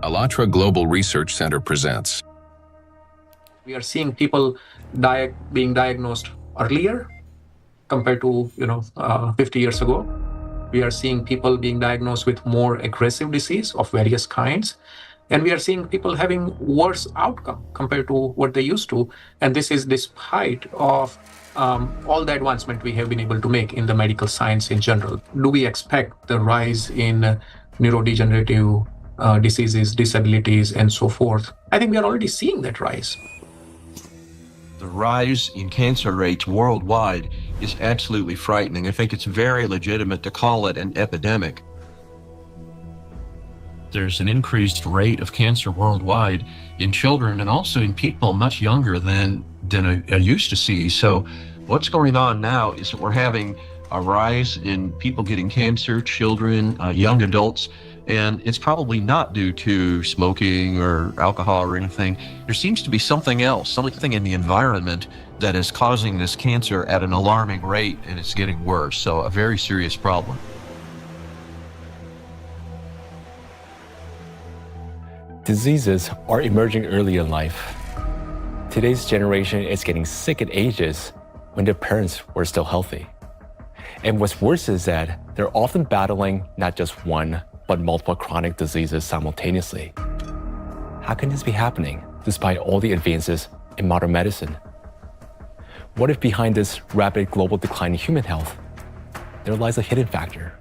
ALLATRA Global Research Center presents. We are seeing people being diagnosed earlier compared to 50 years ago. We are seeing people being diagnosed with more aggressive disease of various kinds. And we are seeing people having worse outcome compared to what they used to. And this is despite of all the advancement we have been able to make in the medical science in general. Do we expect the rise in neurodegenerative diseases, disabilities, and so forth? I think we are already seeing that rise. The rise in cancer rates worldwide is absolutely frightening. I think it's very legitimate to call it an epidemic. There's an increased rate of cancer worldwide in children and also in people much younger than I used to see. So what's going on now is that we're having a rise in people getting cancer, children, young adults, and it's probably not due to smoking or alcohol or anything. There seems to be something else, something in the environment that is causing this cancer at an alarming rate, and it's getting worse. So a very serious problem. Diseases are emerging early in life. Today's generation is getting sick at ages when their parents were still healthy. And what's worse is that they're often battling not just one, but multiple chronic diseases simultaneously. How can this be happening despite all the advances in modern medicine? What if behind this rapid global decline in human health, there lies a hidden factor,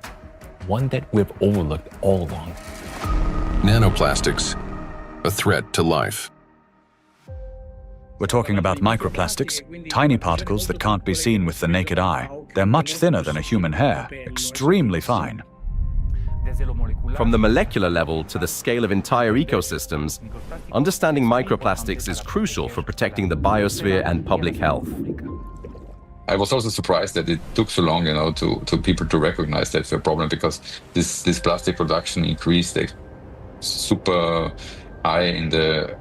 one that we've overlooked all along? Nanoplastics, a threat to life. We're talking about microplastics, tiny particles that can't be seen with the naked eye. They're much thinner than a human hair, extremely fine. From the molecular level to the scale of entire ecosystems, understanding microplastics is crucial for protecting the biosphere and public health. I was also surprised that it took so long, to people to recognize that's a problem, because this plastic production increased super high in the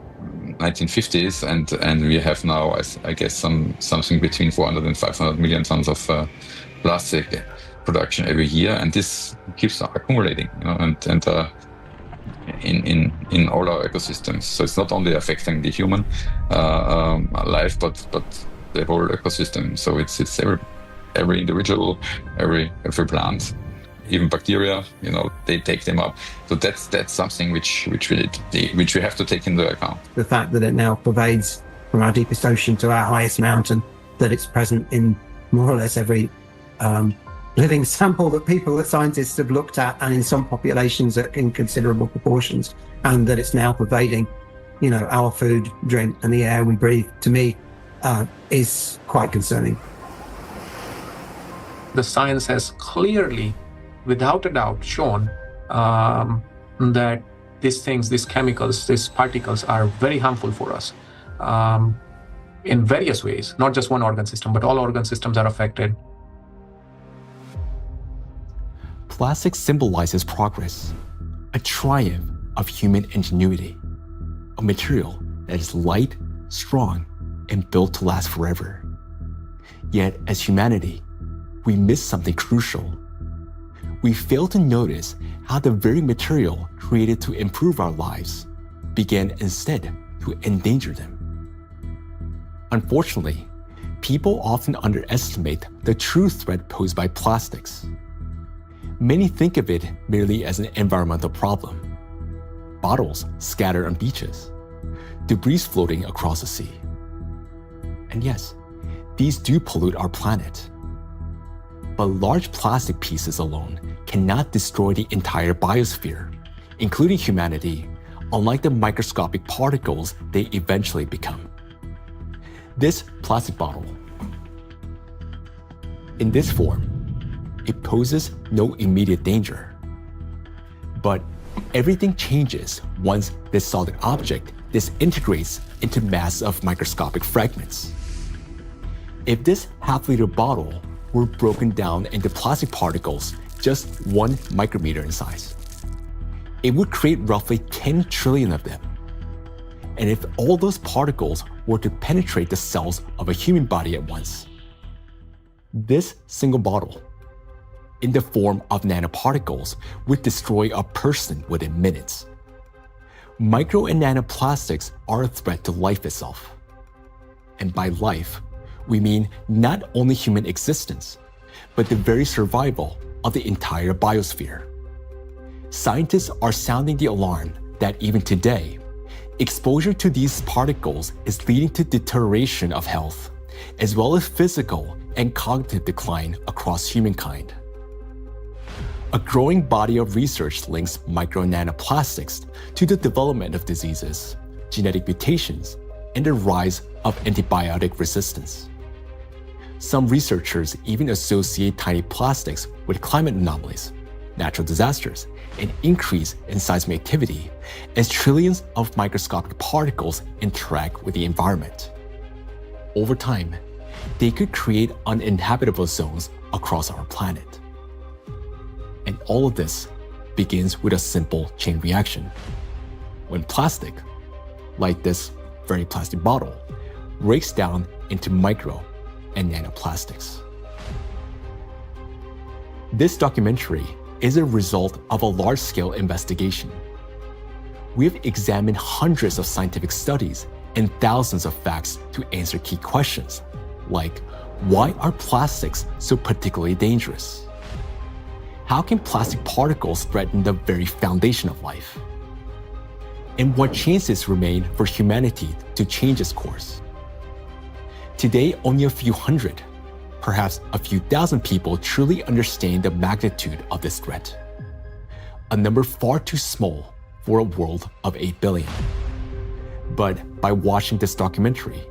1950s, and we have now, I guess, something between 400 and 500 million tons of plastic production every year, and this keeps accumulating, in all our ecosystems. So it's not only affecting the human life, but the whole ecosystem. So it's every individual, every plant, even bacteria. They take them up. So that's something which we have to take into account. The fact that it now pervades from our deepest ocean to our highest mountain, that it's present in more or less every living sample that scientists have looked at, and in some populations in considerable proportions, and that it's now pervading, our food, drink, and the air we breathe, to me, is quite concerning. The science has clearly, without a doubt, shown that these chemicals, these particles are very harmful for us in various ways, not just one organ system, but all organ systems are affected. Plastic symbolizes progress, a triumph of human ingenuity, a material that is light, strong, and built to last forever. Yet, as humanity, we miss something crucial. We fail to notice how the very material created to improve our lives began instead to endanger them. Unfortunately, people often underestimate the true threat posed by plastics. Many think of it merely as an environmental problem. Bottles scattered on beaches, debris floating across the sea. And yes, these do pollute our planet. But large plastic pieces alone cannot destroy the entire biosphere, including humanity, unlike the microscopic particles they eventually become. This plastic bottle, in this form, it poses no immediate danger. But everything changes once this solid object disintegrates into mass of microscopic fragments. If this half-liter bottle were broken down into plastic particles just 1 micrometer in size, it would create roughly 10 trillion of them. And if all those particles were to penetrate the cells of a human body at once, this single bottle, in the form of nanoparticles, would destroy a person within minutes. Micro and nanoplastics are a threat to life itself. And by life, we mean not only human existence, but the very survival of the entire biosphere. Scientists are sounding the alarm that even today, exposure to these particles is leading to deterioration of health, as well as physical and cognitive decline across humankind. A growing body of research links micro and nanoplastics to the development of diseases, genetic mutations, and the rise of antibiotic resistance. Some researchers even associate tiny plastics with climate anomalies, natural disasters, an increase in seismic activity as trillions of microscopic particles interact with the environment. Over time, they could create uninhabitable zones across our planet. And all of this begins with a simple chain reaction. When plastic, like this very plastic bottle, breaks down into micro and nanoplastics. This documentary is a result of a large-scale investigation. We have examined hundreds of scientific studies and thousands of facts to answer key questions, like why are plastics so particularly dangerous? How can plastic particles threaten the very foundation of life? And what chances remain for humanity to change its course? Today, only a few hundred, perhaps a few thousand people truly understand the magnitude of this threat. A number far too small for a world of 8 billion. But by watching this documentary,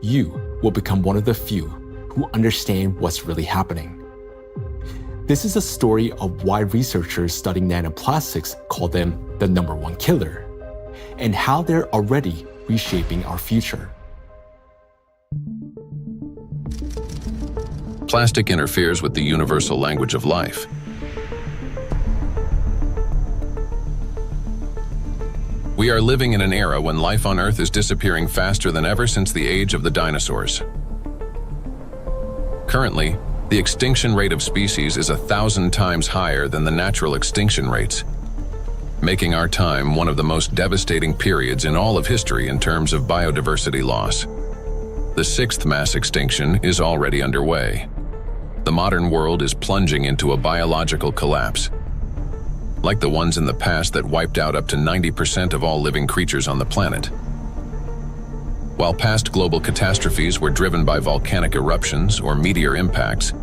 you will become one of the few who understand what's really happening. This is a story of why researchers studying nanoplastics call them the #1 killer, and how they're already reshaping our future. Plastic interferes with the universal language of life. We are living in an era when life on Earth is disappearing faster than ever since the age of the dinosaurs. Currently, the extinction rate of species is 1,000 times higher than the natural extinction rates, making our time one of the most devastating periods in all of history in terms of biodiversity loss. The 6th mass extinction is already underway. The modern world is plunging into a biological collapse, like the ones in the past that wiped out up to 90% of all living creatures on the planet. While past global catastrophes were driven by volcanic eruptions or meteor impacts,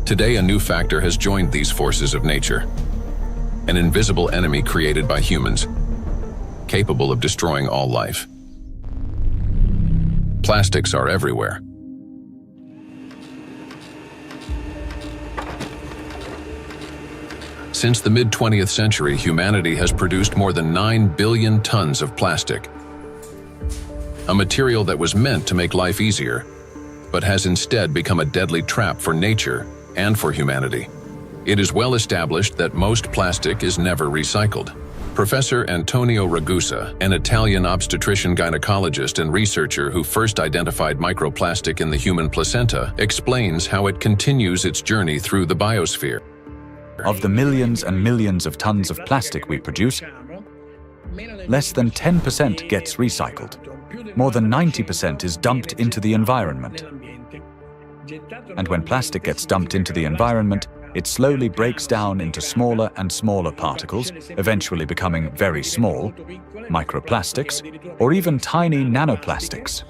today a new factor has joined these forces of nature. An invisible enemy created by humans, capable of destroying all life. Plastics are everywhere. Since the mid-20th century, humanity has produced more than 9 billion tons of plastic. A material that was meant to make life easier, but has instead become a deadly trap for nature and for humanity. It is well established that most plastic is never recycled. Professor Antonio Ragusa, an Italian obstetrician-gynecologist and researcher who first identified microplastic in the human placenta, explains how it continues its journey through the biosphere. Of the millions and millions of tons of plastic we produce, less than 10% gets recycled. More than 90% is dumped into the environment. And when plastic gets dumped into the environment, it slowly breaks down into smaller and smaller particles, eventually becoming very small, microplastics, or even tiny nanoplastics.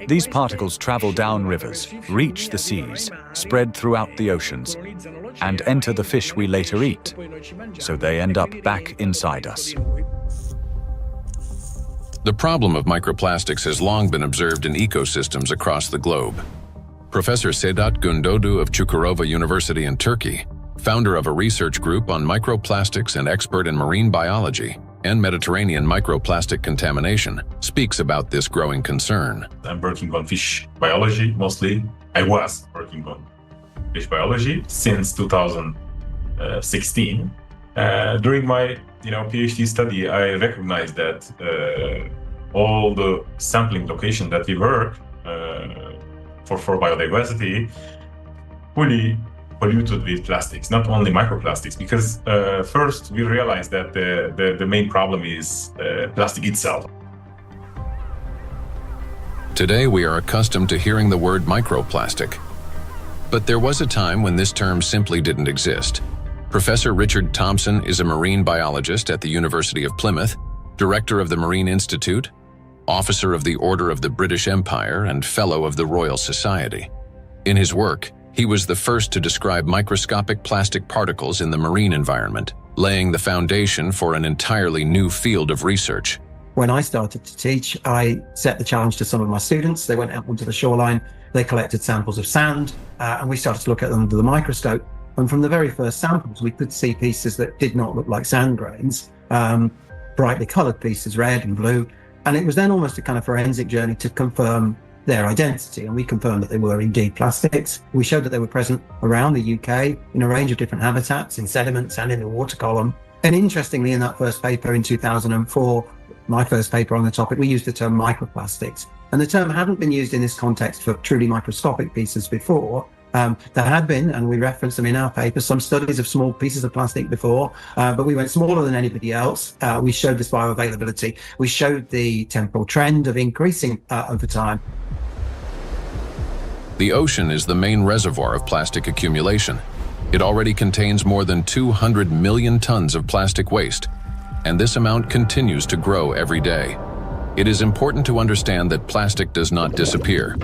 These particles travel down rivers, reach the seas, spread throughout the oceans, and enter the fish we later eat, so they end up back inside us. The problem of microplastics has long been observed in ecosystems across the globe. Professor Sedat Gündoğdu of Çukurova University in Turkey, founder of a research group on microplastics and expert in marine biology and Mediterranean microplastic contamination, speaks about this growing concern. I'm working on fish biology mostly. I was working on fish biology since 2016. During my PhD study, I recognized that all the sampling location that we work for biodiversity fully polluted with plastics, not only microplastics, because first we realized that the main problem is plastic itself. Today we are accustomed to hearing the word microplastic. But there was a time when this term simply didn't exist. Professor Richard Thompson is a marine biologist at the University of Plymouth, director of the Marine Institute, officer of the Order of the British Empire, and fellow of the Royal Society. In his work, he was the first to describe microscopic plastic particles in the marine environment, laying the foundation for an entirely new field of research. When I started to teach, I set the challenge to some of my students. They went out onto the shoreline, they collected samples of sand, and we started to look at them under the microscope. And from the very first samples, we could see pieces that did not look like sand grains, brightly colored pieces, red and blue. And it was then almost a kind of forensic journey to confirm their identity. And we confirmed that they were indeed plastics. We showed that they were present around the UK in a range of different habitats, in sediments and in the water column. And interestingly, in that first paper in 2004, my first paper on the topic, we used the term microplastics. And the term hadn't been used in this context for truly microscopic pieces before. There had been, and we referenced them in our paper, some studies of small pieces of plastic before, but we went smaller than anybody else. We showed this bioavailability. We showed the temporal trend of increasing over time. The ocean is the main reservoir of plastic accumulation. It already contains more than 200 million tons of plastic waste, and this amount continues to grow every day. It is important to understand that plastic does not disappear.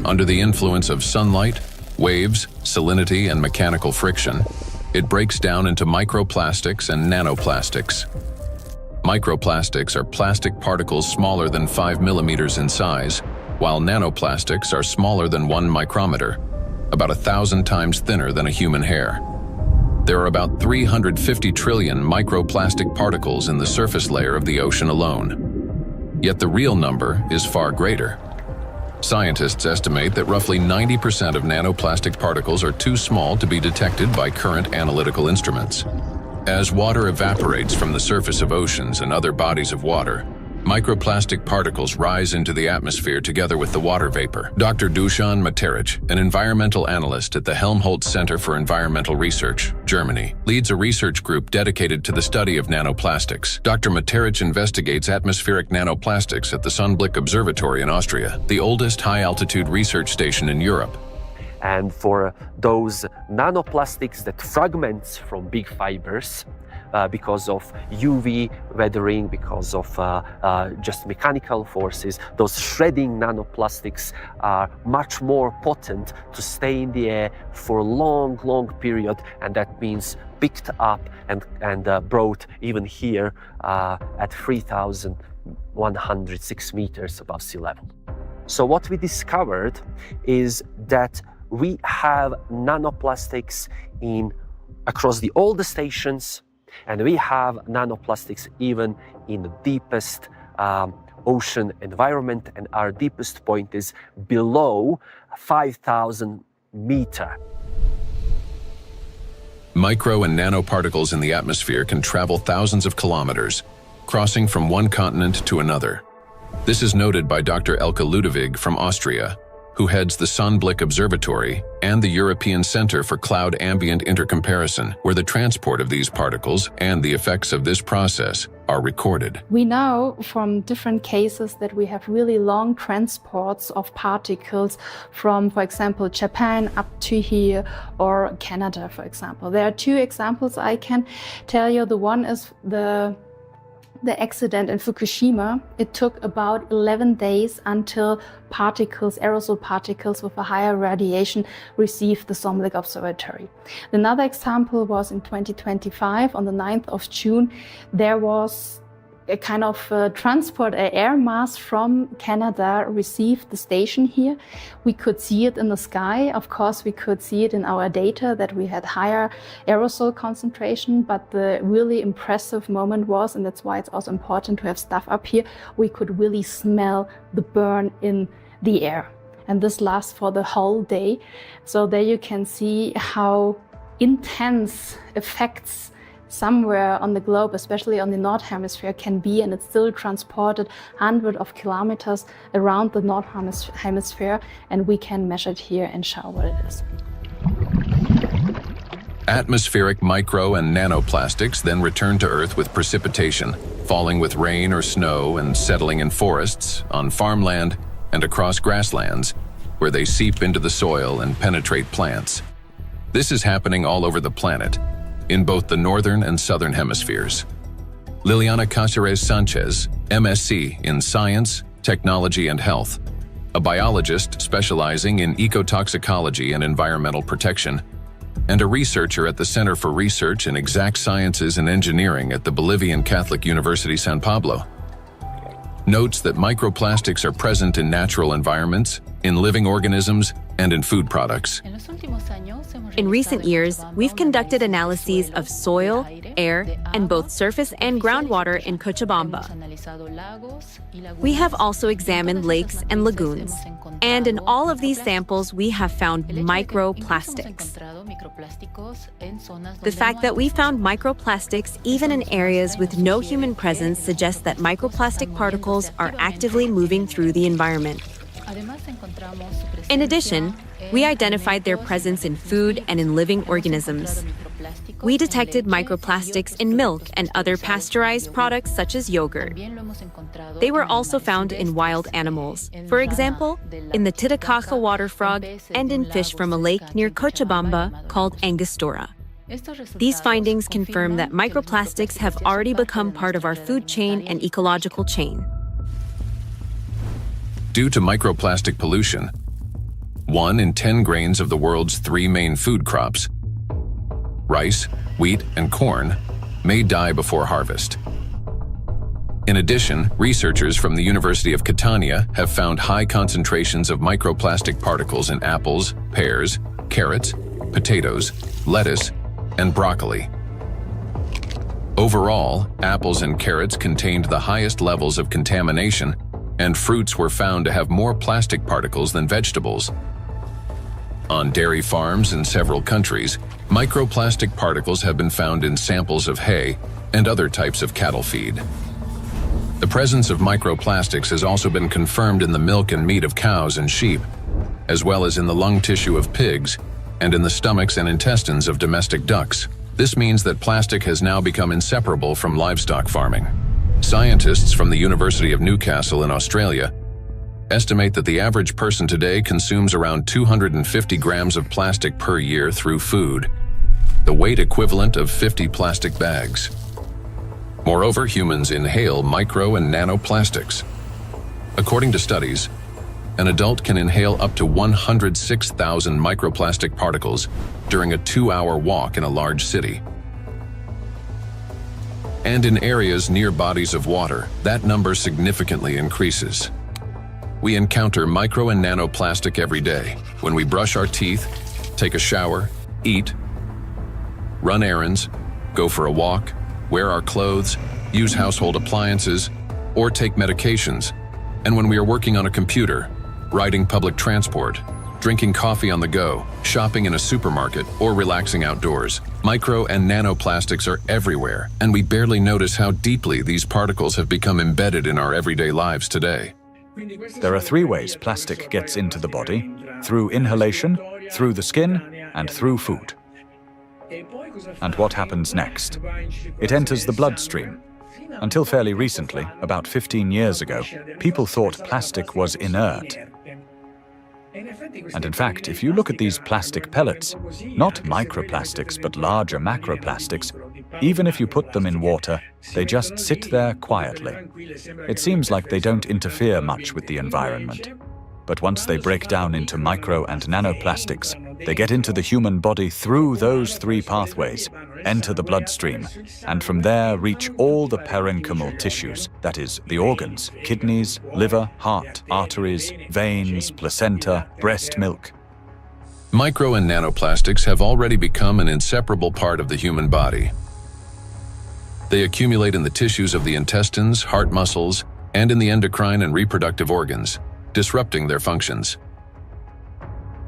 Under the influence of sunlight, waves, salinity, and mechanical friction, it breaks down into microplastics and nanoplastics. Microplastics are plastic particles smaller than 5 millimeters in size, while nanoplastics are smaller than 1 micrometer, about 1,000 times thinner than a human hair. There are about 350 trillion microplastic particles in the surface layer of the ocean alone. Yet the real number is far greater. Scientists estimate that roughly 90% of nanoplastic particles are too small to be detected by current analytical instruments. As water evaporates from the surface of oceans and other bodies of water, microplastic particles rise into the atmosphere together with the water vapor. Dr. Dusan Materic, an environmental analyst at the Helmholtz Center for Environmental Research, Germany, leads a research group dedicated to the study of nanoplastics. Dr. Materic investigates atmospheric nanoplastics at the Sonnenblick Observatory in Austria, the oldest high-altitude research station in Europe. And for those nanoplastics that fragments from big fibers, because of UV weathering, because of just mechanical forces, those shredding nanoplastics are much more potent to stay in the air for a long, long period, and that means picked up and brought even here at 3,106 meters above sea level. So what we discovered is that we have nanoplastics across all the stations, and we have nanoplastics even in the deepest ocean environment, and our deepest point is below 5,000 meters. Micro and nanoparticles in the atmosphere can travel thousands of kilometers, crossing from one continent to another. This is noted by Dr. Elke Ludewig from Austria, who heads the Sonnenblick Observatory and the European Center for Cloud Ambient Intercomparison, where the transport of these particles and the effects of this process are recorded. We know from different cases that we have really long transports of particles from, for example, Japan up to here, or Canada, for example. There are two examples I can tell you. The one is the accident in Fukushima. It took about 11 days until particles, aerosol particles with a higher radiation, received the Sonnenblick Observatory. Another example was in 2025, on the 9th of June, there was a kind of transport, an air mass from Canada received the station here. We could see it in the sky. Of course, we could see it in our data that we had higher aerosol concentration, but the really impressive moment was, and that's why it's also important to have stuff up here, we could really smell the burn in the air. And this lasts for the whole day. So there you can see how intense effects somewhere on the globe, especially on the North Hemisphere, can be, and it's still transported hundreds of kilometers around the North Hemisphere, and we can measure it here and show what it is. Atmospheric micro and nanoplastics then return to Earth with precipitation, falling with rain or snow and settling in forests, on farmland, and across grasslands, where they seep into the soil and penetrate plants. This is happening all over the planet, in both the northern and southern hemispheres. Liliana Cáceres Sanchez, MSc in Science, Technology and Health, a biologist specializing in ecotoxicology and environmental protection, and a researcher at the Center for Research in Exact Sciences and Engineering at the Bolivian Catholic University San Pablo, notes that microplastics are present in natural environments, in living organisms, and in food products. In recent years, we've conducted analyses of soil, air, and both surface and groundwater in Cochabamba. We have also examined lakes and lagoons, and in all of these samples, we have found microplastics. The fact that we found microplastics even in areas with no human presence suggests that microplastic particles are actively moving through the environment. In addition, we identified their presence in food and in living organisms. We detected microplastics in milk and other pasteurized products such as yogurt. They were also found in wild animals, for example, in the Titicaca water frog and in fish from a lake near Cochabamba called Angostura. These findings confirm that microplastics have already become part of our food chain and ecological chain. Due to microplastic pollution, 1 in 10 grains of the world's 3 main food crops, rice, wheat, and corn, may die before harvest. In addition, researchers from the University of Catania have found high concentrations of microplastic particles in apples, pears, carrots, potatoes, lettuce, and broccoli. Overall, apples and carrots contained the highest levels of contamination, and fruits were found to have more plastic particles than vegetables. On dairy farms in several countries, microplastic particles have been found in samples of hay and other types of cattle feed. The presence of microplastics has also been confirmed in the milk and meat of cows and sheep, as well as in the lung tissue of pigs and in the stomachs and intestines of domestic ducks. This means that plastic has now become inseparable from livestock farming. Scientists from the University of Newcastle in Australia estimate that the average person today consumes around 250 grams of plastic per year through food, the weight equivalent of 50 plastic bags. Moreover, humans inhale micro and nanoplastics. According to studies, an adult can inhale up to 106,000 microplastic particles during a 2-hour walk in a large city. And in areas near bodies of water, that number significantly increases. We encounter micro and nanoplastic every day when we brush our teeth, take a shower, eat, run errands, go for a walk, wear our clothes, use household appliances, or take medications, and when we are working on a computer, riding public transport, drinking coffee on the go, shopping in a supermarket, or relaxing outdoors. Micro and nanoplastics are everywhere, and we barely notice how deeply these particles have become embedded in our everyday lives today. There are 3 ways plastic gets into the body: through inhalation, through the skin, and through food. And what happens next? It enters the bloodstream. Until fairly recently, about 15 years ago, people thought plastic was inert. And in fact, if you look at these plastic pellets, not microplastics but larger macroplastics, even if you put them in water, they just sit there quietly. It seems like they don't interfere much with the environment. But once they break down into micro and nanoplastics, they get into the human body through those 3 pathways, enter the bloodstream, and from there reach all the parenchymal tissues, that is, the organs, kidneys, liver, heart, arteries, veins, placenta, breast milk. Micro and nanoplastics have already become an inseparable part of the human body. They accumulate in the tissues of the intestines, heart muscles, and in the endocrine and reproductive organs, disrupting their functions.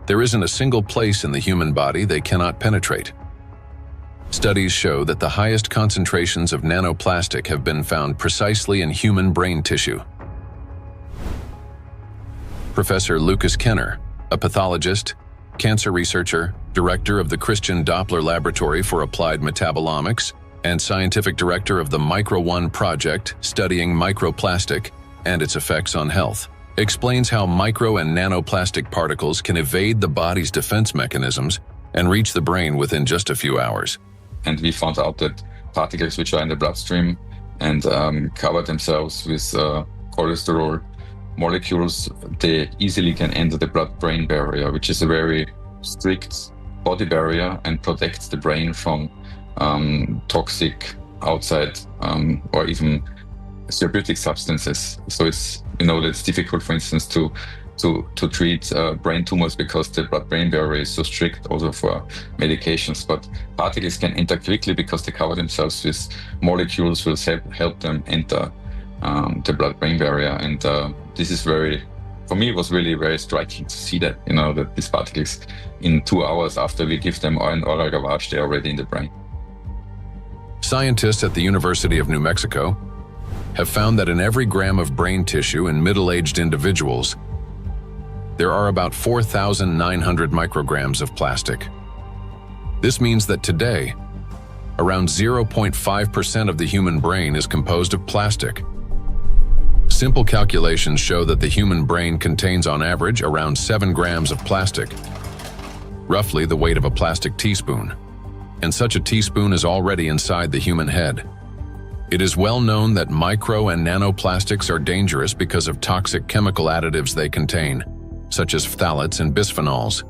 There isn't a single place in the human body they cannot penetrate. Studies show that the highest concentrations of nanoplastic have been found precisely in human brain tissue. Professor Lucas Kenner, a pathologist, cancer researcher, director of the Christian Doppler Laboratory for Applied Metabolomics, and scientific director of the Micro One project studying microplastic and its effects on health, explains how micro and nanoplastic particles can evade the body's defense mechanisms and reach the brain within just a few hours. And we found out that particles which are in the bloodstream and cover themselves with cholesterol molecules, they easily can enter the blood-brain barrier, which is a very strict body barrier and protects the brain from toxic outside or even therapeutic substances. So it's, that's difficult, for instance, to treat brain tumors because the blood-brain barrier is so strict also for medications. But particles can enter quickly because they cover themselves with molecules will help them enter the blood-brain barrier. And this is for me, it was really very striking to see that, that these particles in 2 hours after we give them an oral lavage, they're already in the brain. Scientists at the University of New Mexico have found that in every gram of brain tissue in middle-aged individuals, there are about 4,900 micrograms of plastic. This means that today, around 0.5% of the human brain is composed of plastic. Simple calculations show that the human brain contains on average around 7 grams of plastic, roughly the weight of a plastic teaspoon. And such a teaspoon is already inside the human head. It is well known that micro and nanoplastics are dangerous because of toxic chemical additives they contain, such as phthalates and bisphenols.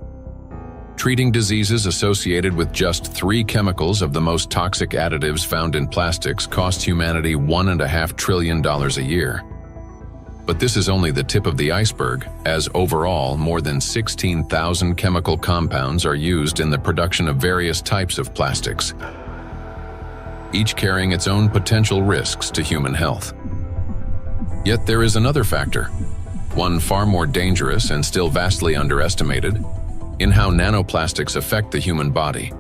Treating diseases associated with just 3 chemicals of the most toxic additives found in plastics costs humanity $1.5 trillion a year. But this is only the tip of the iceberg, as overall more than 16,000 chemical compounds are used in the production of various types of plastics, each carrying its own potential risks to human health. Yet there is another factor, one far more dangerous and still vastly underestimated, in how nanoplastics affect the human body.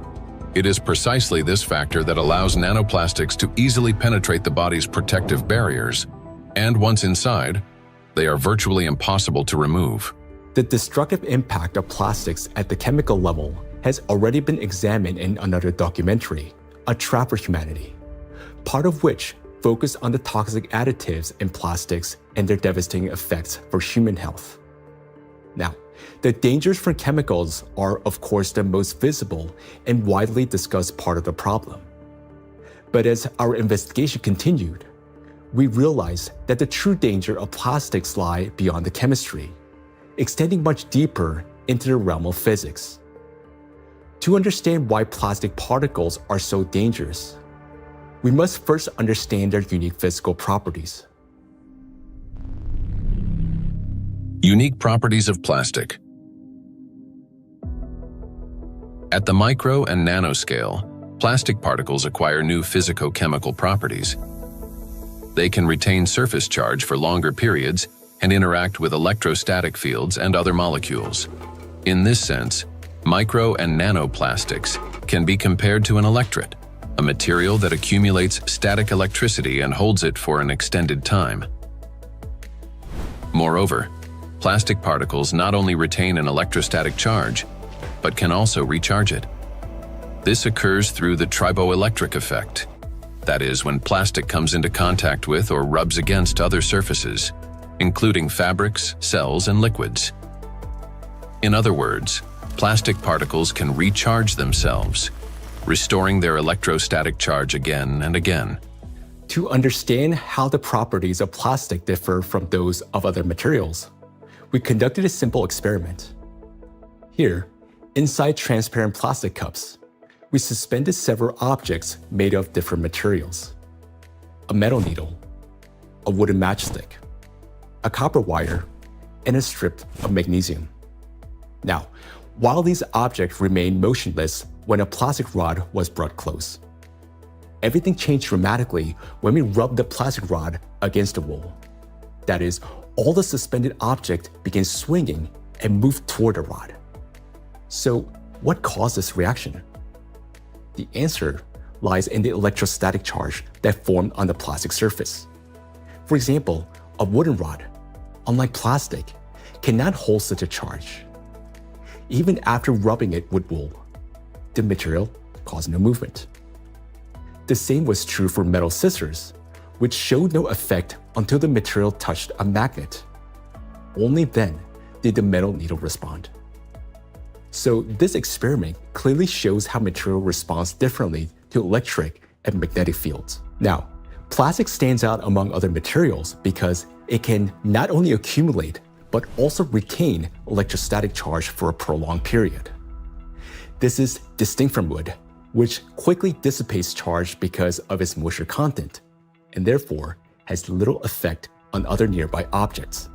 It is precisely this factor that allows nanoplastics to easily penetrate the body's protective barriers, and once inside, they are virtually impossible to remove. The destructive impact of plastics at the chemical level has already been examined in another documentary, A Trap for Humanity, part of which focused on the toxic additives in plastics and their devastating effects for human health. Now, the dangers from chemicals are, of course, the most visible and widely discussed part of the problem. But as our investigation continued, we realized that the true danger of plastics lie beyond the chemistry, extending much deeper into the realm of physics. To understand why plastic particles are so dangerous, we must first understand their unique physical properties. Unique properties of plastic. At the micro and nanoscale, plastic particles acquire new physicochemical properties. They can retain surface charge for longer periods and interact with electrostatic fields and other molecules. In this sense, micro and nanoplastics can be compared to an electret, a material that accumulates static electricity and holds it for an extended time. Moreover, plastic particles not only retain an electrostatic charge, but can also recharge it. This occurs through the triboelectric effect. That is, when plastic comes into contact with or rubs against other surfaces, including fabrics, cells, and liquids. In other words, plastic particles can recharge themselves, restoring their electrostatic charge again and again. To understand how the properties of plastic differ from those of other materials, we conducted a simple experiment. Here, inside transparent plastic cups, we suspended several objects made of different materials: a metal needle, a wooden matchstick, a copper wire, and a strip of magnesium. Now, while these objects remained motionless when a plastic rod was brought close, everything changed dramatically when we rubbed the plastic rod against the wall. That is, all the suspended objects began swinging and moved toward the rod. So, what caused this reaction? The answer lies in the electrostatic charge that formed on the plastic surface. For example, a wooden rod, unlike plastic, cannot hold such a charge. Even after rubbing it with wool, active material causing no movement. The same was true for metal scissors, which showed no effect until the material touched a magnet. Only then did the metal needle respond. So this experiment clearly shows how material responds differently to electric and magnetic fields. Now, plastic stands out among other materials because it can not only accumulate, but also retain electrostatic charge for a prolonged period. This is distinct from wood, which quickly dissipates charge because of its moisture content, and therefore has little effect on other nearby objects.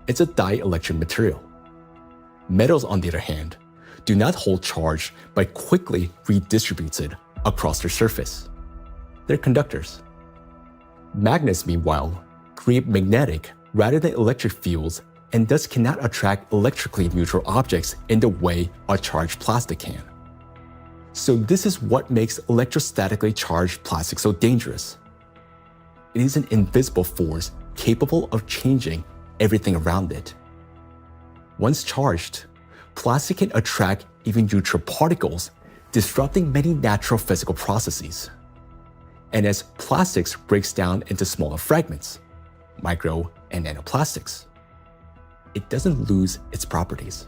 It's a dielectric material. Metals, on the other hand, do not hold charge but quickly redistributes it across their surface. They're conductors. Magnets, meanwhile, create magnetic rather than electric fields and thus cannot attract electrically neutral objects in the way a charged plastic can. So this is what makes electrostatically charged plastic so dangerous. It is an invisible force capable of changing everything around it. Once charged, plastic can attract even neutral particles, disrupting many natural physical processes. And as plastics breaks down into smaller fragments, micro and nanoplastics, it doesn't lose its properties.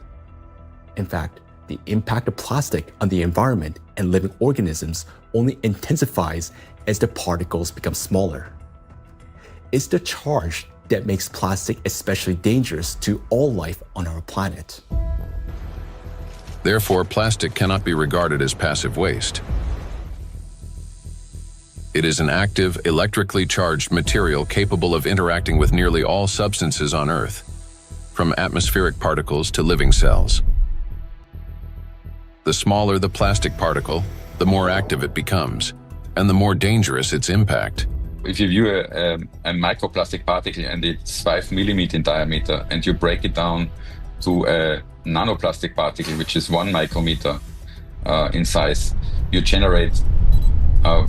In fact, the impact of plastic on the environment and living organisms only intensifies as the particles become smaller. It's the charge that makes plastic especially dangerous to all life on our planet. Therefore, plastic cannot be regarded as passive waste. It is an active, electrically charged material capable of interacting with nearly all substances on Earth, from atmospheric particles to living cells. The smaller the plastic particle, the more active it becomes, and the more dangerous its impact. If you view a microplastic particle and it's 5 millimeters in diameter, and you break it down to a nanoplastic particle, which is 1 micrometer in size, you generate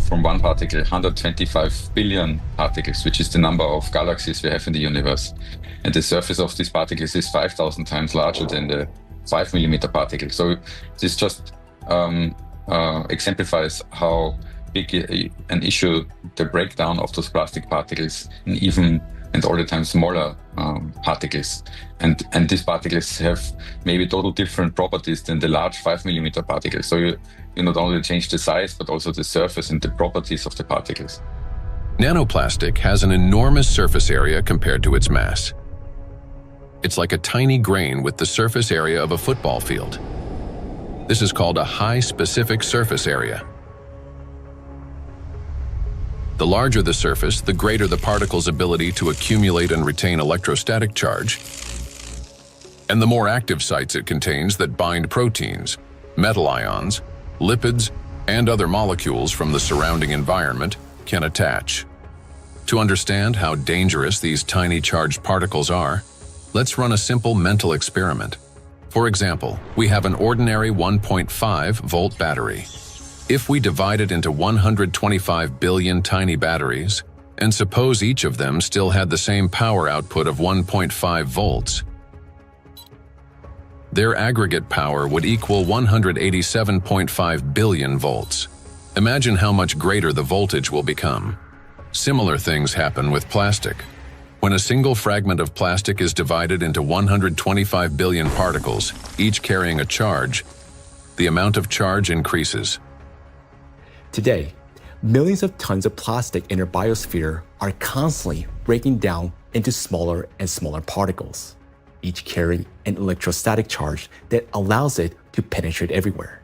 from one particle 125 billion particles, which is the number of galaxies we have in the universe. And the surface of these particles is 5,000 times larger than the 5 millimeter particle. So this just exemplifies how big an issue the breakdown of those plastic particles in even and all the time smaller particles. And these particles have maybe total different properties than the large 5 millimeter particles. So you not only change the size, but also the surface and the properties of the particles. Nanoplastic has an enormous surface area compared to its mass. It's like a tiny grain with the surface area of a football field. This is called a high specific surface area. The larger the surface, the greater the particle's ability to accumulate and retain electrostatic charge, and the more active sites it contains that bind proteins, metal ions, lipids, and other molecules from the surrounding environment can attach. To understand how dangerous these tiny charged particles are, let's run a simple mental experiment. For example, we have an ordinary 1.5 volt battery. If we divide it into 125 billion tiny batteries, and suppose each of them still had the same power output of 1.5 volts, their aggregate power would equal 187.5 billion volts. Imagine how much greater the voltage will become. Similar things happen with plastic. When a single fragment of plastic is divided into 125 billion particles, each carrying a charge, the amount of charge increases. Today, millions of tons of plastic in our biosphere are constantly breaking down into smaller and smaller particles, each carrying an electrostatic charge that allows it to penetrate everywhere.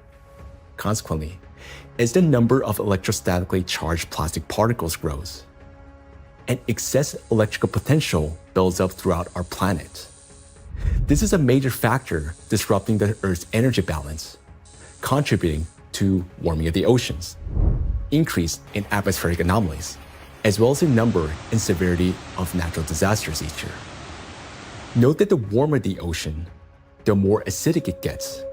Consequently, as the number of electrostatically charged plastic particles grows, an excess electrical potential builds up throughout our planet. This is a major factor disrupting the Earth's energy balance, contributing to warming of the oceans, increase in atmospheric anomalies, as well as the number and severity of natural disasters each year. Note that the warmer the ocean, the more acidic it gets,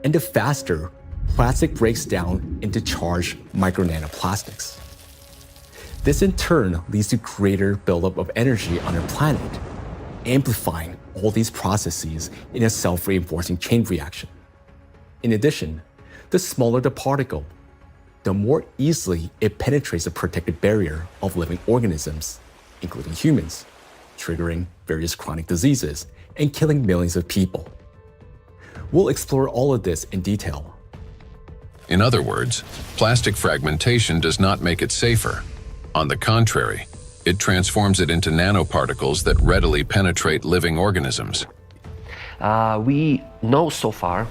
and the faster plastic breaks down into charged micro-nanoplastics. This in turn leads to greater buildup of energy on our planet, amplifying all these processes in a self-reinforcing chain reaction. In addition, the smaller the particle, the more easily it penetrates the protective barrier of living organisms, including humans, triggering various chronic diseases and killing millions of people. We'll explore all of this in detail. In other words, plastic fragmentation does not make it safer. On the contrary, it transforms it into nanoparticles that readily penetrate living organisms. We know so far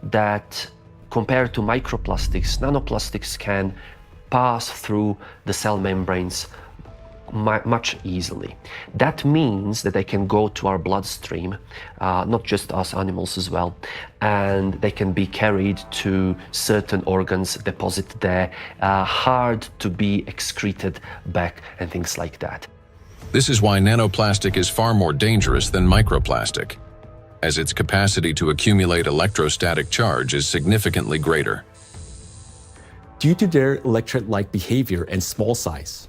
that compared to microplastics, nanoplastics can pass through the cell membranes much easily. That means that they can go to our bloodstream, not just us animals as well, and they can be carried to certain organs, deposited there, hard to be excreted back and things like that. This is why nanoplastic is far more dangerous than microplastic, as its capacity to accumulate electrostatic charge is significantly greater. Due to their electrolyte behavior and small size,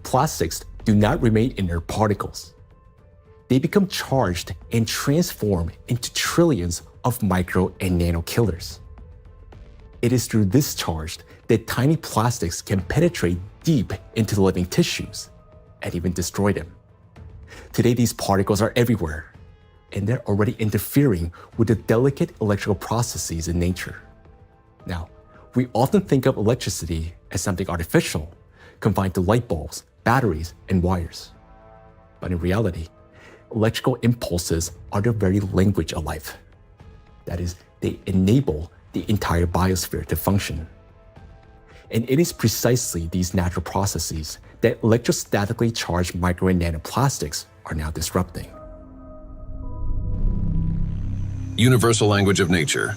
plastics do not remain inert particles. They become charged and transform into trillions of micro and nano killers. It is through this charge that tiny plastics can penetrate deep into the living tissues and even destroy them. Today, these particles are everywhere, and they're already interfering with the delicate electrical processes in nature. Now, we often think of electricity as something artificial, confined to light bulbs, batteries, and wires. But in reality, electrical impulses are the very language of life. That is, they enable the entire biosphere to function. And it is precisely these natural processes that electrostatically charged micro and nanoplastics are now disrupting. Universal language of nature.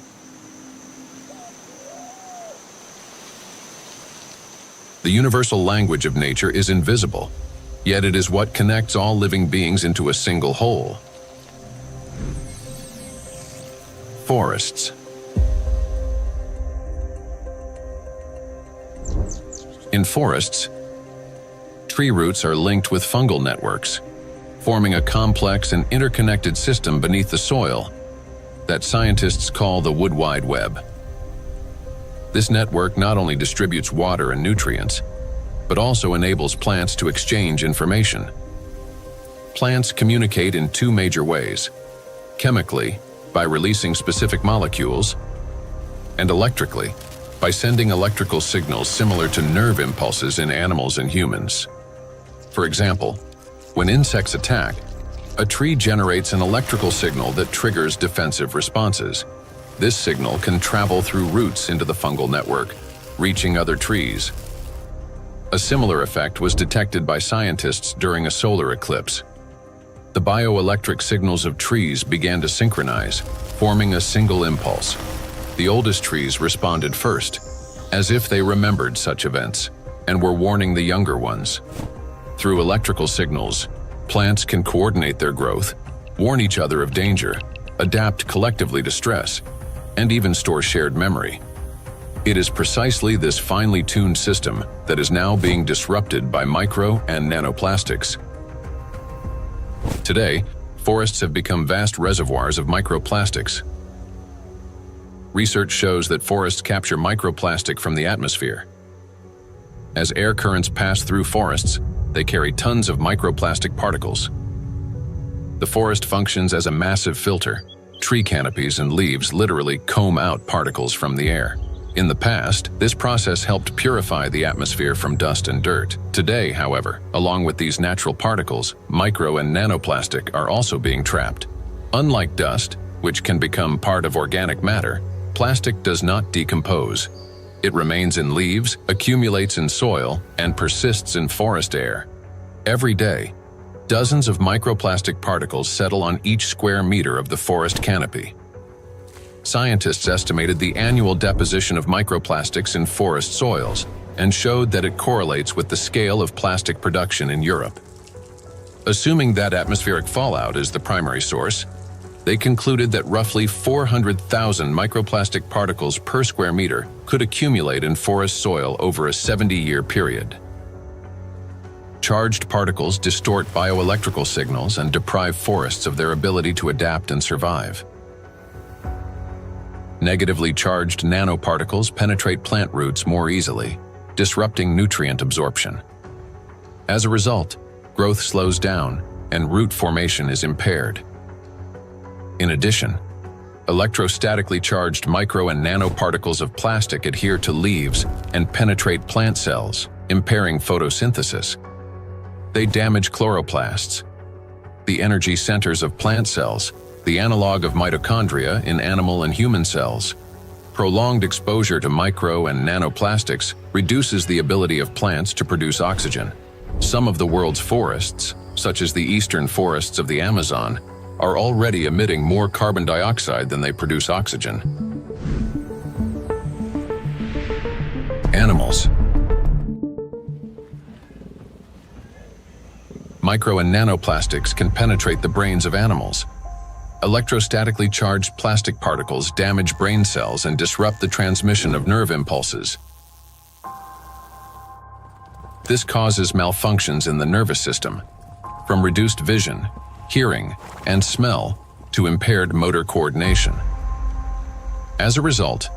The universal language of nature is invisible, yet it is what connects all living beings into a single whole. Forests. In forests, tree roots are linked with fungal networks, forming a complex and interconnected system beneath the soil that scientists call the wood wide web. This network not only distributes water and nutrients, but also enables plants to exchange information. Plants communicate in two major ways: chemically, by releasing specific molecules, and electrically, by sending electrical signals similar to nerve impulses in animals and humans. For example, when insects attack, a tree generates an electrical signal that triggers defensive responses. This signal can travel through roots into the fungal network, reaching other trees. A similar effect was detected by scientists during a solar eclipse. The bioelectric signals of trees began to synchronize, forming a single impulse. The oldest trees responded first, as if they remembered such events, and were warning the younger ones. Through electrical signals, plants can coordinate their growth, warn each other of danger, adapt collectively to stress, and even store shared memory. It is precisely this finely tuned system that is now being disrupted by micro and nanoplastics. Today, forests have become vast reservoirs of microplastics. Research shows that forests capture microplastic from the atmosphere. As air currents pass through forests, they carry tons of microplastic particles. The forest functions as a massive filter. Tree canopies and leaves literally comb out particles from the air. In the past, this process helped purify the atmosphere from dust and dirt. Today, however, along with these natural particles, micro and nanoplastic are also being trapped. Unlike dust, which can become part of organic matter, plastic does not decompose. It remains in leaves, accumulates in soil, and persists in forest air. Every day, dozens of microplastic particles settle on each square meter of the forest canopy. Scientists estimated the annual deposition of microplastics in forest soils and showed that it correlates with the scale of plastic production in Europe. Assuming that atmospheric fallout is the primary source, they concluded that roughly 400,000 microplastic particles per square meter could accumulate in forest soil over a 70-year period. Charged particles distort bioelectrical signals and deprive forests of their ability to adapt and survive. Negatively charged nanoparticles penetrate plant roots more easily, disrupting nutrient absorption. As a result, growth slows down and root formation is impaired. In addition, electrostatically charged micro and nanoparticles of plastic adhere to leaves and penetrate plant cells, impairing photosynthesis. They damage chloroplasts, the energy centers of plant cells, the analog of mitochondria in animal and human cells. Prolonged exposure to micro and nanoplastics reduces the ability of plants to produce oxygen. Some of the world's forests, such as the eastern forests of the Amazon, are already emitting more carbon dioxide than they produce oxygen. Animals. Micro and nanoplastics can penetrate the brains of animals. Electrostatically charged plastic particles damage brain cells and disrupt the transmission of nerve impulses. This causes malfunctions in the nervous system, from reduced vision, hearing, and smell to impaired motor coordination. As a result,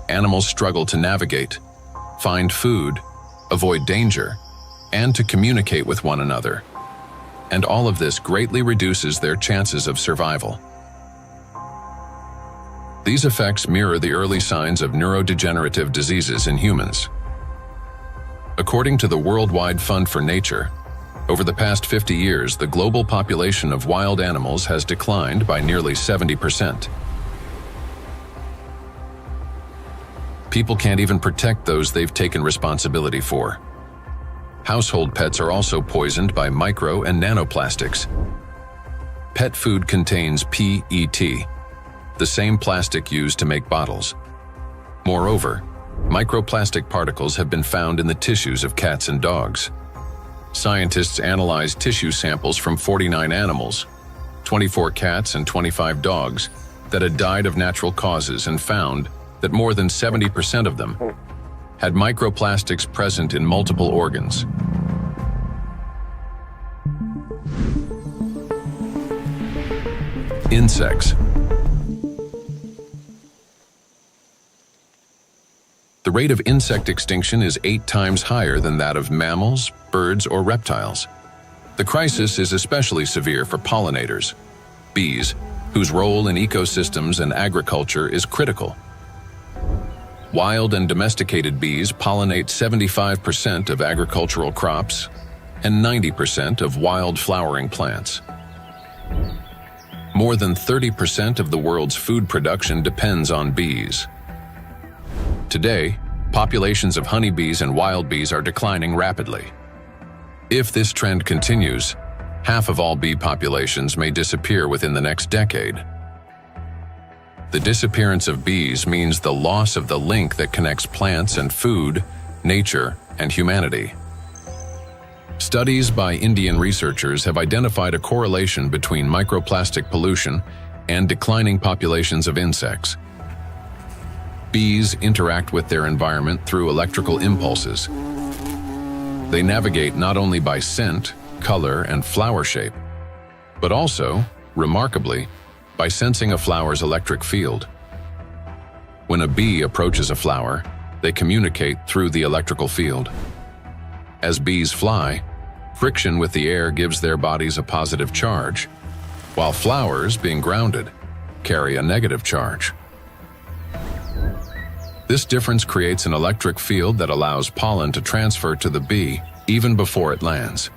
animals struggle to navigate, find food, avoid danger, and to communicate with one another. And all of this greatly reduces their chances of survival. These effects mirror the early signs of neurodegenerative diseases in humans. According to the Worldwide Fund for Nature, over the past 50 years, the global population of wild animals has declined by nearly 70%. People can't even protect those they've taken responsibility for. Household pets are also poisoned by micro and nanoplastics. Pet food contains PET, the same plastic used to make bottles. Moreover, microplastic particles have been found in the tissues of cats and dogs. Scientists analyzed tissue samples from 49 animals, 24 cats and 25 dogs, that had died of natural causes and found that more than 70% of them had microplastics present in multiple organs. Insects. The rate of insect extinction is 8 times higher than that of mammals, birds, or reptiles. The crisis is especially severe for pollinators, bees, whose role in ecosystems and agriculture is critical. Wild and domesticated bees pollinate 75% of agricultural crops and 90% of wild flowering plants. More than 30% of the world's food production depends on bees. Today, populations of honeybees and wild bees are declining rapidly. If this trend continues, half of all bee populations may disappear within the next decade. The disappearance of bees means the loss of the link that connects plants and food, nature, and humanity. Studies by Indian researchers have identified a correlation between microplastic pollution and declining populations of insects. Bees interact with their environment through electrical impulses. They navigate not only by scent, color, and flower shape, but also, remarkably, by sensing a flower's electric field. When a bee approaches a flower, they communicate through the electrical field. As bees fly, friction with the air gives their bodies a positive charge, while flowers, being grounded, carry a negative charge. This difference creates an electric field that allows pollen to transfer to the bee even before it lands.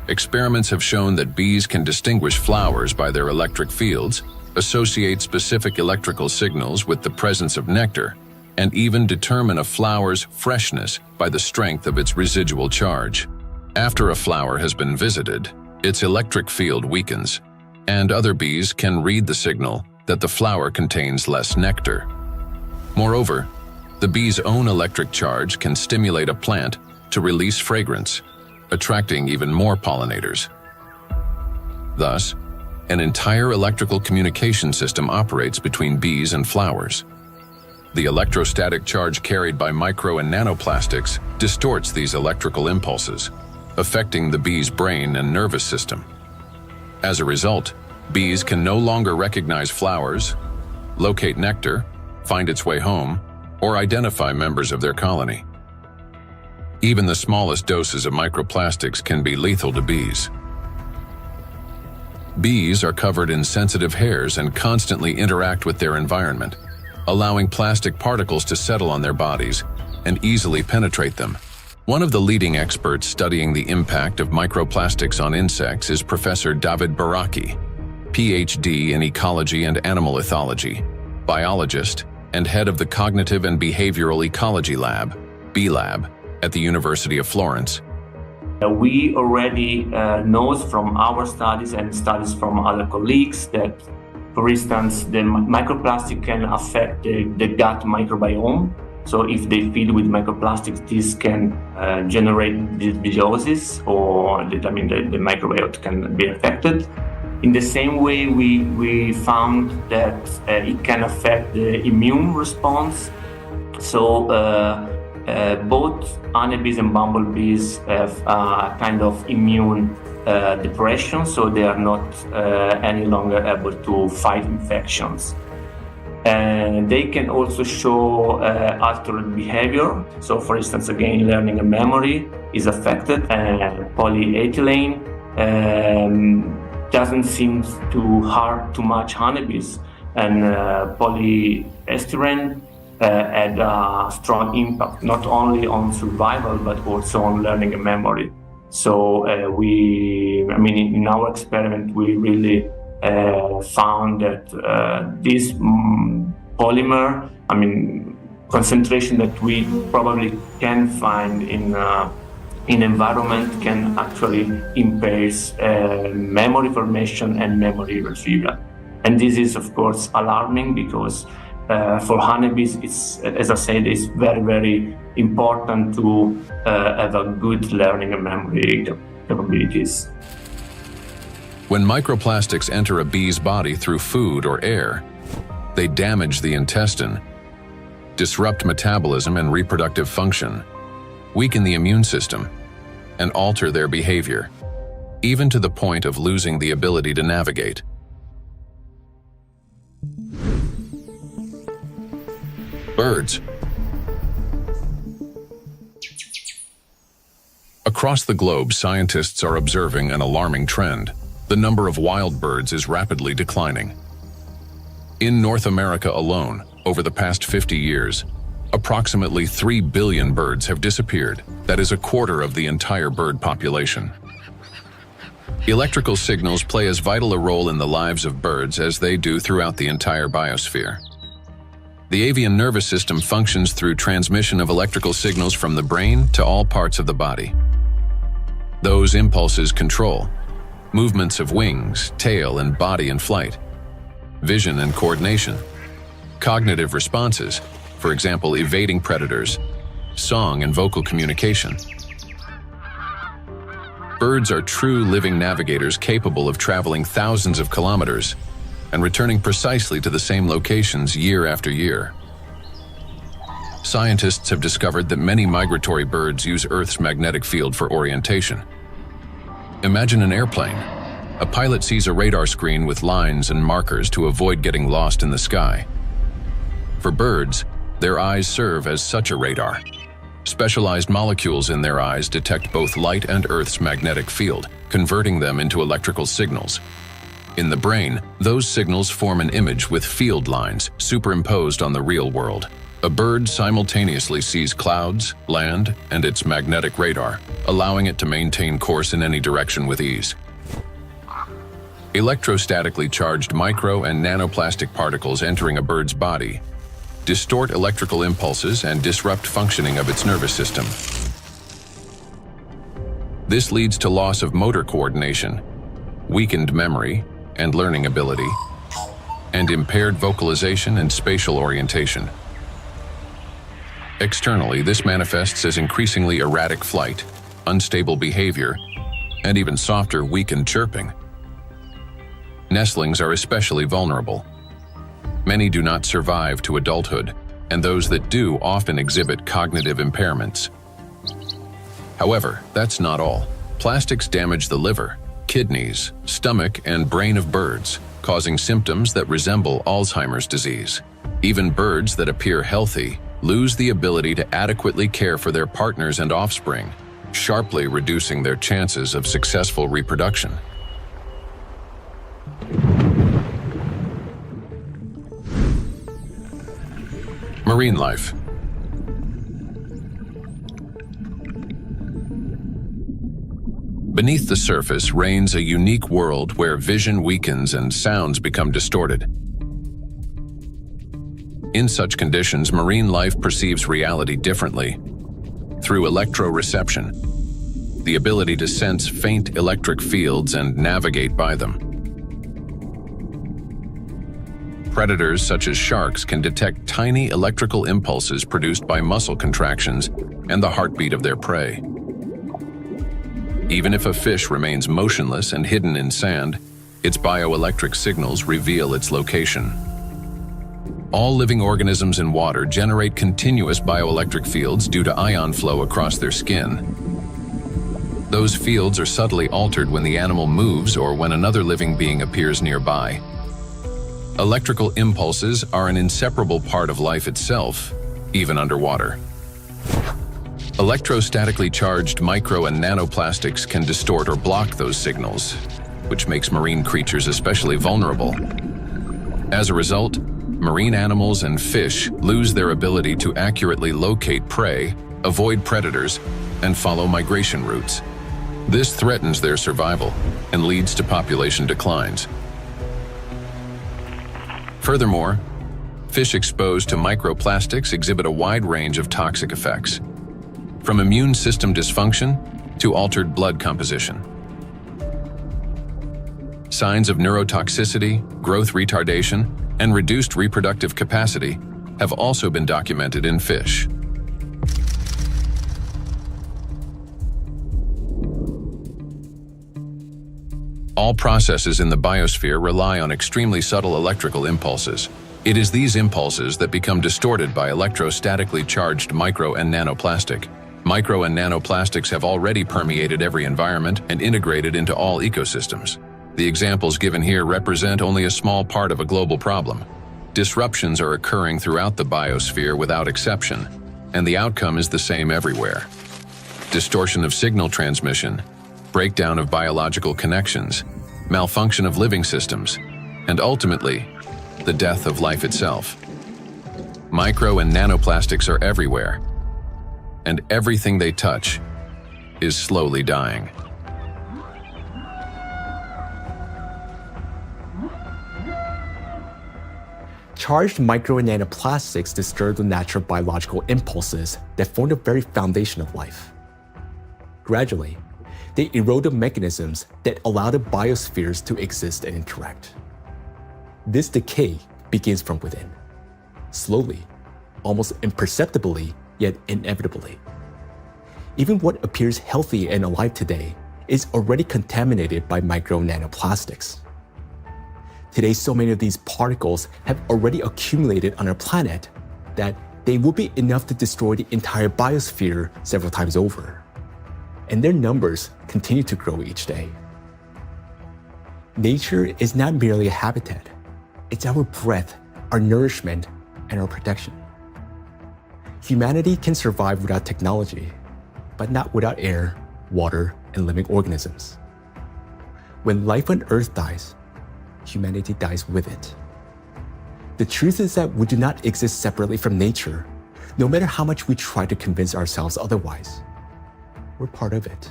Experiments have shown that bees can distinguish flowers by their electric fields, associate specific electrical signals with the presence of nectar, and even determine a flower's freshness by the strength of its residual charge. After a flower has been visited, its electric field weakens, and other bees can read the signal that the flower contains less nectar. Moreover, the bee's own electric charge can stimulate a plant to release fragrance, attracting even more pollinators. Thus, an entire electrical communication system operates between bees and flowers. The electrostatic charge carried by micro and nanoplastics distorts these electrical impulses, affecting the bee's brain and nervous system. As a result, bees can no longer recognize flowers, locate nectar, find its way home, or identify members of their colony. Even the smallest doses of microplastics can be lethal to bees. Bees are covered in sensitive hairs and constantly interact with their environment, allowing plastic particles to settle on their bodies and easily penetrate them. One of the leading experts studying the impact of microplastics on insects is Professor David Baraki, PhD in ecology and animal ethology, biologist, and head of the Cognitive and Behavioral Ecology Lab, B-Lab, at the University of Florence. We already know from our studies and studies from other colleagues that, for instance, the microplastic can affect the gut microbiome. So if they fill with microplastics, this can generate dysbiosis, or the microbiome can be affected. In the same way, we found that it can affect the immune response. So both honeybees and bumblebees have a kind of immune depression, so they are not any longer able to fight infections. And they can also show altered behavior. So, for instance, again, learning and memory is affected. Polyethylene doesn't seem to hurt too much honeybees, and polyestyrene had a strong impact not only on survival but also on learning and memory. So in our experiment, we really found that this polymer, concentration that we probably can find in environment can actually impair memory formation and memory retrieval. And this is, of course, alarming because for honeybees, as I said, it's very, very important to have a good learning and memory capabilities. When microplastics enter a bee's body through food or air, they damage the intestine, disrupt metabolism and reproductive function, weaken the immune system, and alter their behavior, even to the point of losing the ability to navigate. Birds. Across the globe, scientists are observing an alarming trend. The number of wild birds is rapidly declining. In North America alone, over the past 50 years, approximately 3 billion birds have disappeared. That is a quarter of the entire bird population. Electrical signals play as vital a role in the lives of birds as they do throughout the entire biosphere. The avian nervous system functions through transmission of electrical signals from the brain to all parts of the body. Those impulses control movements of wings, tail, and body in flight, vision and coordination, cognitive responses, for example, evading predators, song and vocal communication. Birds are true living navigators capable of traveling thousands of kilometers and returning precisely to the same locations year after year. Scientists have discovered that many migratory birds use Earth's magnetic field for orientation. Imagine an airplane. A pilot sees a radar screen with lines and markers to avoid getting lost in the sky. For birds, their eyes serve as such a radar. Specialized molecules in their eyes detect both light and Earth's magnetic field, converting them into electrical signals. In the brain, those signals form an image with field lines superimposed on the real world. A bird simultaneously sees clouds, land, and its magnetic radar, allowing it to maintain course in any direction with ease. Electrostatically charged micro and nanoplastic particles entering a bird's body distort electrical impulses and disrupt functioning of its nervous system. This leads to loss of motor coordination, weakened memory and learning ability, and impaired vocalization and spatial orientation. Externally, this manifests as increasingly erratic flight, unstable behavior, and even softer, weakened chirping. Nestlings are especially vulnerable. Many do not survive to adulthood, and those that do often exhibit cognitive impairments. However, that's not all. Plastics damage the liver, kidneys, stomach, and brain of birds, causing symptoms that resemble Alzheimer's disease. Even birds that appear healthy lose the ability to adequately care for their partners and offspring, sharply reducing their chances of successful reproduction. Marine life. Beneath the surface reigns a unique world where vision weakens and sounds become distorted. In such conditions, marine life perceives reality differently. Through electroreception, the ability to sense faint electric fields and navigate by them. Predators such as sharks can detect tiny electrical impulses produced by muscle contractions and the heartbeat of their prey. Even if a fish remains motionless and hidden in sand, its bioelectric signals reveal its location. All living organisms in water generate continuous bioelectric fields due to ion flow across their skin. Those fields are subtly altered when the animal moves or when another living being appears nearby. Electrical impulses are an inseparable part of life itself, even underwater. Electrostatically charged micro and nanoplastics can distort or block those signals, which makes marine creatures especially vulnerable. As a result, marine animals and fish lose their ability to accurately locate prey, avoid predators, and follow migration routes. This threatens their survival and leads to population declines. Furthermore, fish exposed to microplastics exhibit a wide range of toxic effects, from immune system dysfunction to altered blood composition. Signs of neurotoxicity, growth retardation, and reduced reproductive capacity have also been documented in fish. All processes in the biosphere rely on extremely subtle electrical impulses. It is these impulses that become distorted by electrostatically charged micro and nanoplastic. Micro and nanoplastics have already permeated every environment and integrated into all ecosystems. The examples given here represent only a small part of a global problem. Disruptions are occurring throughout the biosphere without exception, and the outcome is the same everywhere. Distortion of signal transmission, breakdown of biological connections, malfunction of living systems, and ultimately, the death of life itself. Micro and nanoplastics are everywhere, and everything they touch is slowly dying. Charged micro and nanoplastics disturb the natural biological impulses that form the very foundation of life. Gradually, they erode the mechanisms that allow the biospheres to exist and interact. This decay begins from within, slowly, almost imperceptibly, yet inevitably. Even what appears healthy and alive today is already contaminated by micro and nanoplastics. Today, so many of these particles have already accumulated on our planet that they will be enough to destroy the entire biosphere several times over. And their numbers continue to grow each day. Nature is not merely a habitat. It's our breath, our nourishment, and our protection. Humanity can survive without technology, but not without air, water, and living organisms. When life on Earth dies, humanity dies with it. The truth is that we do not exist separately from nature, no matter how much we try to convince ourselves otherwise. We're part of it.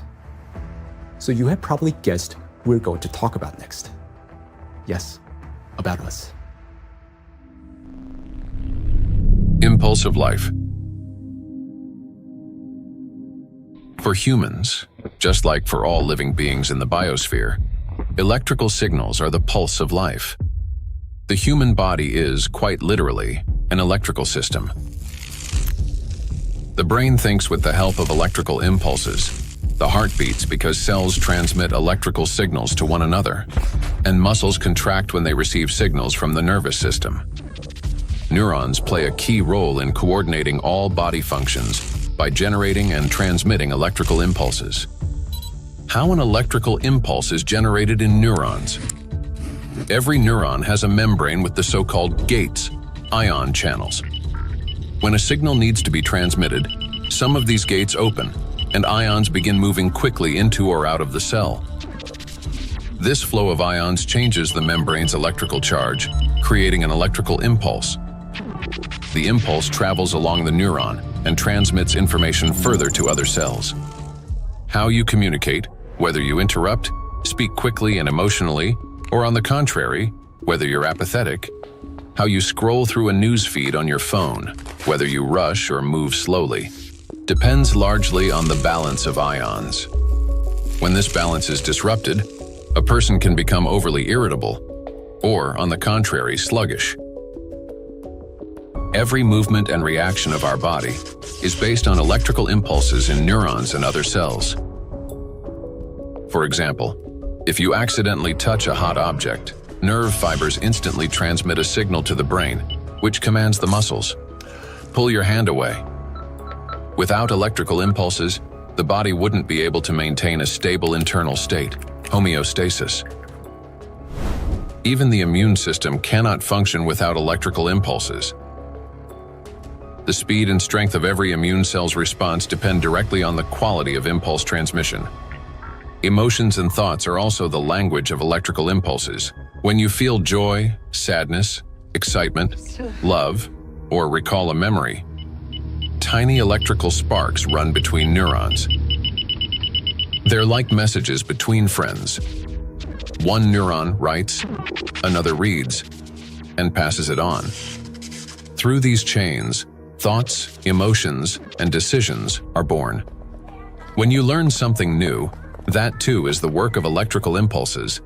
So you have probably guessed who we're going to talk about next. Yes, about us. Impulse of life. For humans, just like for all living beings in the biosphere, electrical signals are the pulse of life. The human body is, quite literally, an electrical system. The brain thinks with the help of electrical impulses. The heart beats because cells transmit electrical signals to one another, and muscles contract when they receive signals from the nervous system. Neurons play a key role in coordinating all body functions by generating and transmitting electrical impulses. How an electrical impulse is generated in neurons. Every neuron has a membrane with the so-called gates, ion channels. When a signal needs to be transmitted, some of these gates open, and ions begin moving quickly into or out of the cell. This flow of ions changes the membrane's electrical charge, creating an electrical impulse. The impulse travels along the neuron and transmits information further to other cells. How you communicate, whether you interrupt, speak quickly and emotionally, or on the contrary, whether you're apathetic, how you scroll through a news feed on your phone, whether you rush or move slowly, depends largely on the balance of ions. When this balance is disrupted, a person can become overly irritable, or, on the contrary, sluggish. Every movement and reaction of our body is based on electrical impulses in neurons and other cells. For example, if you accidentally touch a hot object, nerve fibers instantly transmit a signal to the brain, which commands the muscles. Pull your hand away. Without electrical impulses, the body wouldn't be able to maintain a stable internal state, homeostasis. Even the immune system cannot function without electrical impulses. The speed and strength of every immune cell's response depend directly on the quality of impulse transmission. Emotions and thoughts are also the language of electrical impulses. When you feel joy, sadness, excitement, love, or recall a memory, tiny electrical sparks run between neurons. They're like messages between friends. One neuron writes, another reads, and passes it on. Through these chains, thoughts, emotions, and decisions are born. When you learn something new, that too is the work of electrical impulses.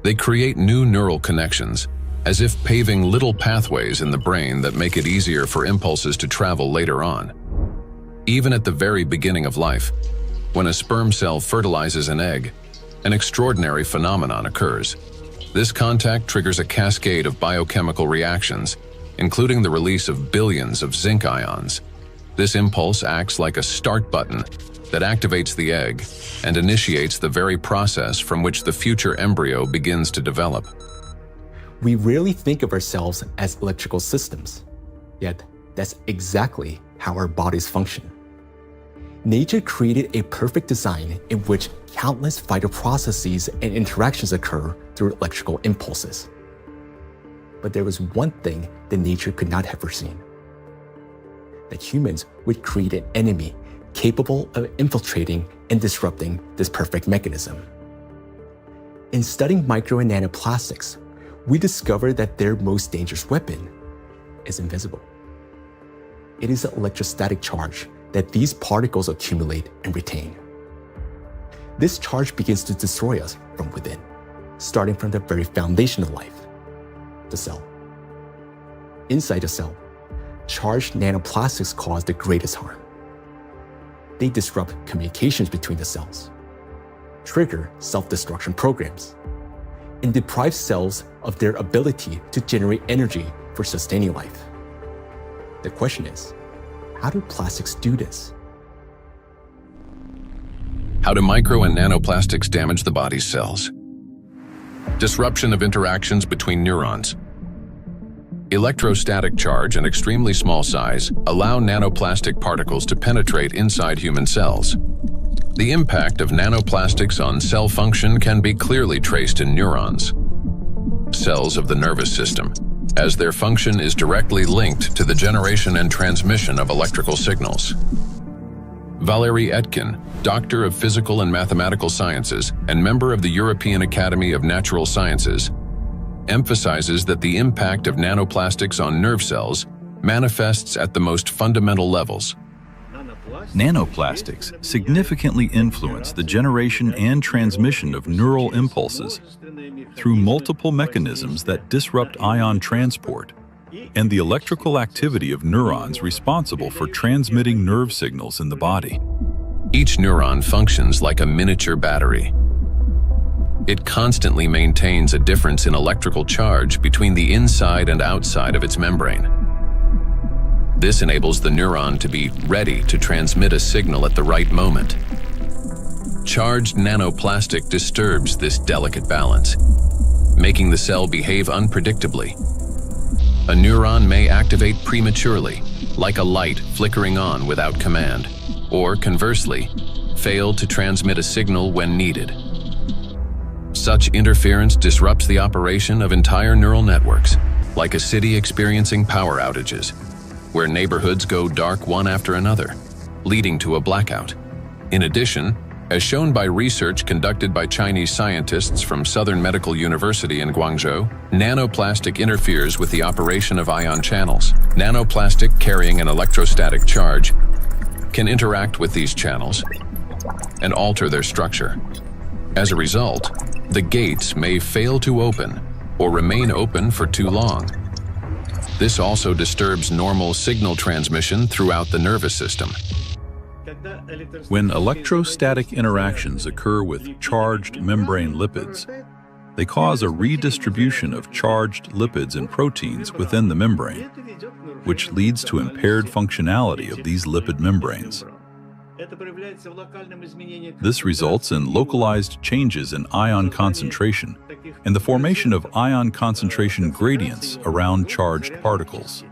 They create new neural connections, as if paving little pathways in the brain that make it easier for impulses to travel later on. Even at the very beginning of life, when a sperm cell fertilizes an egg, an extraordinary phenomenon occurs. This contact triggers a cascade of biochemical reactions, including the release of billions of zinc ions. This impulse acts like a start button that activates the egg and initiates the very process from which the future embryo begins to develop. We rarely think of ourselves as electrical systems, yet that's exactly how our bodies function. Nature created a perfect design in which countless vital processes and interactions occur through electrical impulses. But there was one thing that nature could not have foreseen: that humans would create an enemy capable of infiltrating and disrupting this perfect mechanism. In studying micro and nanoplastics, we discovered that their most dangerous weapon is invisible. It is the electrostatic charge that these particles accumulate and retain. This charge begins to destroy us from within, starting from the very foundation of life, the cell. Inside the cell, charged nanoplastics cause the greatest harm. They disrupt communications between the cells, trigger self-destruction programs, and deprive cells of their ability to generate energy for sustaining life. The question is, how do plastics do this? How do micro and nanoplastics damage the body's cells? Disruption of interactions between neurons. Electrostatic charge and extremely small size allow nanoplastic particles to penetrate inside human cells. The impact of nanoplastics on cell function can be clearly traced in neurons, cells of the nervous system, as their function is directly linked to the generation and transmission of electrical signals. Valérie Etkin, Doctor of Physical and Mathematical Sciences and member of the European Academy of Natural Sciences, emphasizes that the impact of nanoplastics on nerve cells manifests at the most fundamental levels. Nanoplastics significantly influence the generation and transmission of neural impulses through multiple mechanisms that disrupt ion transport and the electrical activity of neurons responsible for transmitting nerve signals in the body. Each neuron functions like a miniature battery. It constantly maintains a difference in electrical charge between the inside and outside of its membrane. This enables the neuron to be ready to transmit a signal at the right moment. Charged nanoplastic disturbs this delicate balance, making the cell behave unpredictably. A neuron may activate prematurely, like a light flickering on without command, or conversely, fail to transmit a signal when needed. Such interference disrupts the operation of entire neural networks, like a city experiencing power outages, where neighborhoods go dark one after another, leading to a blackout. In addition, as shown by research conducted by Chinese scientists from Southern Medical University in Guangzhou, nanoplastic interferes with the operation of ion channels. Nanoplastic carrying an electrostatic charge can interact with these channels and alter their structure. As a result, the gates may fail to open or remain open for too long. This also disturbs normal signal transmission throughout the nervous system. When electrostatic interactions occur with charged membrane lipids, they cause a redistribution of charged lipids and proteins within the membrane, which leads to impaired functionality of these lipid membranes. This results in localized changes in ion concentration and the formation of ion concentration gradients around charged particles.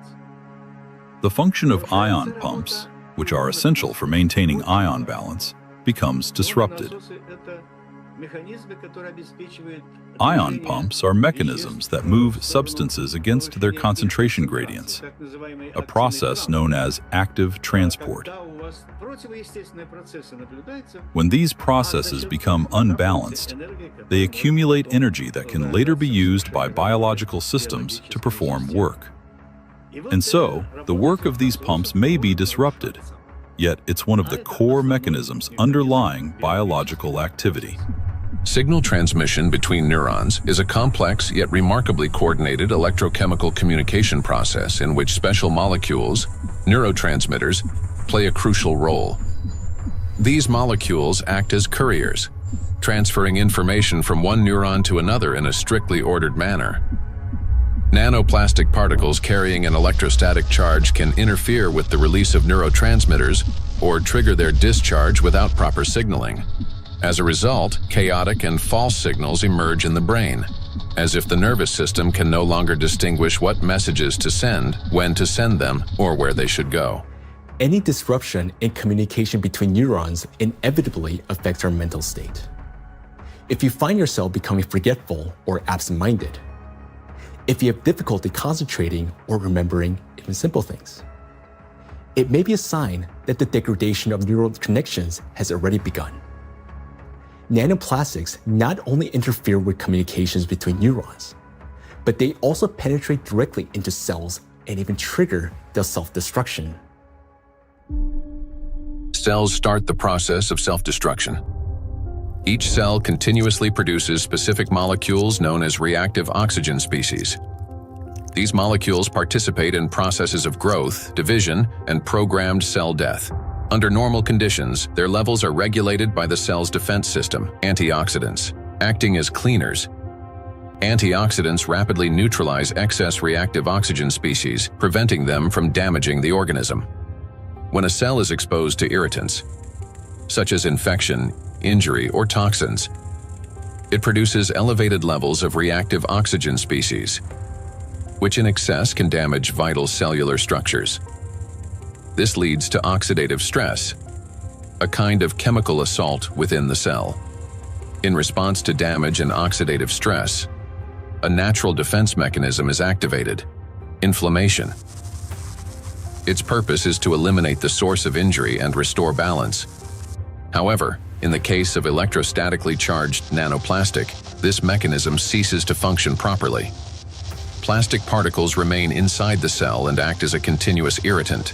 The function of ion pumps, which are essential for maintaining ion balance, becomes disrupted. Ion pumps are mechanisms that move substances against their concentration gradients, a process known as active transport. When these processes become unbalanced, they accumulate energy that can later be used by biological systems to perform work. And so, the work of these pumps may be disrupted, yet it's one of the core mechanisms underlying biological activity. Signal transmission between neurons is a complex yet remarkably coordinated electrochemical communication process in which special molecules, neurotransmitters, play a crucial role. These molecules act as couriers, transferring information from one neuron to another in a strictly ordered manner. Nanoplastic particles carrying an electrostatic charge can interfere with the release of neurotransmitters or trigger their discharge without proper signaling. As a result, chaotic and false signals emerge in the brain, as if the nervous system can no longer distinguish what messages to send, when to send them, or where they should go. Any disruption in communication between neurons inevitably affects our mental state. If you find yourself becoming forgetful or absent-minded, if you have difficulty concentrating or remembering even simple things, it may be a sign that the degradation of neural connections has already begun. Nanoplastics not only interfere with communications between neurons, but they also penetrate directly into cells and even trigger their self-destruction. Cells start the process of self-destruction. Each cell continuously produces specific molecules known as reactive oxygen species. These molecules participate in processes of growth, division, and programmed cell death. Under normal conditions, their levels are regulated by the cell's defense system, antioxidants, acting as cleaners. Antioxidants rapidly neutralize excess reactive oxygen species, preventing them from damaging the organism. When a cell is exposed to irritants, such as infection, injury, or toxins, it produces elevated levels of reactive oxygen species, which in excess can damage vital cellular structures. This leads to oxidative stress, a kind of chemical assault within the cell. In response to damage and oxidative stress, a natural defense mechanism is activated: inflammation. Its purpose is to eliminate the source of injury and restore balance. However, in the case of electrostatically charged nanoplastic, this mechanism ceases to function properly. Plastic particles remain inside the cell and act as a continuous irritant.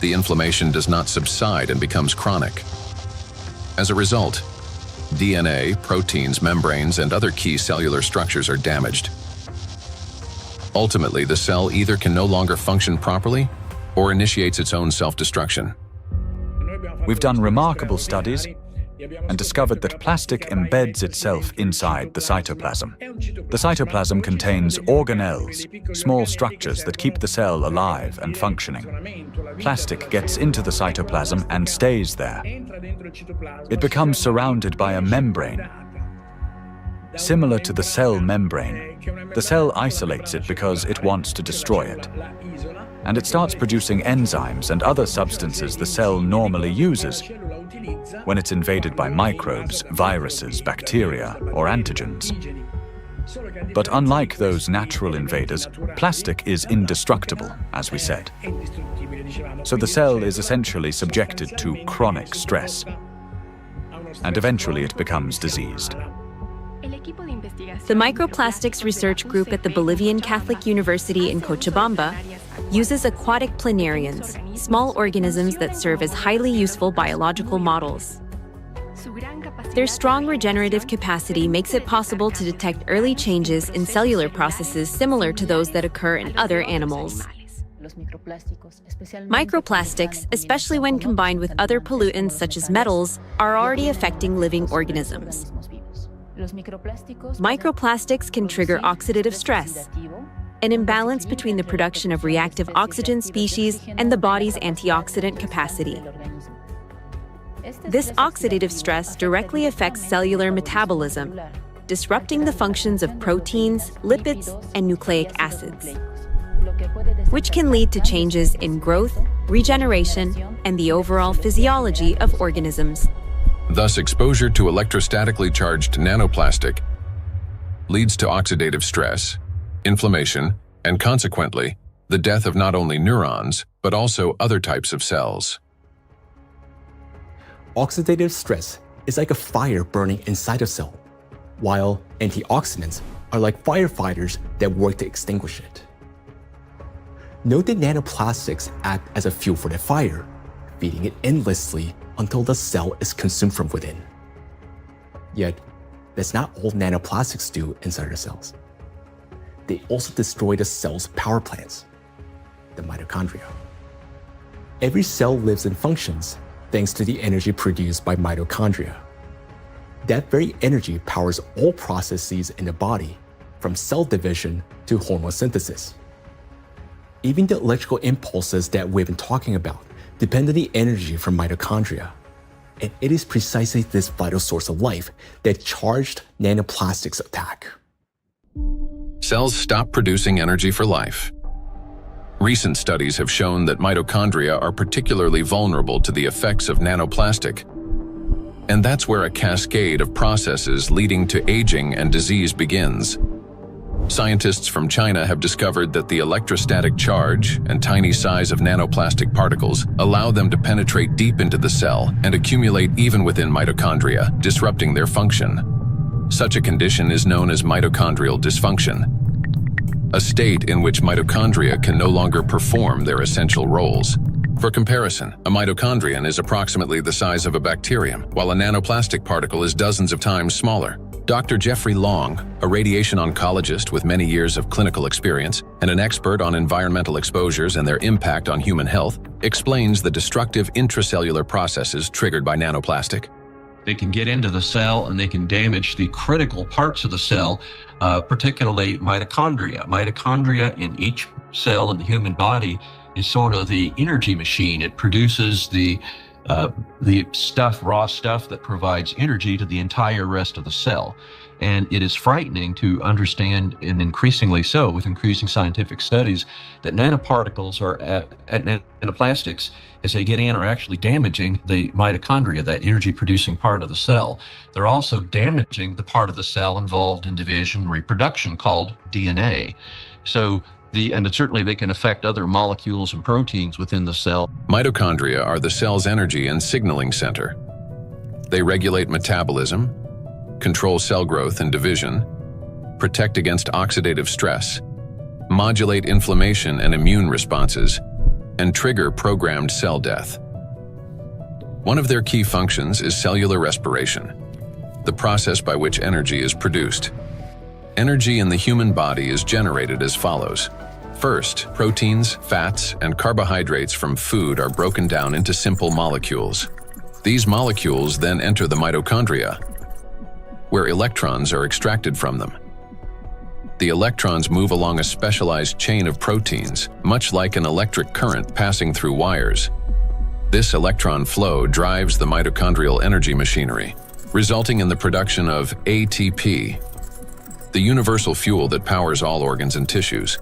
The inflammation does not subside and becomes chronic. As a result, DNA, proteins, membranes, and other key cellular structures are damaged. Ultimately, the cell either can no longer function properly or initiates its own self-destruction. We've done remarkable studies and discovered that plastic embeds itself inside the cytoplasm. The cytoplasm contains organelles, small structures that keep the cell alive and functioning. Plastic gets into the cytoplasm and stays there. It becomes surrounded by a membrane. Similar to the cell membrane, the cell isolates it because it wants to destroy it. And it starts producing enzymes and other substances the cell normally uses when it's invaded by microbes, viruses, bacteria, or antigens. But unlike those natural invaders, plastic is indestructible, as we said. So the cell is essentially subjected to chronic stress, and eventually it becomes diseased. The Microplastics Research Group at the Bolivian Catholic University in Cochabamba uses aquatic planarians, small organisms that serve as highly useful biological models. Their strong regenerative capacity makes it possible to detect early changes in cellular processes similar to those that occur in other animals. Microplastics, especially when combined with other pollutants such as metals, are already affecting living organisms. Microplastics can trigger oxidative stress, an imbalance between the production of reactive oxygen species and the body's antioxidant capacity. This oxidative stress directly affects cellular metabolism, disrupting the functions of proteins, lipids, and nucleic acids, which can lead to changes in growth, regeneration, and the overall physiology of organisms. Thus, exposure to electrostatically charged nanoplastic leads to oxidative stress, inflammation, and consequently, the death of not only neurons, but also other types of cells. Oxidative stress is like a fire burning inside a cell, while antioxidants are like firefighters that work to extinguish it. Note that nanoplastics act as a fuel for the fire, feeding it endlessly until the cell is consumed from within. Yet, that's not all nanoplastics do inside our cells. They also destroy the cell's power plants, the mitochondria. Every cell lives and functions thanks to the energy produced by mitochondria. That very energy powers all processes in the body, from cell division to hormone synthesis. Even the electrical impulses that we've been talking about depend on the energy from mitochondria. And it is precisely this vital source of life that charged nanoplastics attack. Cells stop producing energy for life. Recent studies have shown that mitochondria are particularly vulnerable to the effects of nanoplastic. And that's where a cascade of processes leading to aging and disease begins. Scientists from China have discovered that the electrostatic charge and tiny size of nanoplastic particles allow them to penetrate deep into the cell and accumulate even within mitochondria, disrupting their function. Such a condition is known as mitochondrial dysfunction, a state in which mitochondria can no longer perform their essential roles. For comparison, a mitochondrion is approximately the size of a bacterium, while a nanoplastic particle is dozens of times smaller. Dr. Jeffrey Long, a radiation oncologist with many years of clinical experience and an expert on environmental exposures and their impact on human health, explains the destructive intracellular processes triggered by nanoplastic. They can get into the cell and they can damage the critical parts of the cell, particularly mitochondria. Mitochondria in each cell in the human body is sort of the energy machine. It produces the raw stuff that provides energy to the entire rest of the cell. And it is frightening to understand, and increasingly so with increasing scientific studies, that nanoparticles nanoplastics, as they get in, are actually damaging the mitochondria, that energy-producing part of the cell. They're also damaging the part of the cell involved in division and reproduction called DNA. And certainly they can affect other molecules and proteins within the cell. Mitochondria are the cell's energy and signaling center. They regulate metabolism, control cell growth and division, protect against oxidative stress, modulate inflammation and immune responses, and trigger programmed cell death. One of their key functions is cellular respiration, the process by which energy is produced. Energy in the human body is generated as follows. First, proteins, fats, and carbohydrates from food are broken down into simple molecules. These molecules then enter the mitochondria, where electrons are extracted from them. The electrons move along a specialized chain of proteins, much like an electric current passing through wires. This electron flow drives the mitochondrial energy machinery, resulting in the production of ATP, the universal fuel that powers all organs and tissues.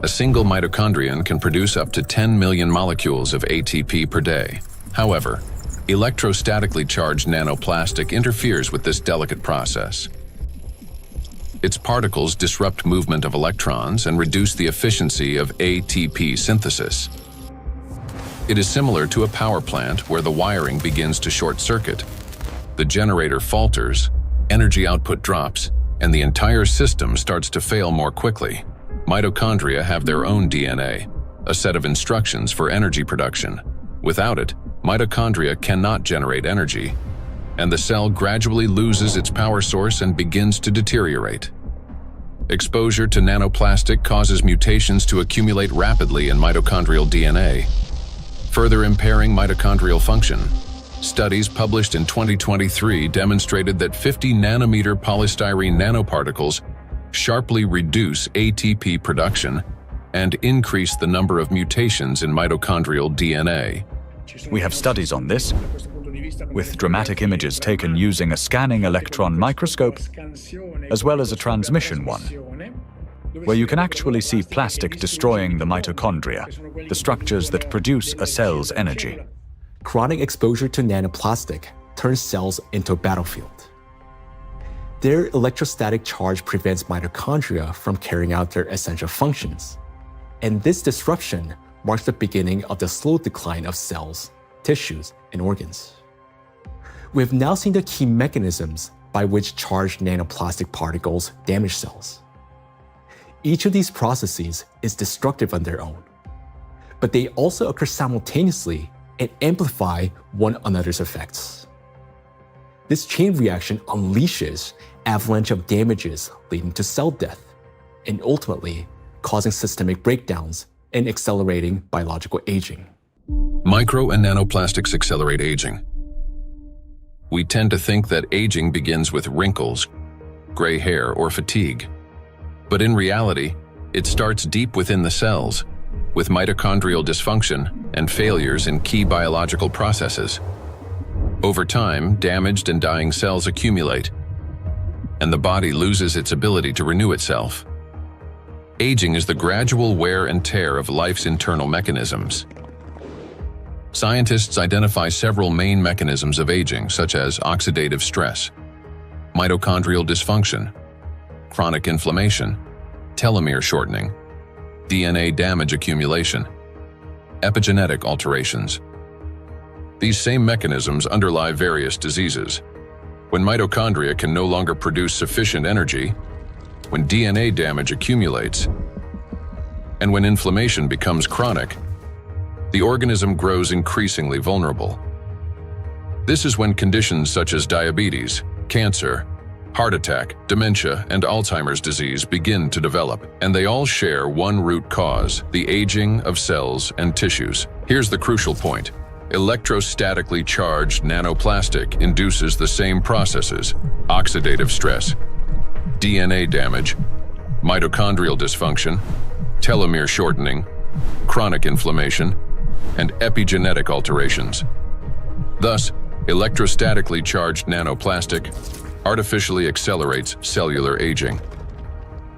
A single mitochondrion can produce up to 10 million molecules of ATP per day. However, electrostatically charged nanoplastic interferes with this delicate process. Its particles disrupt movement of electrons and reduce the efficiency of ATP synthesis. It is similar to a power plant where the wiring begins to short circuit. The generator falters, energy output drops, and the entire system starts to fail more quickly. Mitochondria have their own DNA, a set of instructions for energy production. Without it, mitochondria cannot generate energy, and the cell gradually loses its power source and begins to deteriorate. Exposure to nanoplastic causes mutations to accumulate rapidly in mitochondrial DNA, further impairing mitochondrial function. Studies published in 2023 demonstrated that 50 nanometer polystyrene nanoparticles sharply reduce ATP production and increase the number of mutations in mitochondrial DNA. We have studies on this, with dramatic images taken using a scanning electron microscope, as well as a transmission one, where you can actually see plastic destroying the mitochondria, the structures that produce a cell's energy. Chronic exposure to nanoplastic turns cells into a battlefield. Their electrostatic charge prevents mitochondria from carrying out their essential functions, and this disruption marks the beginning of the slow decline of cells, tissues, and organs. We have now seen the key mechanisms by which charged nanoplastic particles damage cells. Each of these processes is destructive on their own, but they also occur simultaneously and amplify one another's effects. This chain reaction unleashes avalanche of damages leading to cell death, and ultimately causing systemic breakdowns and accelerating biological aging. Micro and nanoplastics accelerate aging. We tend to think that aging begins with wrinkles, gray hair, or fatigue. But in reality, it starts deep within the cells, with mitochondrial dysfunction and failures in key biological processes. Over time, damaged and dying cells accumulate, and the body loses its ability to renew itself. Aging is the gradual wear and tear of life's internal mechanisms. Scientists identify several main mechanisms of aging, such as oxidative stress, mitochondrial dysfunction, chronic inflammation, telomere shortening, DNA damage accumulation, epigenetic alterations. These same mechanisms underlie various diseases. When mitochondria can no longer produce sufficient energy, when DNA damage accumulates, and when inflammation becomes chronic, the organism grows increasingly vulnerable. This is when conditions such as diabetes, cancer, heart attack, dementia, and Alzheimer's disease begin to develop, and they all share one root cause: the aging of cells and tissues. Here's the crucial point. Electrostatically charged nanoplastic induces the same processes: oxidative stress, DNA damage, mitochondrial dysfunction, telomere shortening, chronic inflammation, and epigenetic alterations. Thus, electrostatically charged nanoplastic artificially accelerates cellular aging.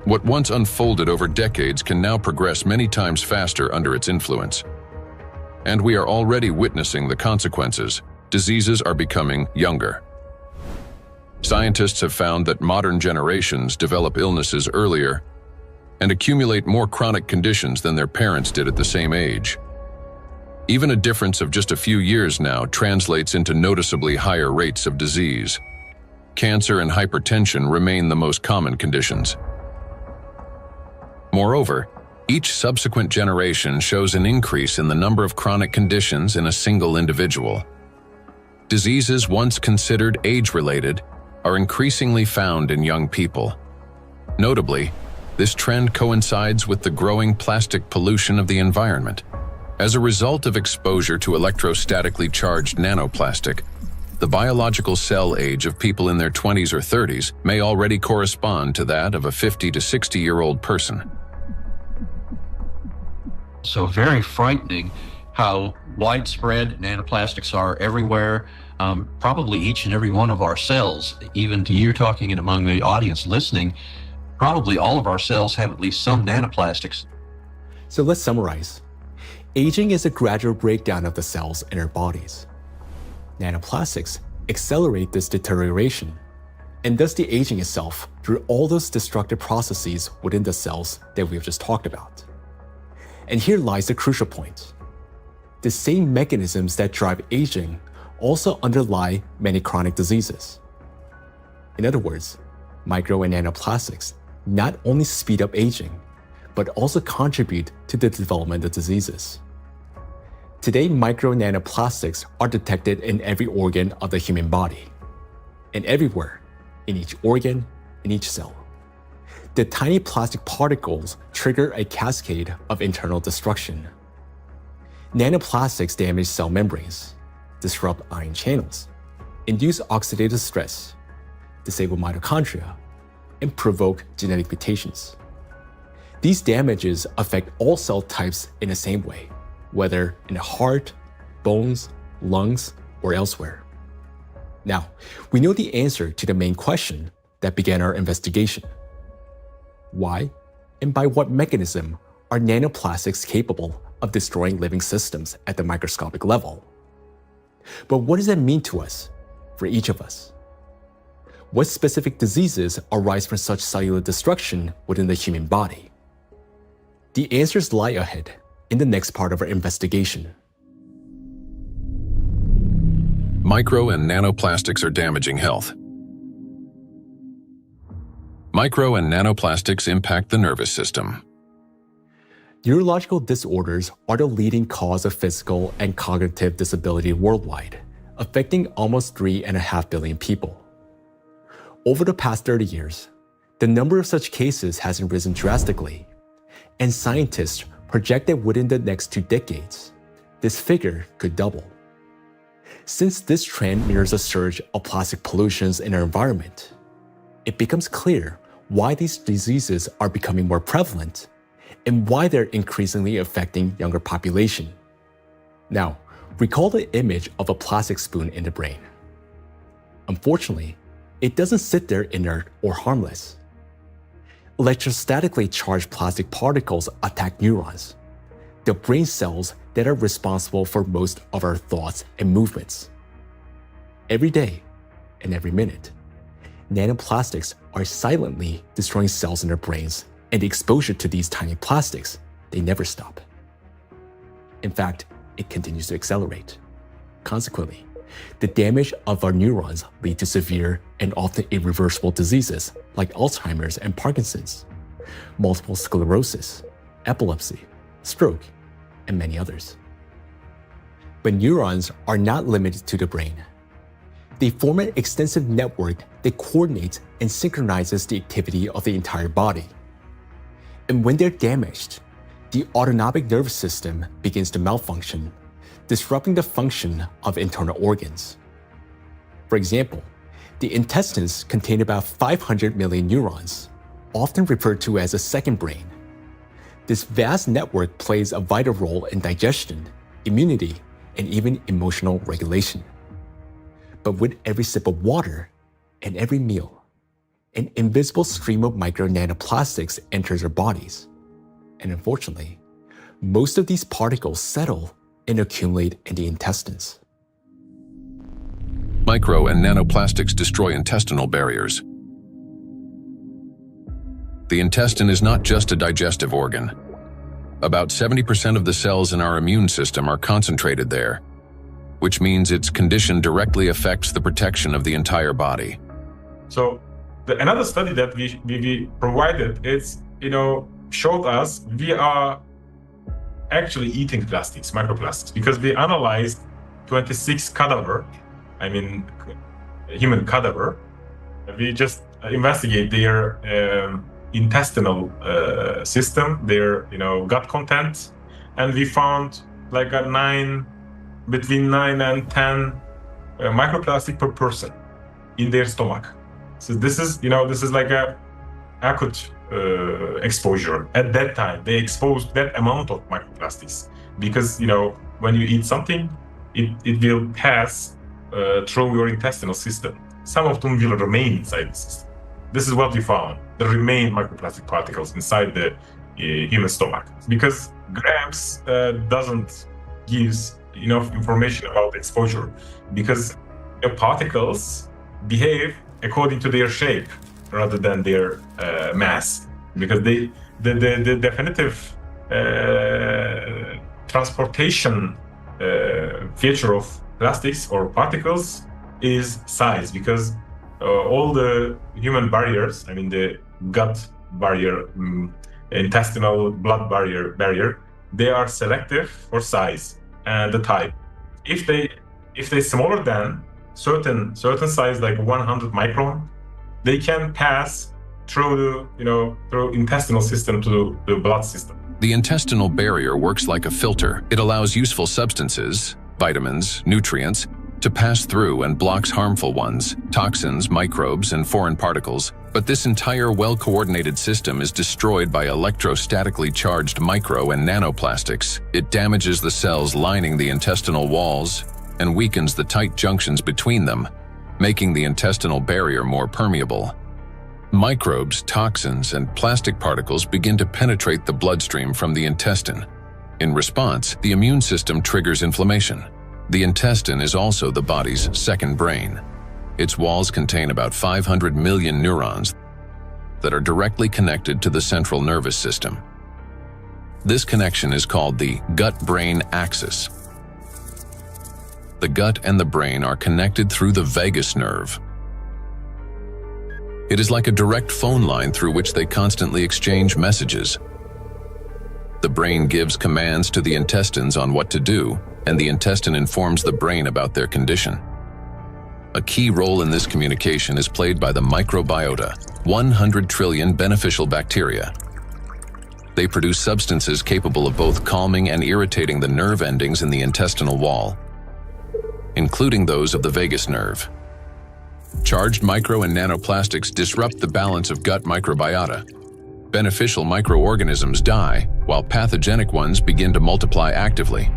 What once unfolded over decades can now progress many times faster under its influence. And we are already witnessing the consequences. Diseases are becoming younger. Scientists have found that modern generations develop illnesses earlier and accumulate more chronic conditions than their parents did at the same age. Even a difference of just a few years now translates into noticeably higher rates of disease. Cancer and hypertension remain the most common conditions. Moreover, each subsequent generation shows an increase in the number of chronic conditions in a single individual. Diseases once considered age-related are increasingly found in young people. Notably, this trend coincides with the growing plastic pollution of the environment. As a result of exposure to electrostatically charged nanoplastic, the biological cell age of people in their 20s or 30s may already correspond to that of a 50 to 60-year-old person. So very frightening how widespread nanoplastics are everywhere, probably each and every one of our cells. Even to you talking and among the audience listening, Probably all of our cells have at least some nanoplastics. So let's summarize. Aging is a gradual breakdown of the cells in our bodies. Nanoplastics accelerate this deterioration, and thus the aging itself through all those destructive processes within the cells that we've just talked about. And here lies the crucial point. The same mechanisms that drive aging also underlie many chronic diseases. In other words, micro and nanoplastics not only speed up aging, but also contribute to the development of diseases. Today, micro and nanoplastics are detected in every organ of the human body, and everywhere, in each organ, in each cell. The tiny plastic particles trigger a cascade of internal destruction. Nanoplastics damage cell membranes, disrupt ion channels, induce oxidative stress, disable mitochondria, and provoke genetic mutations. These damages affect all cell types in the same way, whether in the heart, bones, lungs, or elsewhere. Now, we know the answer to the main question that began our investigation. Why and by what mechanism are nanoplastics capable of destroying living systems at the microscopic level? But what does that mean to us, for each of us? What specific diseases arise from such cellular destruction within the human body? The answers lie ahead in the next part of our investigation. Micro and nanoplastics are damaging health. Micro and nanoplastics impact the nervous system. Neurological disorders are the leading cause of physical and cognitive disability worldwide, affecting almost 3.5 billion people. Over the past 30 years, the number of such cases has risen drastically, and scientists project that within the next 2 decades, this figure could double. Since this trend mirrors a surge of plastic pollutions in our environment, it becomes clear why these diseases are becoming more prevalent and why they're increasingly affecting younger population. Now, recall the image of a plastic spoon in the brain. Unfortunately, it doesn't sit there inert or harmless. Electrostatically charged plastic particles attack neurons, the brain cells that are responsible for most of our thoughts and movements. Every day and every minute, nanoplastics are silently destroying cells in our brains, and the exposure to these tiny plastics, they never stop. In fact, it continues to accelerate. Consequently, the damage of our neurons lead to severe and often irreversible diseases like Alzheimer's and Parkinson's, multiple sclerosis, epilepsy, stroke, and many others. But neurons are not limited to the brain. They form an extensive network that coordinates and synchronizes the activity of the entire body. And when they're damaged, the autonomic nervous system begins to malfunction, disrupting the function of internal organs. For example, the intestines contain about 500 million neurons, often referred to as a second brain. This vast network plays a vital role in digestion, immunity, and even emotional regulation. But with every sip of water and every meal, an invisible stream of micro nanoplastics enters our bodies. And unfortunately, most of these particles settle and accumulate in the intestines. Micro and nanoplastics destroy intestinal barriers. The intestine is not just a digestive organ. About 70% of the cells in our immune system are concentrated there, which means its condition directly affects the protection of the entire body. So another study that we provided is, showed us we are actually eating plastics, microplastics, because we analyzed 26 human cadaver. We just investigate their intestinal system, their gut content, and we found like between 9 and 10 microplastic per person in their stomach. So this is like a acute exposure. At that time, they exposed that amount of microplastics because when you eat something, it will pass through your intestinal system. Some of them will remain inside the system. this is what we found. There remain microplastic particles inside the human stomach, because grams doesn't give enough information about exposure, because the particles behave according to their shape rather than their mass, because the definitive transportation feature of plastics or particles is size, because all the human barriers, I mean the gut barrier, intestinal blood barrier, they are selective for size and the type. If they smaller than certain size, like 100 micron, they can pass through through intestinal system to the blood system. The intestinal barrier works like a filter. It allows useful substances, vitamins, nutrients, to pass through and blocks harmful ones, toxins, microbes, and foreign particles. But this entire well-coordinated system is destroyed by electrostatically charged micro and nanoplastics. It damages the cells lining the intestinal walls and weakens the tight junctions between them, making the intestinal barrier more permeable. Microbes, toxins, and plastic particles begin to penetrate the bloodstream from the intestine. In response, the immune system triggers inflammation. The intestine is also the body's second brain. Its walls contain about 500 million neurons that are directly connected to the central nervous system. This connection is called the gut-brain axis. The gut and the brain are connected through the vagus nerve. It is like a direct phone line through which they constantly exchange messages. The brain gives commands to the intestines on what to do, and the intestine informs the brain about their condition. A key role in this communication is played by the microbiota, 100 trillion beneficial bacteria. They produce substances capable of both calming and irritating the nerve endings in the intestinal wall, including those of the vagus nerve. Charged micro and nanoplastics disrupt the balance of gut microbiota. Beneficial microorganisms die, while pathogenic ones begin to multiply actively.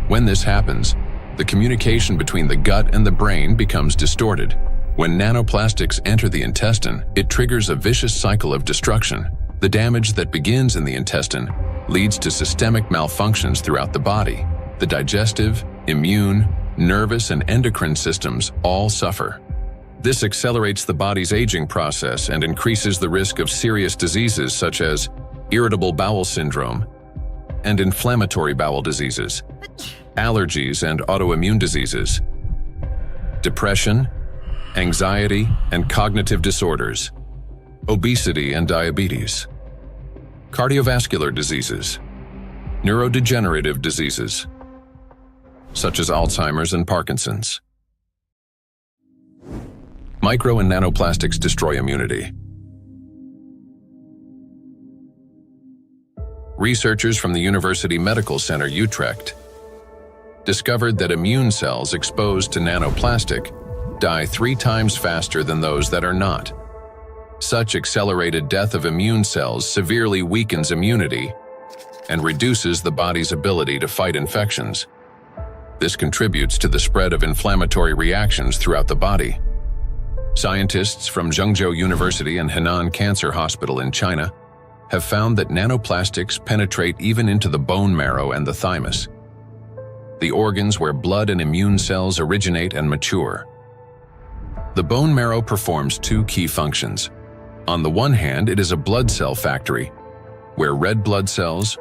When this happens, the communication between the gut and the brain becomes distorted. When nanoplastics enter the intestine, it triggers a vicious cycle of destruction. The damage that begins in the intestine leads to systemic malfunctions throughout the body. The digestive, immune, nervous, and endocrine systems all suffer. This accelerates the body's aging process and increases the risk of serious diseases such as irritable bowel syndrome and inflammatory bowel diseases, allergies and autoimmune diseases, depression, anxiety and cognitive disorders, obesity and diabetes, cardiovascular diseases, neurodegenerative diseases, such as Alzheimer's and Parkinson's. Micro and nanoplastics destroy immunity. Researchers from the University Medical Center Utrecht discovered that immune cells exposed to nanoplastic die 3 times faster than those that are not. Such accelerated death of immune cells severely weakens immunity and reduces the body's ability to fight infections. This contributes to the spread of inflammatory reactions throughout the body. Scientists from Zhengzhou University and Henan Cancer Hospital in China have found that nanoplastics penetrate even into the bone marrow and the thymus, the organs where blood and immune cells originate and mature. The bone marrow performs 2 key functions. On the one hand, it is a blood cell factory, where red blood cells,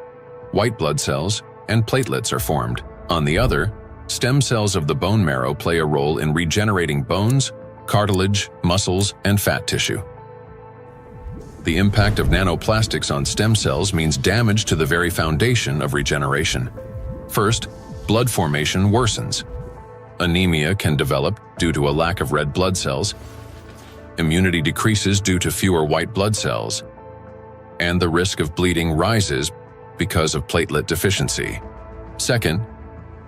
white blood cells, and platelets are formed. On the other, stem cells of the bone marrow play a role in regenerating bones, cartilage, muscles, and fat tissue. The impact of nanoplastics on stem cells means damage to the very foundation of regeneration. First, blood formation worsens. Anemia can develop due to a lack of red blood cells. Immunity decreases due to fewer white blood cells. And the risk of bleeding rises because of platelet deficiency. Second,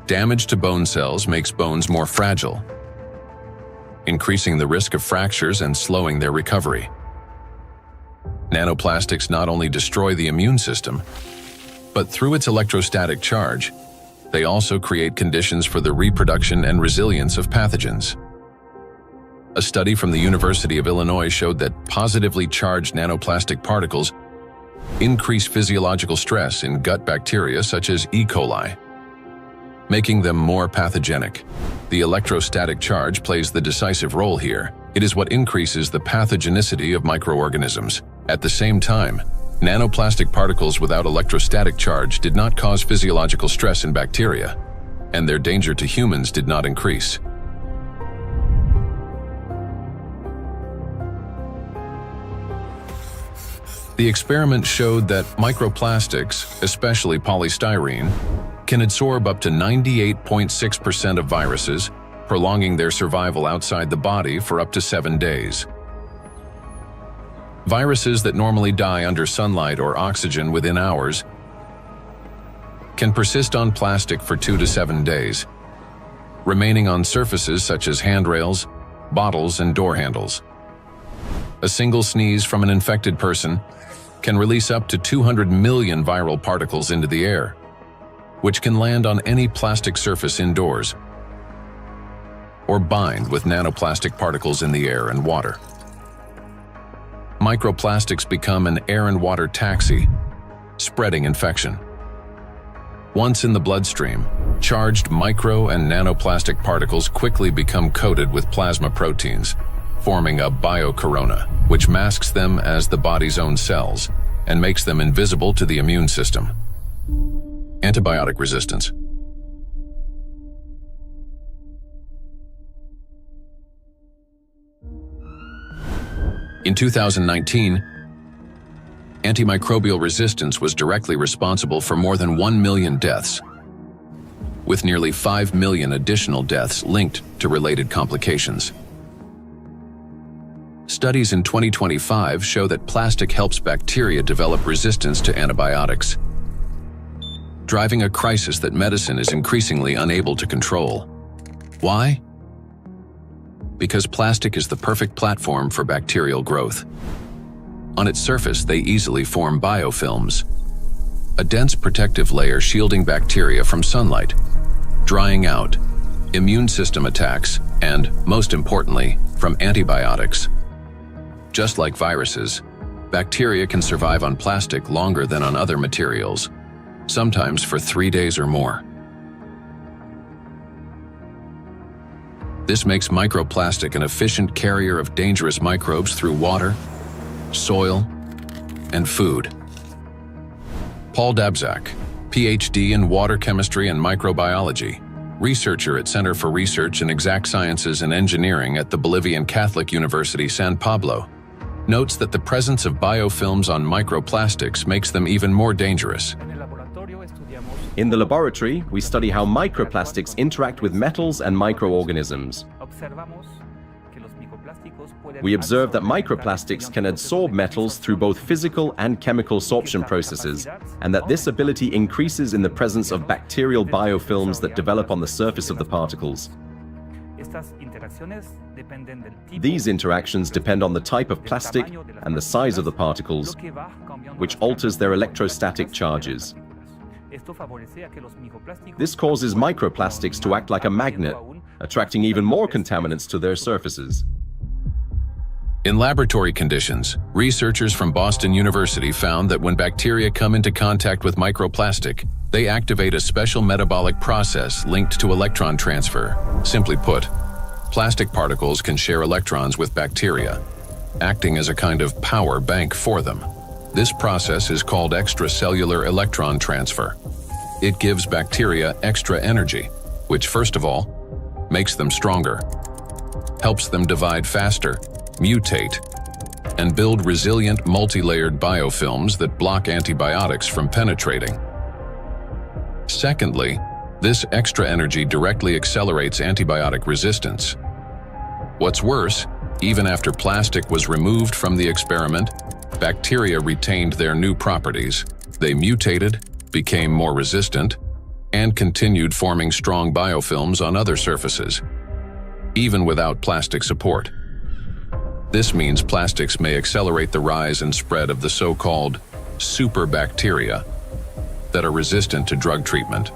damage to bone cells makes bones more fragile, increasing the risk of fractures and slowing their recovery. Nanoplastics not only destroy the immune system, but through its electrostatic charge, they also create conditions for the reproduction and resilience of pathogens. A study from the University of Illinois showed that positively charged nanoplastic particles increase physiological stress in gut bacteria such as E. coli, making them more pathogenic. The electrostatic charge plays the decisive role here. It is what increases the pathogenicity of microorganisms. At the same time, nanoplastic particles without electrostatic charge did not cause physiological stress in bacteria, and their danger to humans did not increase. The experiment showed that microplastics, especially polystyrene, can absorb up to 98.6% of viruses, prolonging their survival outside the body for up to 7 days. Viruses that normally die under sunlight or oxygen within hours can persist on plastic for 2 to 7 days, remaining on surfaces such as handrails, bottles, and door handles. A single sneeze from an infected person can release up to 200 million viral particles into the air, which can land on any plastic surface indoors or bind with nanoplastic particles in the air and water. Microplastics become an air and water taxi, spreading infection. Once in the bloodstream, charged micro and nanoplastic particles quickly become coated with plasma proteins, forming a biocorona, which masks them as the body's own cells and makes them invisible to the immune system. Antibiotic resistance. In 2019, antimicrobial resistance was directly responsible for more than 1 million deaths, with nearly 5 million additional deaths linked to related complications. Studies in 2025 show that plastic helps bacteria develop resistance to antibiotics, driving a crisis that medicine is increasingly unable to control. Why? Because plastic is the perfect platform for bacterial growth. On its surface, they easily form biofilms, a dense protective layer shielding bacteria from sunlight, drying out, immune system attacks, and, most importantly, from antibiotics. Just like viruses, bacteria can survive on plastic longer than on other materials, sometimes for 3 days or more. This makes microplastic an efficient carrier of dangerous microbes through water, soil, and food. Paul Dabzak, PhD in water chemistry and microbiology, researcher at Center for Research in Exact Sciences and Engineering at the Bolivian Catholic University San Pablo, notes that the presence of biofilms on microplastics makes them even more dangerous. In the laboratory, we study how microplastics interact with metals and microorganisms. We observe that microplastics can adsorb metals through both physical and chemical sorption processes, and that this ability increases in the presence of bacterial biofilms that develop on the surface of the particles. These interactions depend on the type of plastic and the size of the particles, which alters their electrostatic charges. This causes microplastics to act like a magnet, attracting even more contaminants to their surfaces. In laboratory conditions, researchers from Boston University found that when bacteria come into contact with microplastic, they activate a special metabolic process linked to electron transfer. Simply put, plastic particles can share electrons with bacteria, acting as a kind of power bank for them. This process is called extracellular electron transfer. It gives bacteria extra energy, which first of all, makes them stronger, helps them divide faster, mutate, and build resilient multi-layered biofilms that block antibiotics from penetrating. Secondly, this extra energy directly accelerates antibiotic resistance. What's worse, even after plastic was removed from the experiment, bacteria retained their new properties. They mutated, became more resistant, and continued forming strong biofilms on other surfaces, even without plastic support. This means plastics may accelerate the rise and spread of the so-called superbacteria that are resistant to drug treatment.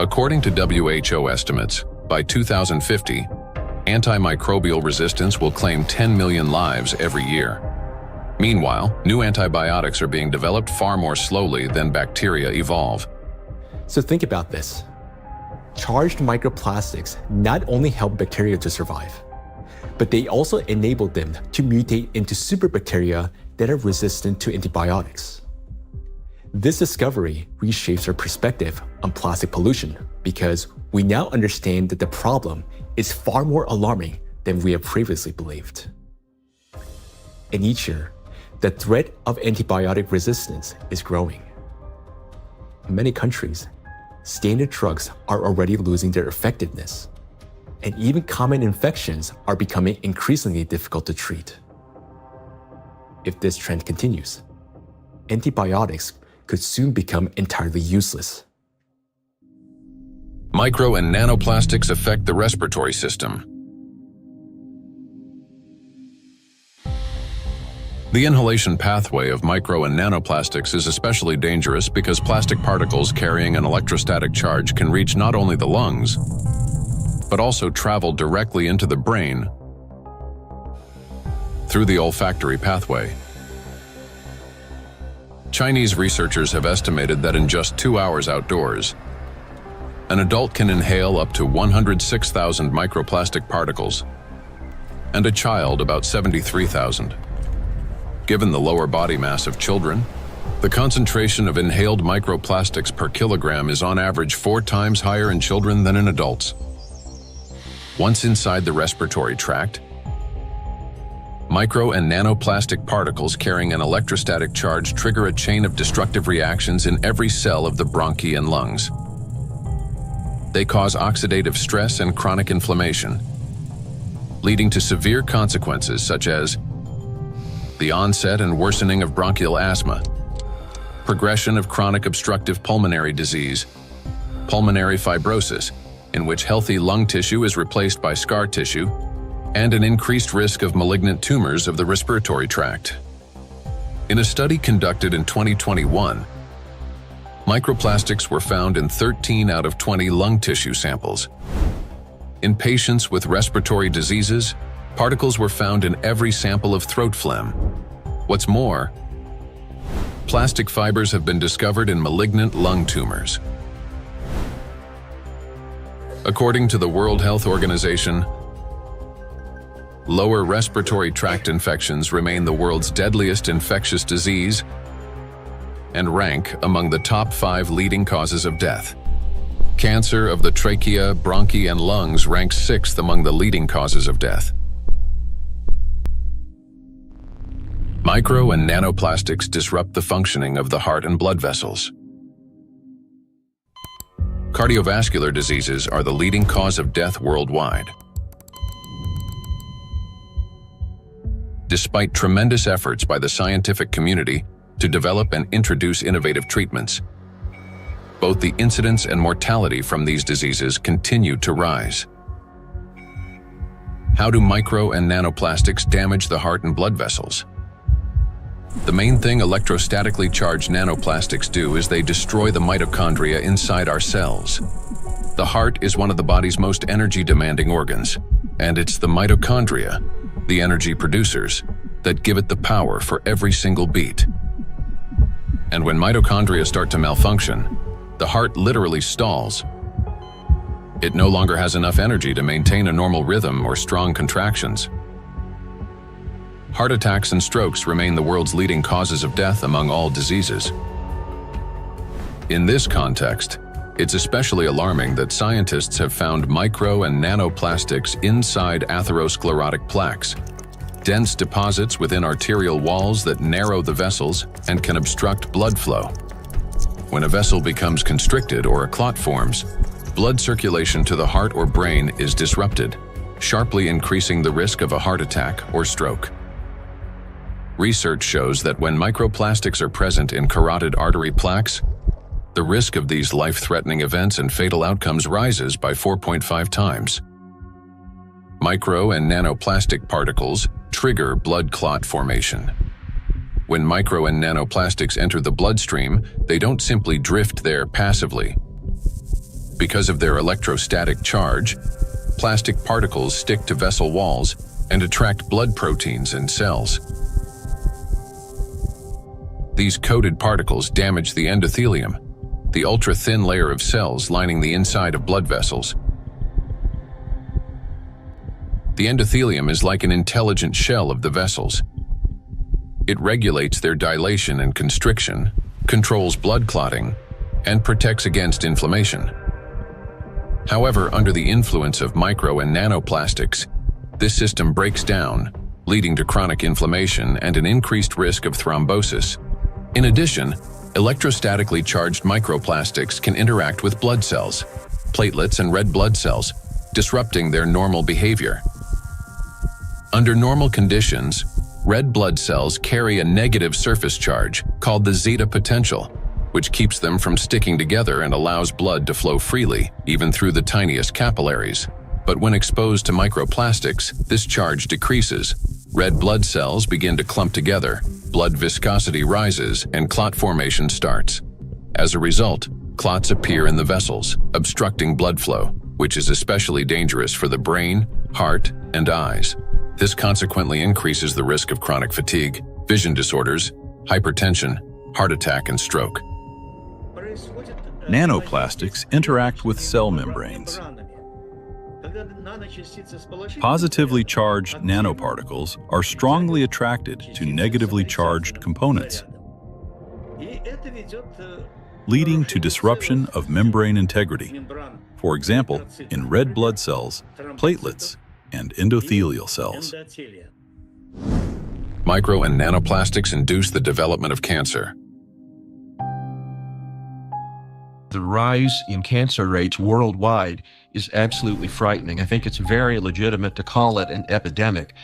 According to WHO estimates, by 2050, antimicrobial resistance will claim 10 million lives every year. Meanwhile, new antibiotics are being developed far more slowly than bacteria evolve. So think about this. Charged microplastics not only help bacteria to survive, but they also enable them to mutate into superbacteria that are resistant to antibiotics. This discovery reshapes our perspective on plastic pollution because we now understand that the problem is far more alarming than we have previously believed. And each year, the threat of antibiotic resistance is growing. In many countries, standard drugs are already losing their effectiveness, and even common infections are becoming increasingly difficult to treat. If this trend continues, antibiotics could soon become entirely useless. Micro and nanoplastics affect the respiratory system. The inhalation pathway of micro and nanoplastics is especially dangerous because plastic particles carrying an electrostatic charge can reach not only the lungs, but also travel directly into the brain through the olfactory pathway. Chinese researchers have estimated that in just 2 hours outdoors, an adult can inhale up to 106,000 microplastic particles, and a child about 73,000. Given the lower body mass of children, the concentration of inhaled microplastics per kilogram is on average 4 times higher in children than in adults. Once inside the respiratory tract, micro and nanoplastic particles carrying an electrostatic charge trigger a chain of destructive reactions in every cell of the bronchi and lungs. They cause oxidative stress and chronic inflammation, leading to severe consequences such as the onset and worsening of bronchial asthma, progression of chronic obstructive pulmonary disease, pulmonary fibrosis, in which healthy lung tissue is replaced by scar tissue, and an increased risk of malignant tumors of the respiratory tract. In a study conducted in 2021, microplastics were found in 13 out of 20 lung tissue samples. In patients with respiratory diseases, particles were found in every sample of throat phlegm. What's more, plastic fibers have been discovered in malignant lung tumors. According to the World Health Organization, lower respiratory tract infections remain the world's deadliest infectious disease and rank among the top 5 leading causes of death. Cancer of the trachea, bronchi, and lungs ranks 6th among the leading causes of death. Micro and nanoplastics disrupt the functioning of the heart and blood vessels. Cardiovascular diseases are the leading cause of death worldwide. Despite tremendous efforts by the scientific community to develop and introduce innovative treatments, both the incidence and mortality from these diseases continue to rise. How do micro and nanoplastics damage the heart and blood vessels? The main thing electrostatically charged nanoplastics do is they destroy the mitochondria inside our cells. The heart is one of the body's most energy-demanding organs, and it's the mitochondria, the energy producers, that give it the power for every single beat. And when mitochondria start to malfunction, the heart literally stalls. It no longer has enough energy to maintain a normal rhythm or strong contractions. Heart attacks and strokes remain the world's leading causes of death among all diseases. In this context, it's especially alarming that scientists have found micro and nanoplastics inside atherosclerotic plaques, dense deposits within arterial walls that narrow the vessels and can obstruct blood flow. When a vessel becomes constricted or a clot forms, blood circulation to the heart or brain is disrupted, sharply increasing the risk of a heart attack or stroke. Research shows that when microplastics are present in carotid artery plaques, the risk of these life-threatening events and fatal outcomes rises by 4.5 times. Micro and nanoplastic particles trigger blood clot formation. When micro and nanoplastics enter the bloodstream, they don't simply drift there passively. Because of their electrostatic charge, plastic particles stick to vessel walls and attract blood proteins in cells. These coated particles damage the endothelium, the ultra-thin layer of cells lining the inside of blood vessels. The endothelium is like an intelligent shell of the vessels. It regulates their dilation and constriction, controls blood clotting, and protects against inflammation. However, under the influence of micro and nanoplastics, this system breaks down, leading to chronic inflammation and an increased risk of thrombosis. In addition, electrostatically charged microplastics can interact with blood cells, platelets, and red blood cells, disrupting their normal behavior. Under normal conditions, red blood cells carry a negative surface charge called the zeta potential, which keeps them from sticking together and allows blood to flow freely, even through the tiniest capillaries. But when exposed to microplastics, this charge decreases. Red blood cells begin to clump together, blood viscosity rises, and clot formation starts. As a result, clots appear in the vessels, obstructing blood flow, which is especially dangerous for the brain, heart, and eyes. This consequently increases the risk of chronic fatigue, vision disorders, hypertension, heart attack, and stroke. Nanoplastics interact with cell membranes. Positively charged nanoparticles are strongly attracted to negatively charged components, leading to disruption of membrane integrity, for example, in red blood cells, platelets, and endothelial cells. Micro and nanoplastics induce the development of cancer. The rise in cancer rates worldwide is absolutely frightening. I think it's very legitimate to call it an epidemic.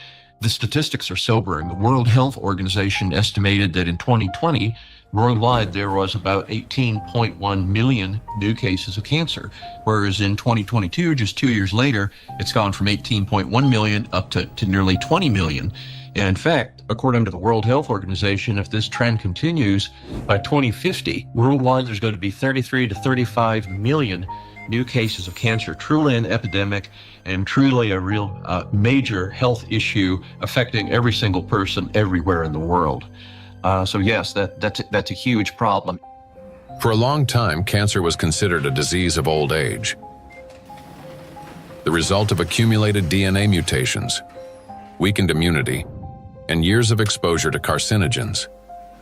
The statistics are sobering. The World Health Organization estimated that in 2020, worldwide there was about 18.1 million new cases of cancer, whereas in 2022, just 2 years later, it's gone from 18.1 million up to nearly 20 million. And in fact, according to the World Health Organization, if this trend continues, by 2050, worldwide there's going to be 33 to 35 million new cases of cancer, truly an epidemic and truly a real major health issue affecting every single person everywhere in the world. So yes, that's a huge problem. For a long time, cancer was considered a disease of old age, the result of accumulated DNA mutations, weakened immunity, and years of exposure to carcinogens.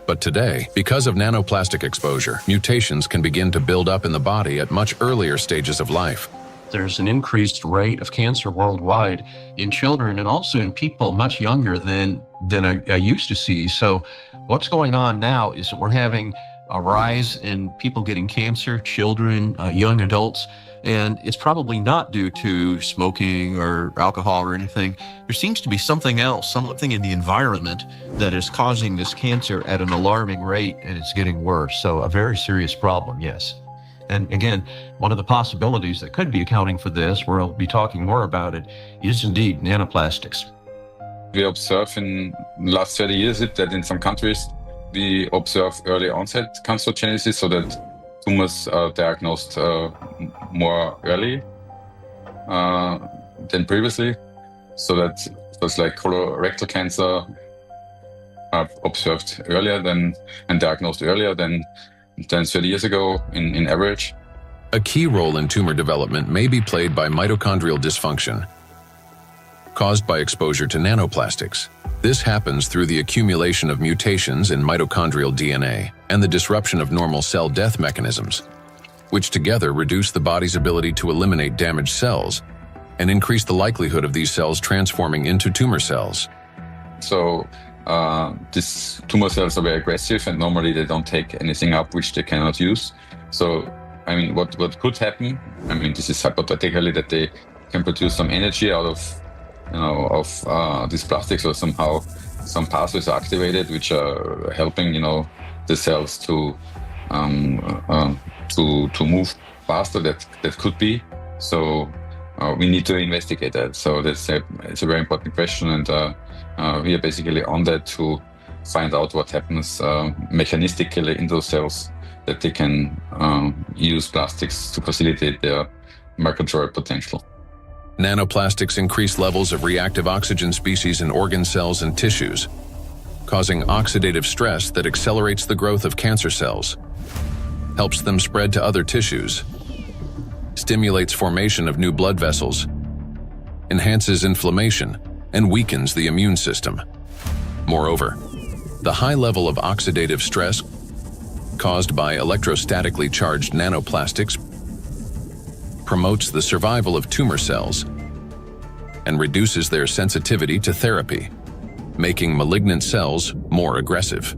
But today, because of nanoplastic exposure, mutations can begin to build up in the body at much earlier stages of life. There's an increased rate of cancer worldwide in children and also in people much younger than I used to see. So what's going on now is that we're having a rise in people getting cancer, children, young adults, and it's probably not due to smoking or alcohol or anything. There seems to be something else, something in the environment that is causing this cancer at an alarming rate, and it's getting worse. So a very serious problem, yes. And again, one of the possibilities that could be accounting for this, we'll be talking more about it, is indeed nanoplastics. We observe in the last 30 years that in some countries, we observe early onset cancerogenesis, so that tumors are diagnosed more early than previously. So that things like colorectal cancer are observed earlier and diagnosed earlier than 30 years ago in average. A key role in tumor development may be played by mitochondrial dysfunction, caused by exposure to nanoplastics. This happens through the accumulation of mutations in mitochondrial DNA and the disruption of normal cell death mechanisms, which together reduce the body's ability to eliminate damaged cells and increase the likelihood of these cells transforming into tumor cells. So these tumor cells are very aggressive, and normally they don't take anything up which they cannot use. So, I mean, what could happen, I mean, this is hypothetically that they can produce some energy out of these plastics, or somehow some pathways are activated which are helping, the cells to move faster. That could be. So we need to investigate that. So it's a very important question, and we are basically on that to find out what happens mechanistically in those cells, that they can use plastics to facilitate their migratory potential. Nanoplastics increase levels of reactive oxygen species in organ cells and tissues, causing oxidative stress that accelerates the growth of cancer cells, helps them spread to other tissues, stimulates formation of new blood vessels, enhances inflammation, and weakens the immune system. Moreover, the high level of oxidative stress caused by electrostatically charged nanoplastics promotes the survival of tumor cells and reduces their sensitivity to therapy, making malignant cells more aggressive.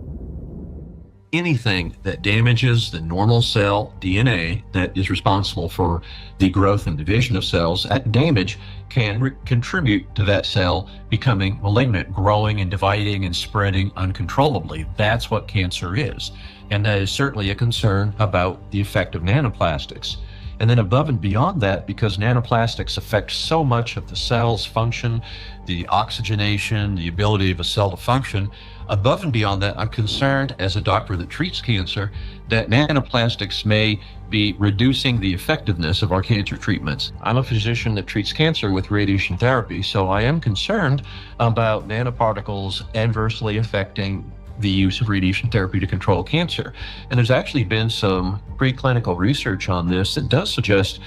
Anything that damages the normal cell DNA that is responsible for the growth and division of cells, that damage can contribute to that cell becoming malignant, growing and dividing and spreading uncontrollably. That's what cancer is. And that is certainly a concern about the effect of nanoplastics. And then above and beyond that, because nanoplastics affect so much of the cell's function, the oxygenation, the ability of a cell to function, above and beyond that, I'm concerned as a doctor that treats cancer that nanoplastics may be reducing the effectiveness of our cancer treatments. I'm a physician that treats cancer with radiation therapy, so I am concerned about nanoparticles adversely affecting the use of radiation therapy to control cancer. And there's actually been some preclinical research on this that does suggest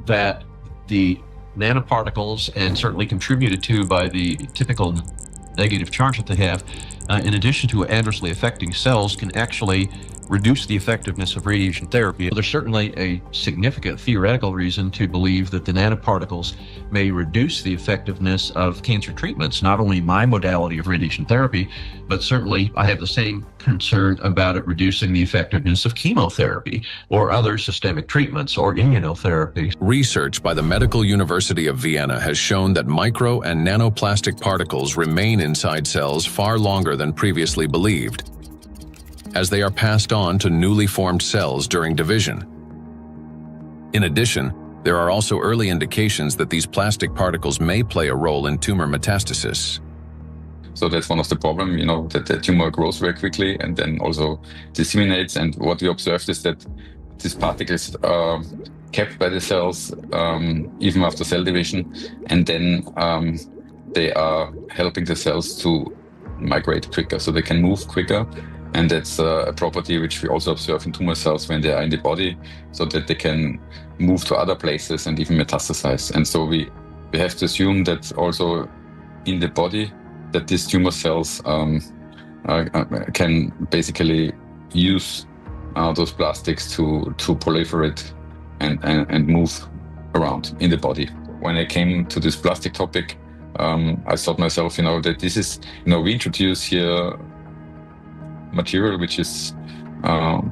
that the nanoparticles, and certainly contributed to by the typical negative charge that they have, in addition to adversely affecting cells, can actually reduce the effectiveness of radiation therapy. There's certainly a significant theoretical reason to believe that the nanoparticles may reduce the effectiveness of cancer treatments, not only my modality of radiation therapy, but certainly I have the same concern about it reducing the effectiveness of chemotherapy or other systemic treatments or immunotherapy. Research by the Medical University of Vienna has shown that micro and nanoplastic particles remain inside cells far longer than previously believed, as they are passed on to newly formed cells during division. In addition, there are also early indications that these plastic particles may play a role in tumor metastasis. So that's one of the problems, that the tumor grows very quickly and then also disseminates. And what we observed is that these particles are kept by the cells even after cell division, and then they are helping the cells to migrate quicker, so they can move quicker. And that's a property which we also observe in tumor cells when they are in the body, so that they can move to other places and even metastasize. And so we have to assume that also in the body, that these tumor cells can basically use those plastics to proliferate and move around in the body. When I came to this plastic topic, I thought myself, that this is, we introduce here material which is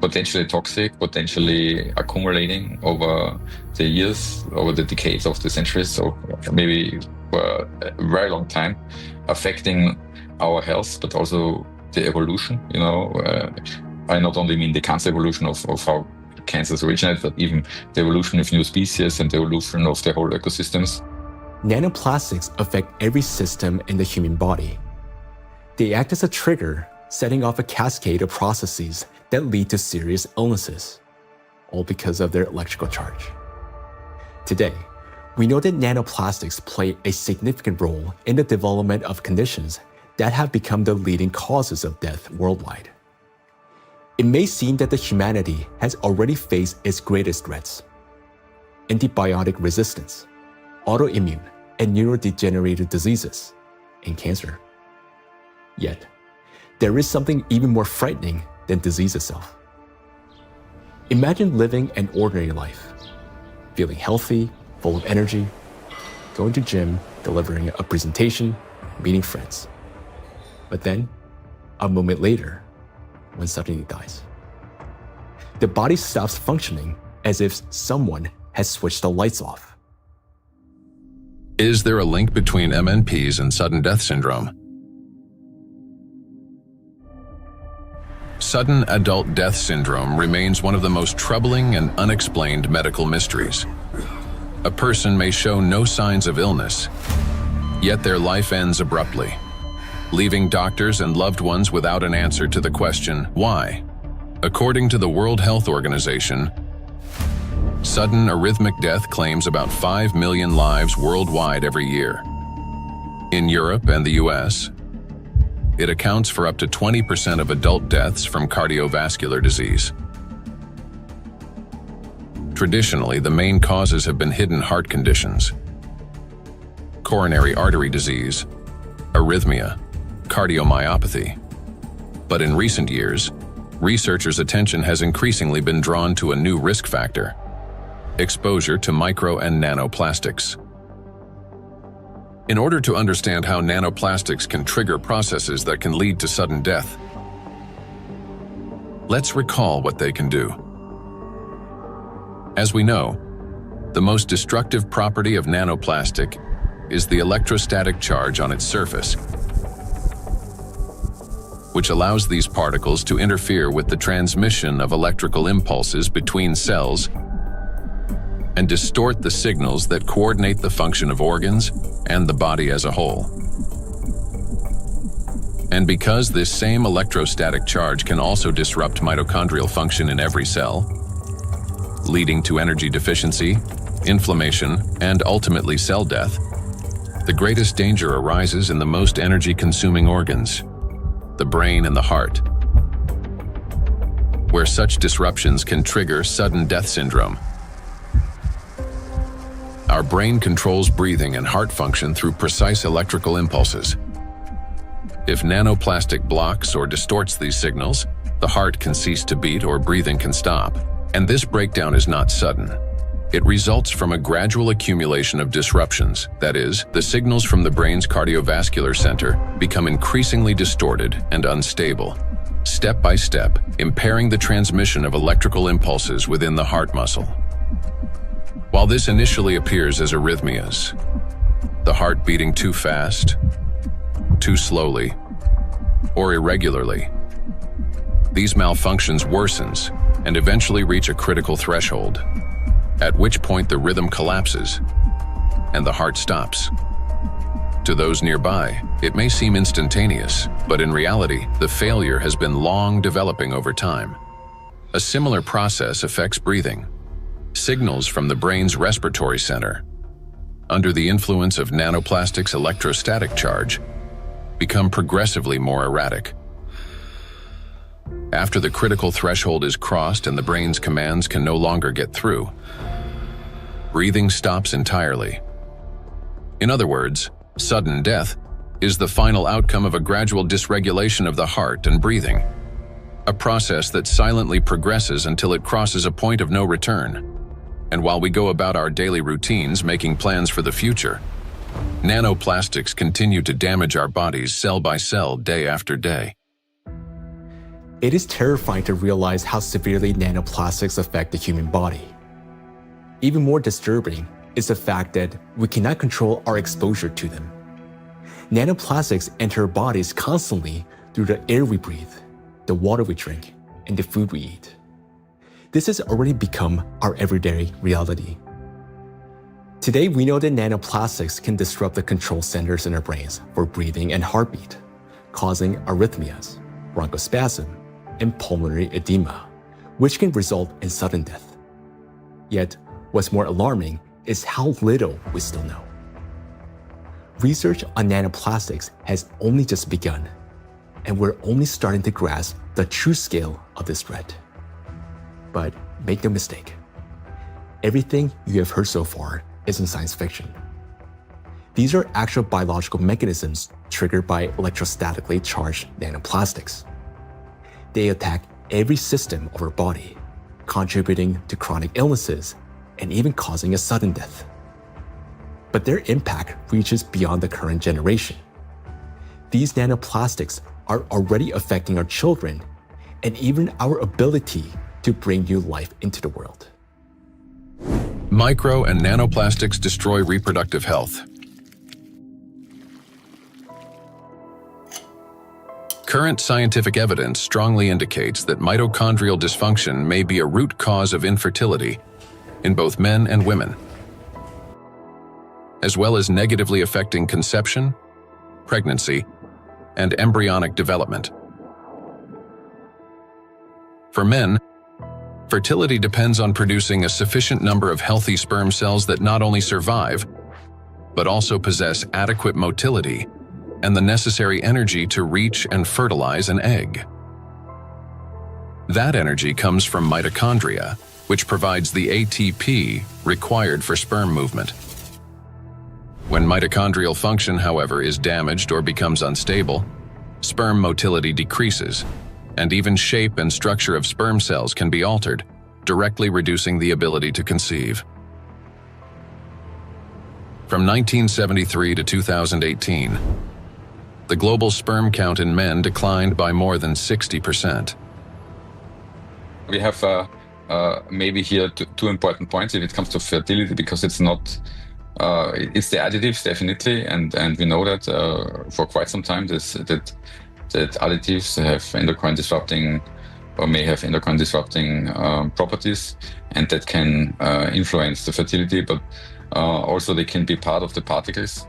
potentially toxic, potentially accumulating over the years, over the decades of the centuries, so maybe for a very long time, affecting our health, but also the evolution. I not only mean the cancer evolution of how cancers originate, but even the evolution of new species and the evolution of the whole ecosystems. Nanoplastics affect every system in the human body. They act as a trigger, setting off a cascade of processes that lead to serious illnesses, all because of their electrical charge. Today, we know that nanoplastics play a significant role in the development of conditions that have become the leading causes of death worldwide. It may seem that the humanity has already faced its greatest threats: antibiotic resistance, autoimmune and neurodegenerative diseases, and cancer. Yet, there is something even more frightening than disease itself. Imagine living an ordinary life, feeling healthy, full of energy, going to gym, delivering a presentation, meeting friends. But then, a moment later, one suddenly dies. The body stops functioning as if someone has switched the lights off. Is there a link between MNPs and sudden death syndrome? Sudden adult death syndrome remains one of the most troubling and unexplained medical mysteries. A person may show no signs of illness, yet their life ends abruptly, leaving doctors and loved ones without an answer to the question, why? According to the World Health Organization, Sudden arrhythmic death claims about 5 million lives worldwide every year. In Europe and the US, it accounts for up to 20% of adult deaths from cardiovascular disease. Traditionally, the main causes have been hidden heart conditions, coronary artery disease, arrhythmia, cardiomyopathy. But in recent years, researchers' attention has increasingly been drawn to a new risk factor: exposure to micro and nanoplastics. In order to understand how nanoplastics can trigger processes that can lead to sudden death, let's recall what they can do. As we know, the most destructive property of nanoplastic is the electrostatic charge on its surface, which allows these particles to interfere with the transmission of electrical impulses between cells and distort the signals that coordinate the function of organs and the body as a whole. And because this same electrostatic charge can also disrupt mitochondrial function in every cell, leading to energy deficiency, inflammation, and ultimately cell death, the greatest danger arises in the most energy-consuming organs, the brain and the heart, where such disruptions can trigger sudden death syndrome. Our brain controls breathing and heart function through precise electrical impulses. If nanoplastic blocks or distorts these signals, the heart can cease to beat or breathing can stop. And this breakdown is not sudden. It results from a gradual accumulation of disruptions. That is, the signals from the brain's cardiovascular center become increasingly distorted and unstable, step by step, impairing the transmission of electrical impulses within the heart muscle. While this initially appears as arrhythmias, the heart beating too fast, too slowly, or irregularly, these malfunctions worsens and eventually reach a critical threshold, at which point the rhythm collapses and the heart stops. To those nearby, it may seem instantaneous, but in reality, the failure has been long developing over time. A similar process affects breathing. Signals from the brain's respiratory center, under the influence of nanoplastics' electrostatic charge, become progressively more erratic. After the critical threshold is crossed and the brain's commands can no longer get through, breathing stops entirely. In other words, sudden death is the final outcome of a gradual dysregulation of the heart and breathing, a process that silently progresses until it crosses a point of no return. And while we go about our daily routines making plans for the future, nanoplastics continue to damage our bodies cell by cell, day after day. It is terrifying to realize how severely nanoplastics affect the human body. Even more disturbing is the fact that we cannot control our exposure to them. Nanoplastics enter our bodies constantly through the air we breathe, the water we drink, and the food we eat. This has already become our everyday reality. Today, we know that nanoplastics can disrupt the control centers in our brains for breathing and heartbeat, causing arrhythmias, bronchospasm, and pulmonary edema, which can result in sudden death. Yet, what's more alarming is how little we still know. Research on nanoplastics has only just begun, and we're only starting to grasp the true scale of this threat. But make no mistake, everything you have heard so far isn't science fiction. These are actual biological mechanisms triggered by electrostatically charged nanoplastics. They attack every system of our body, contributing to chronic illnesses and even causing a sudden death. But their impact reaches beyond the current generation. These nanoplastics are already affecting our children and even our ability to bring new life into the world. Micro and nanoplastics destroy reproductive health. Current scientific evidence strongly indicates that mitochondrial dysfunction may be a root cause of infertility in both men and women, as well as negatively affecting conception, pregnancy, and embryonic development. For men, Fertility depends on producing a sufficient number of healthy sperm cells that not only survive, but also possess adequate motility and the necessary energy to reach and fertilize an egg. That energy comes from mitochondria, which provides the ATP required for sperm movement. When mitochondrial function, however, is damaged or becomes unstable, sperm motility decreases, and even shape and structure of sperm cells can be altered, directly reducing the ability to conceive. From 1973 to 2018, the global sperm count in men declined by more than 60%. We have maybe here two important points if it comes to fertility, because it's not, it's the additives definitely, and we know that for quite some time that additives have endocrine disrupting or may have endocrine disrupting properties, and that can influence the fertility, but also they can be part of the particles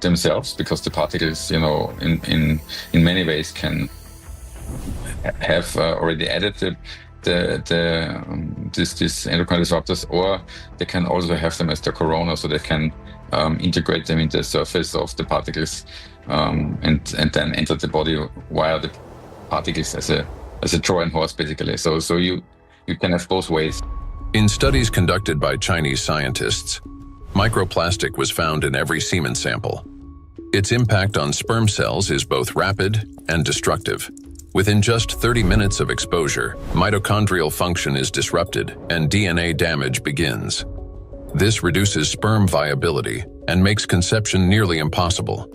themselves, because the particles, you know, in many ways can have already added these endocrine disruptors, or they can also have them as the corona, so they can integrate them into the surface of the particles and then enter the body via the particles as a Trojan horse, basically. So you can have both ways. In studies conducted by Chinese scientists, microplastic was found in every semen sample. Its impact on sperm cells is both rapid and destructive. Within just 30 minutes of exposure, mitochondrial function is disrupted and DNA damage begins. This reduces sperm viability and makes conception nearly impossible.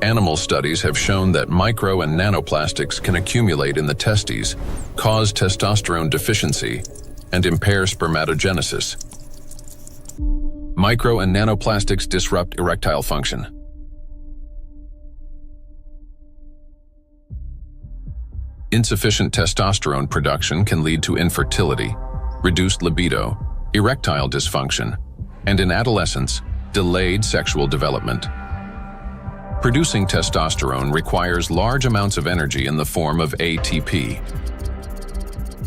Animal studies have shown that micro and nanoplastics can accumulate in the testes, cause testosterone deficiency, and impair spermatogenesis. Micro and nanoplastics disrupt erectile function. Insufficient testosterone production can lead to infertility, reduced libido, erectile dysfunction, and in adolescence, delayed sexual development. Producing testosterone requires large amounts of energy in the form of ATP.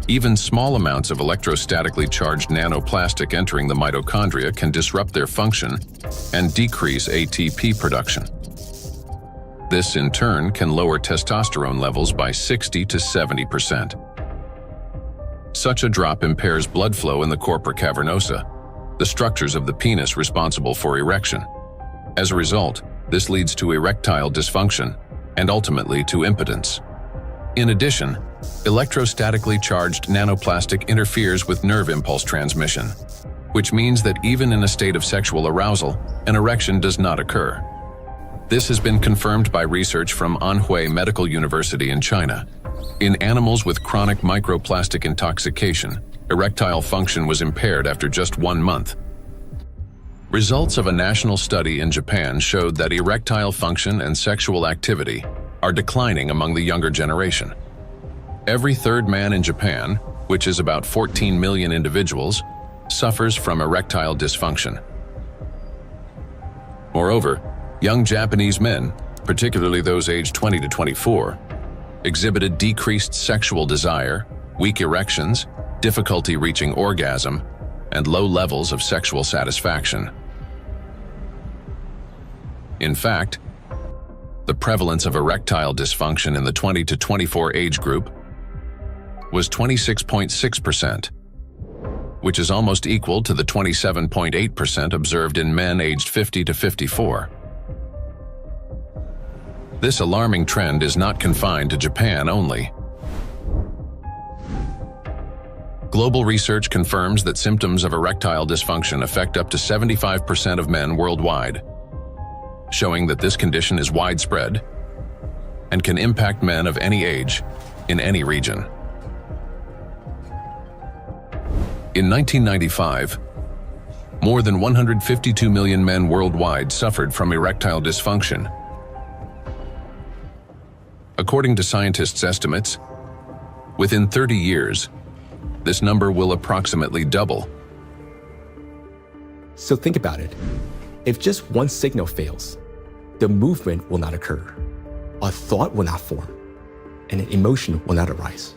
Even small amounts of electrostatically charged nanoplastic entering the mitochondria can disrupt their function and decrease ATP production. This, in turn, can lower testosterone levels by 60 to 70%. Such a drop impairs blood flow in the corpora cavernosa, the structures of the penis responsible for erection. As a result, this leads to erectile dysfunction and ultimately to impotence. In addition, electrostatically charged nanoplastic interferes with nerve impulse transmission, which means that even in a state of sexual arousal, an erection does not occur. This has been confirmed by research from Anhui Medical University in China. In animals with chronic microplastic intoxication, erectile function was impaired after just 1 month. Results of a national study in Japan showed that erectile function and sexual activity are declining among the younger generation. Every third man in Japan, which is about 14 million individuals, suffers from erectile dysfunction. Moreover, young Japanese men, particularly those aged 20 to 24, exhibited decreased sexual desire, weak erections, difficulty reaching orgasm, and low levels of sexual satisfaction. In fact, the prevalence of erectile dysfunction in the 20 to 24 age group was 26.6%, which is almost equal to the 27.8% observed in men aged 50 to 54. This alarming trend is not confined to Japan only. Global research confirms that symptoms of erectile dysfunction affect up to 75% of men worldwide, showing that this condition is widespread and can impact men of any age in any region. In 1995, more than 152 million men worldwide suffered from erectile dysfunction. According to scientists' estimates, within 30 years, this number will approximately double. So think about it. If just one signal fails, the movement will not occur, a thought will not form, and an emotion will not arise.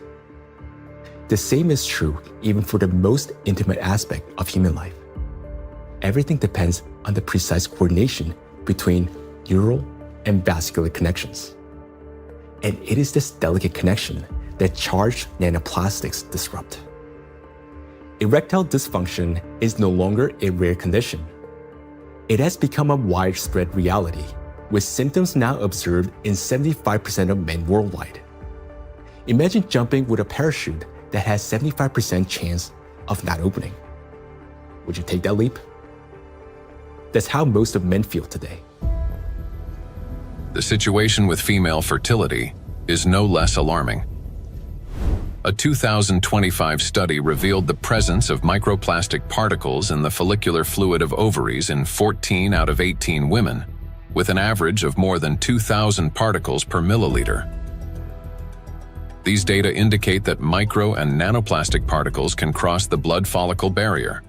The same is true even for the most intimate aspect of human life. Everything depends on the precise coordination between neural and vascular connections. And it is this delicate connection that charged nanoplastics disrupt. Erectile dysfunction is no longer a rare condition. It has become a widespread reality, with symptoms now observed in 75% of men worldwide. Imagine jumping with a parachute that has 75% chance of not opening. Would you take that leap? That's how most of men feel today. The situation with female fertility is no less alarming. A 2025 study revealed the presence of microplastic particles in the follicular fluid of ovaries in 14 out of 18 women, with an average of more than 2,000 particles per milliliter. These data indicate that micro and nanoplastic particles can cross the blood follicle barrier.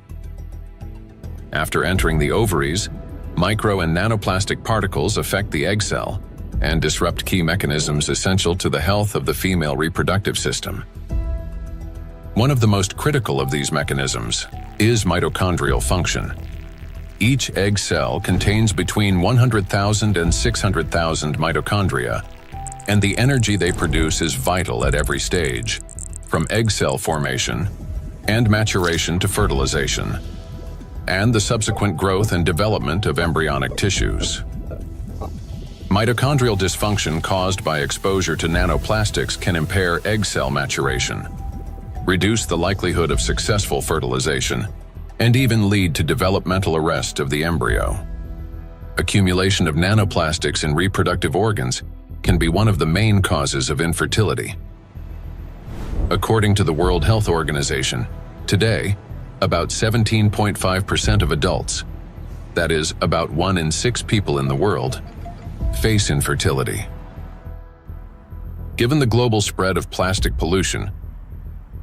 After entering the ovaries, micro and nanoplastic particles affect the egg cell and disrupt key mechanisms essential to the health of the female reproductive system. One of the most critical of these mechanisms is mitochondrial function. Each egg cell contains between 100,000 and 600,000 mitochondria, and the energy they produce is vital at every stage, from egg cell formation and maturation to fertilization, and the subsequent growth and development of embryonic tissues. Mitochondrial dysfunction caused by exposure to nanoplastics can impair egg cell maturation, reduce the likelihood of successful fertilization, and even lead to developmental arrest of the embryo. Accumulation of nanoplastics in reproductive organs can be one of the main causes of infertility. According to the World Health Organization, today, about 17.5% of adults, that is, about 1 in 6 people in the world, face infertility. Given the global spread of plastic pollution,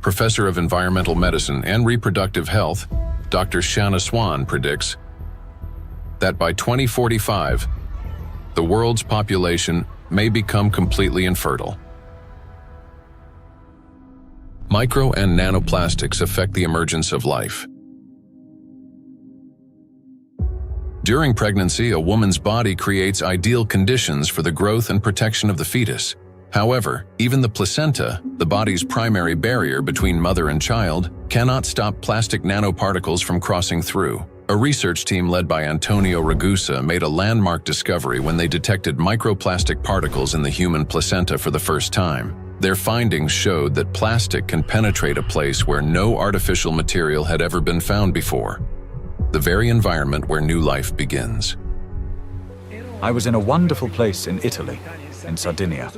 Professor of Environmental Medicine and Reproductive Health, Dr. Shanna Swan predicts that by 2045, the world's population may become completely infertile. Micro and nanoplastics affect the emergence of life. During pregnancy, a woman's body creates ideal conditions for the growth and protection of the fetus. However, even the placenta, the body's primary barrier between mother and child, cannot stop plastic nanoparticles from crossing through. A research team led by Antonio Ragusa made a landmark discovery when they detected microplastic particles in the human placenta for the first time. Their findings showed that plastic can penetrate a place where no artificial material had ever been found before, the very environment where new life begins. I was in a wonderful place in Italy, in Sardinia,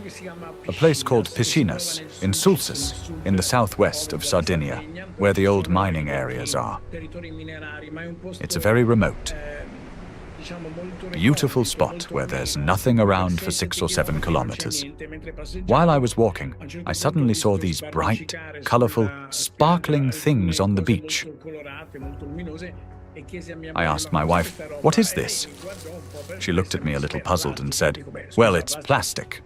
a place called Piscinas, in Sulcis, in the southwest of Sardinia, where the old mining areas are. It's a very remote, beautiful spot where there's nothing around for 6 or 7 kilometers. While I was walking, I suddenly saw these bright, colorful, sparkling things on the beach. I asked my wife, "What is this?" She looked at me a little puzzled and said, "Well, it's plastic."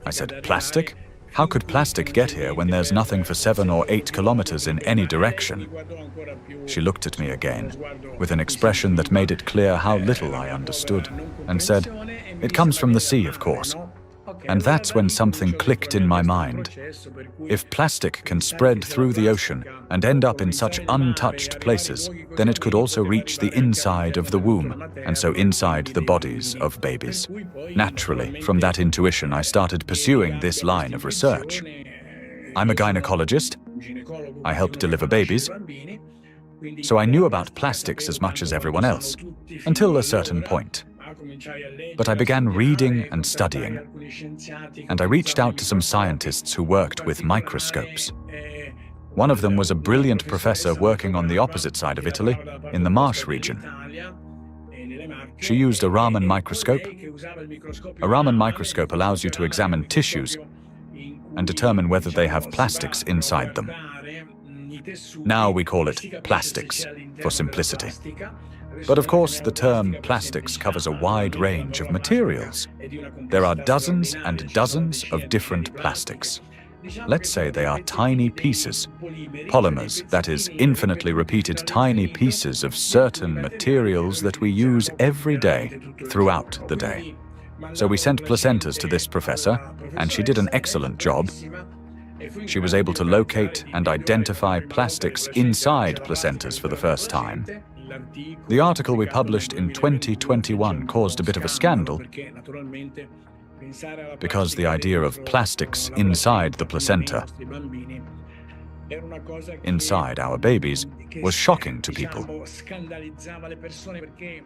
I said, "Plastic? How could plastic get here when there's nothing for 7 or 8 kilometers in any direction?" She looked at me again, with an expression that made it clear how little I understood, and said, "It comes from the sea, of course." And that's when something clicked in my mind. If plastic can spread through the ocean and end up in such untouched places, then it could also reach the inside of the womb, and so inside the bodies of babies. Naturally, from that intuition, I started pursuing this line of research. I'm a gynecologist. I help deliver babies. So I knew about plastics as much as everyone else, until a certain point. But I began reading and studying, and I reached out to some scientists who worked with microscopes. One of them was a brilliant professor working on the opposite side of Italy, in the Marsh region. She used a Raman microscope. A Raman microscope allows you to examine tissues and determine whether they have plastics inside them. Now we call it plastics, for simplicity. But of course, the term plastics covers a wide range of materials. There are dozens and dozens of different plastics. Let's say they are tiny pieces, polymers, that is, infinitely repeated tiny pieces of certain materials that we use every day, throughout the day. So we sent placentas to this professor, and she did an excellent job. She was able to locate and identify plastics inside placentas for the first time. The article we published in 2021 caused a bit of a scandal because the idea of plastics inside the placenta, inside our babies, was shocking to people.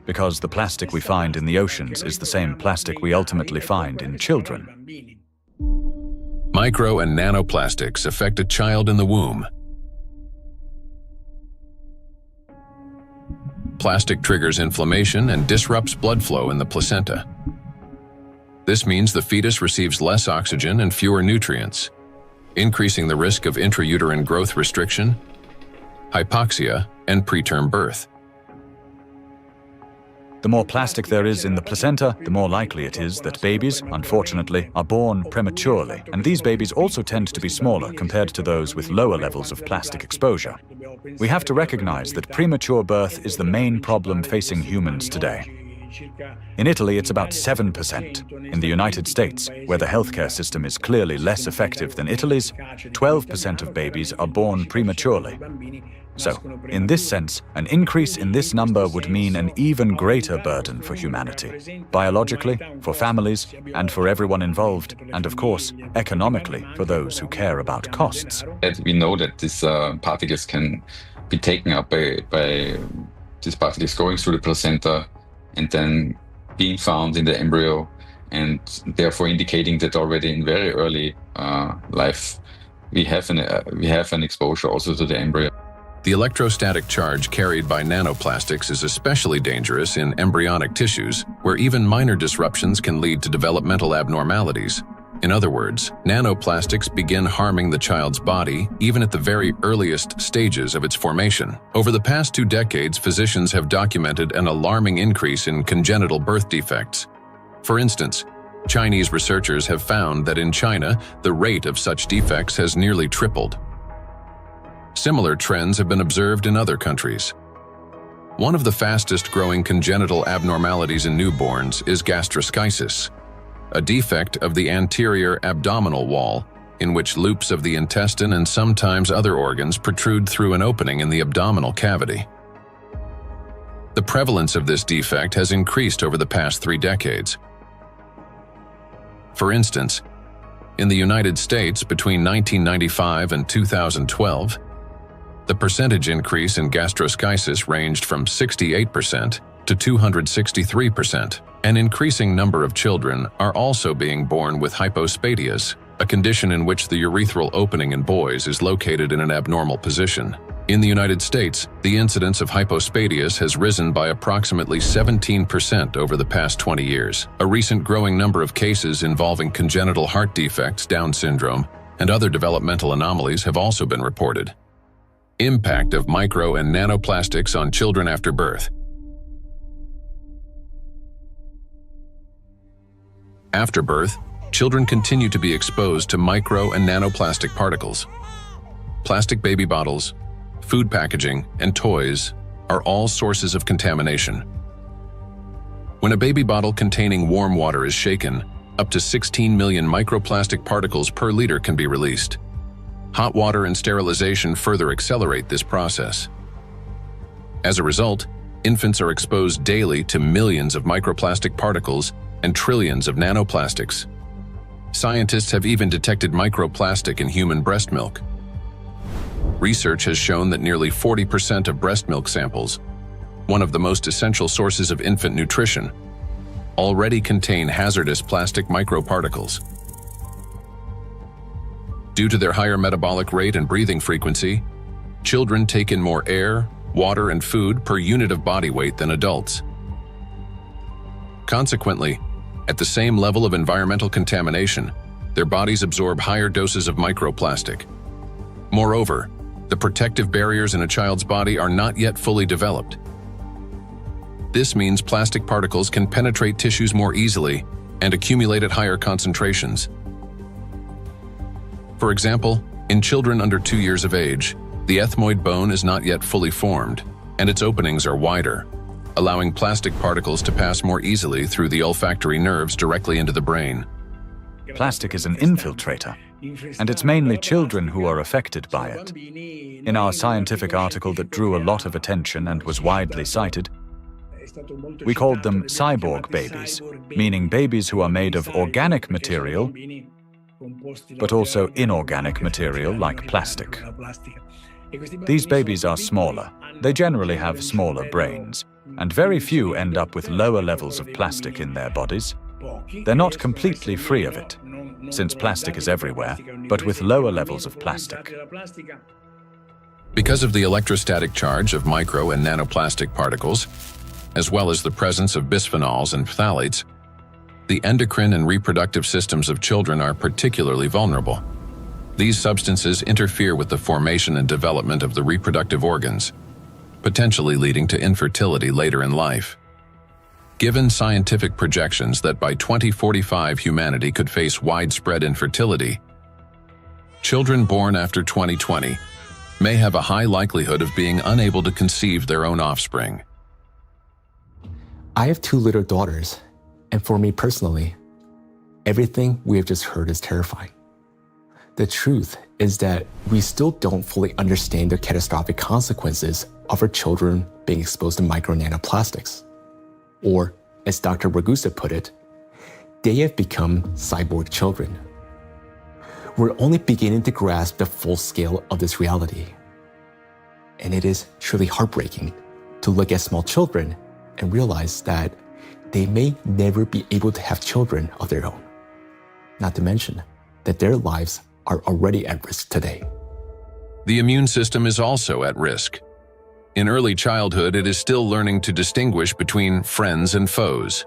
Because the plastic we find in the oceans is the same plastic we ultimately find in children. Micro and nanoplastics affect a child in the womb. Plastic triggers inflammation and disrupts blood flow in the placenta. This means the fetus receives less oxygen and fewer nutrients, increasing the risk of intrauterine growth restriction, hypoxia, and preterm birth. The more plastic there is in the placenta, the more likely it is that babies, unfortunately, are born prematurely. And these babies also tend to be smaller compared to those with lower levels of plastic exposure. We have to recognize that premature birth is the main problem facing humans today. In Italy, it's about 7%. In the United States, where the healthcare system is clearly less effective than Italy's, 12% of babies are born prematurely. So, in this sense, an increase in this number would mean an even greater burden for humanity, biologically, for families, and for everyone involved, and of course, economically, for those who care about costs. We know that these particles can be taken up by these particles going through the placenta and then being found in the embryo, and therefore indicating that already in very early life we have an exposure also to the embryo. The electrostatic charge carried by nanoplastics is especially dangerous in embryonic tissues, where even minor disruptions can lead to developmental abnormalities. In other words, nanoplastics begin harming the child's body even at the very earliest stages of its formation. Over the past 2 decades, physicians have documented an alarming increase in congenital birth defects. For instance, Chinese researchers have found that in China, the rate of such defects has nearly tripled. Similar trends have been observed in other countries. One of the fastest-growing congenital abnormalities in newborns is gastroschisis, a defect of the anterior abdominal wall in which loops of the intestine and sometimes other organs protrude through an opening in the abdominal cavity. The prevalence of this defect has increased over the past 3 decades. For instance, in the United States between 1995 and 2012, the percentage increase in gastroschisis ranged from 68% to 263%. An increasing number of children are also being born with hypospadias, a condition in which the urethral opening in boys is located in an abnormal position. In the United States, the incidence of hypospadias has risen by approximately 17% over the past 20 years. A recent growing number of cases involving congenital heart defects, Down syndrome, and other developmental anomalies have also been reported. Impact of micro and nanoplastics on children after birth. After birth, children continue to be exposed to micro and nanoplastic particles. Plastic baby bottles, food packaging, and toys are all sources of contamination. When a baby bottle containing warm water is shaken, up to 16 million microplastic particles per liter can be released. Hot water and sterilization further accelerate this process. As a result, infants are exposed daily to millions of microplastic particles and trillions of nanoplastics. Scientists have even detected microplastic in human breast milk. Research has shown that nearly 40% of breast milk samples, one of the most essential sources of infant nutrition, already contain hazardous plastic microparticles. Due to their higher metabolic rate and breathing frequency, children take in more air, water, and food per unit of body weight than adults. Consequently, at the same level of environmental contamination, their bodies absorb higher doses of microplastic. Moreover, the protective barriers in a child's body are not yet fully developed. This means plastic particles can penetrate tissues more easily and accumulate at higher concentrations. For example, in children under 2 years of age, the ethmoid bone is not yet fully formed, and its openings are wider, allowing plastic particles to pass more easily through the olfactory nerves directly into the brain. Plastic is an infiltrator, and it's mainly children who are affected by it. In our scientific article that drew a lot of attention and was widely cited, we called them cyborg babies, meaning babies who are made of organic material, but also inorganic material like plastic. These babies are smaller. They generally have smaller brains, and very few end up with lower levels of plastic in their bodies. They're not completely free of it, since plastic is everywhere, but with lower levels of plastic. Because of the electrostatic charge of micro and nanoplastic particles, as well as the presence of bisphenols and phthalates, the endocrine and reproductive systems of children are particularly vulnerable. These substances interfere with the formation and development of the reproductive organs, potentially leading to infertility later in life. Given scientific projections that by 2045 humanity could face widespread infertility, children born after 2020 may have a high likelihood of being unable to conceive their own offspring. I have 2 little daughters, and for me personally, everything we have just heard is terrifying. The truth is that we still don't fully understand the catastrophic consequences of our children being exposed to micro nanoplastics. Or, as Dr. Ragusa put it, they have become cyborg children. We're only beginning to grasp the full scale of this reality. And it is truly heartbreaking to look at small children and realize that they may never be able to have children of their own. Not to mention that their lives are already at risk today. The immune system is also at risk. In early childhood, it is still learning to distinguish between friends and foes.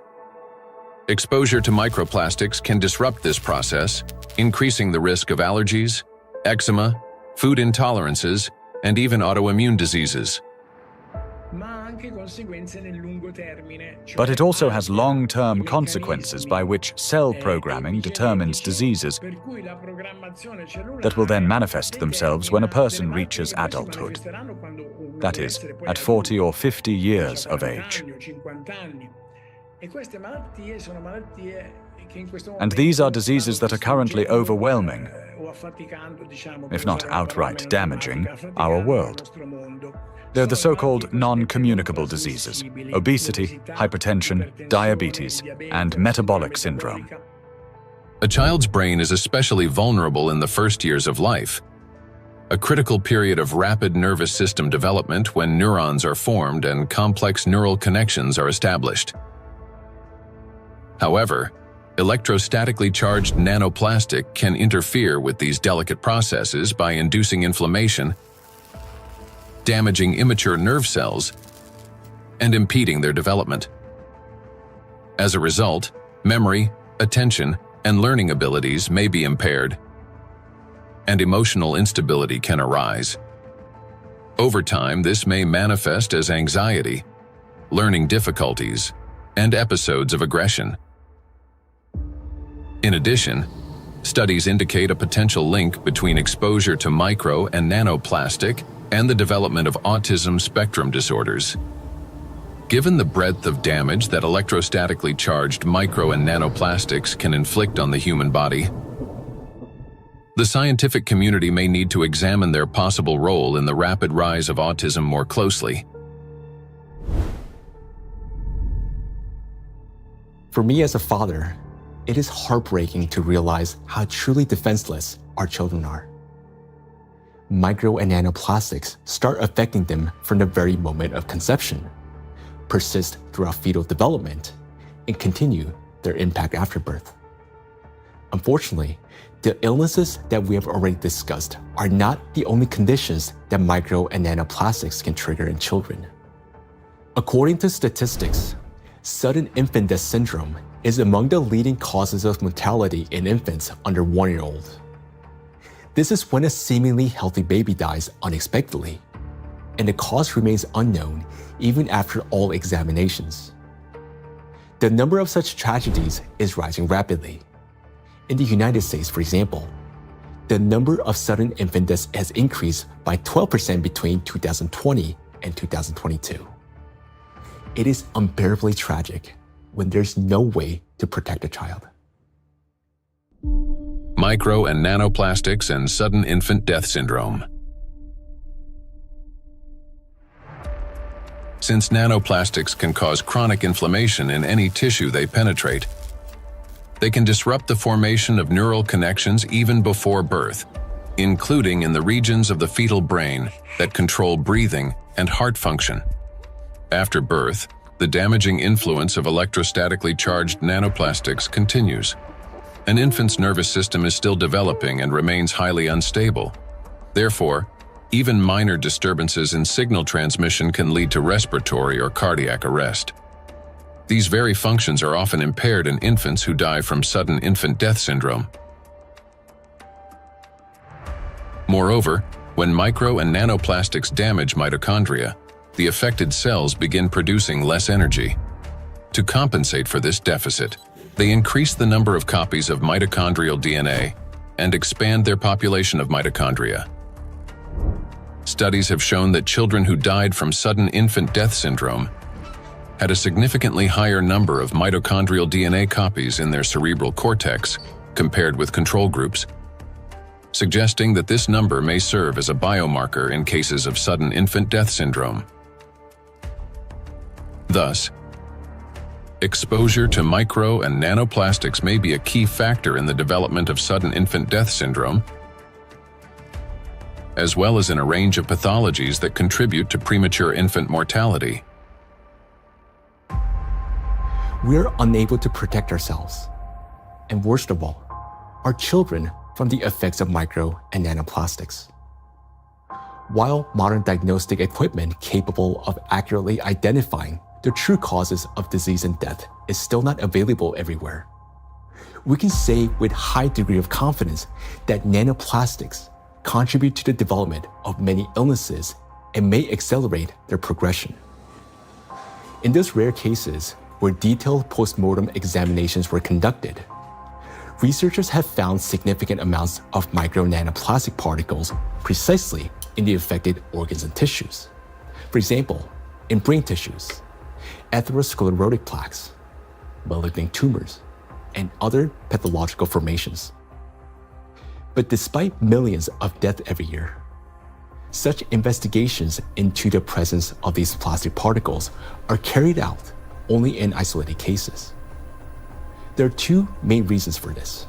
Exposure to microplastics can disrupt this process, increasing the risk of allergies, eczema, food intolerances, and even autoimmune diseases. But it also has long-term consequences by which cell programming determines diseases that will then manifest themselves when a person reaches adulthood. That is, at 40 or 50 years of age. And these are diseases that are currently overwhelming, if not outright damaging, our world. They're the so-called non-communicable diseases: obesity, hypertension, diabetes, and metabolic syndrome. A child's brain is especially vulnerable in the first years of life, a critical period of rapid nervous system development when neurons are formed and complex neural connections are established. However, electrostatically charged nanoplastic can interfere with these delicate processes by inducing inflammation, damaging immature nerve cells, and impeding their development. As a result, memory, attention, and learning abilities may be impaired, and emotional instability can arise. Over time, this may manifest as anxiety, learning difficulties, and episodes of aggression. In addition, studies indicate a potential link between exposure to micro and nanoplastic and the development of autism spectrum disorders. Given the breadth of damage that electrostatically charged micro and nanoplastics can inflict on the human body, the scientific community may need to examine their possible role in the rapid rise of autism more closely. For me as a father, it is heartbreaking to realize how truly defenseless our children are. Micro and nanoplastics start affecting them from the very moment of conception, persist throughout fetal development, and continue their impact after birth. Unfortunately, the illnesses that we have already discussed are not the only conditions that micro and nanoplastics can trigger in children. According to statistics, sudden infant death syndrome is among the leading causes of mortality in infants under 1 year old. This is when a seemingly healthy baby dies unexpectedly, and the cause remains unknown even after all examinations. The number of such tragedies is rising rapidly. In the United States, for example, the number of sudden infant deaths has increased by 12% between 2020 and 2022. It is unbearably tragic when there's no way to protect a child. Micro and nanoplastics and sudden infant death syndrome. Since nanoplastics can cause chronic inflammation in any tissue they penetrate, they can disrupt the formation of neural connections even before birth, including in the regions of the fetal brain that control breathing and heart function. After birth, the damaging influence of electrostatically charged nanoplastics continues. An infant's nervous system is still developing and remains highly unstable. Therefore, even minor disturbances in signal transmission can lead to respiratory or cardiac arrest. These very functions are often impaired in infants who die from sudden infant death syndrome. Moreover, when micro and nanoplastics damage mitochondria, the affected cells begin producing less energy. To compensate for this deficit, they increase the number of copies of mitochondrial DNA and expand their population of mitochondria. Studies have shown that children who died from sudden infant death syndrome had a significantly higher number of mitochondrial DNA copies in their cerebral cortex compared with control groups, suggesting that this number may serve as a biomarker in cases of sudden infant death syndrome. Thus, exposure to micro and nanoplastics may be a key factor in the development of sudden infant death syndrome, as well as in a range of pathologies that contribute to premature infant mortality. We're unable to protect ourselves, and worst of all, our children from the effects of micro and nanoplastics. While modern diagnostic equipment capable of accurately identifying the true causes of disease and death is still not available everywhere, we can say with high degree of confidence that nanoplastics contribute to the development of many illnesses and may accelerate their progression. In those rare cases where detailed postmortem examinations were conducted, researchers have found significant amounts of micro nanoplastic particles precisely in the affected organs and tissues. For example, in brain tissues, atherosclerotic plaques, malignant tumors, and other pathological formations. But despite millions of deaths every year, such investigations into the presence of these plastic particles are carried out only in isolated cases. There are two main reasons for this.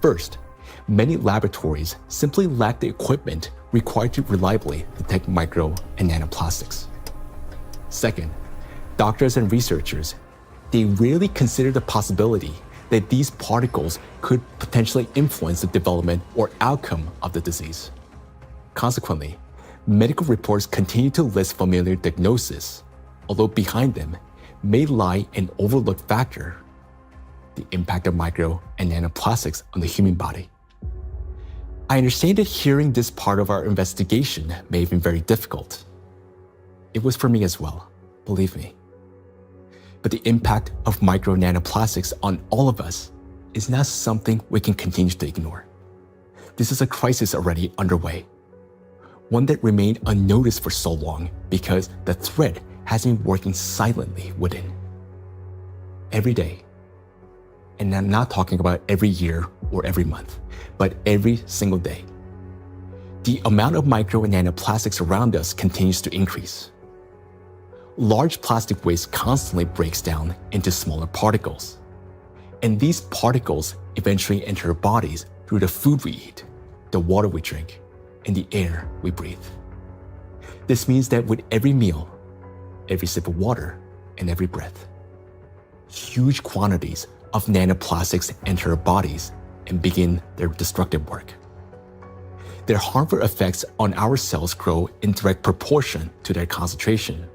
First, many laboratories simply lack the equipment required to reliably detect micro and nanoplastics. Second, doctors and researchers, they rarely consider the possibility that these particles could potentially influence the development or outcome of the disease. Consequently, medical reports continue to list familiar diagnoses, although behind them may lie an overlooked factor: the impact of micro and nanoplastics on the human body. I understand that hearing this part of our investigation may have been very difficult. It was for me as well, believe me. But the impact of micro nanoplastics on all of us is not something we can continue to ignore. This is a crisis already underway, one that remained unnoticed for so long because the threat has been working silently within. Every day, and I'm not talking about every year or every month, but every single day, the amount of micro and nanoplastics around us continues to increase. Large plastic waste constantly breaks down into smaller particles, and these particles eventually enter our bodies through the food we eat, the water we drink, and the air we breathe. This means that with every meal, every sip of water, and every breath, huge quantities of nanoplastics enter our bodies and begin their destructive work. Their harmful effects on our cells grow in direct proportion to their concentration.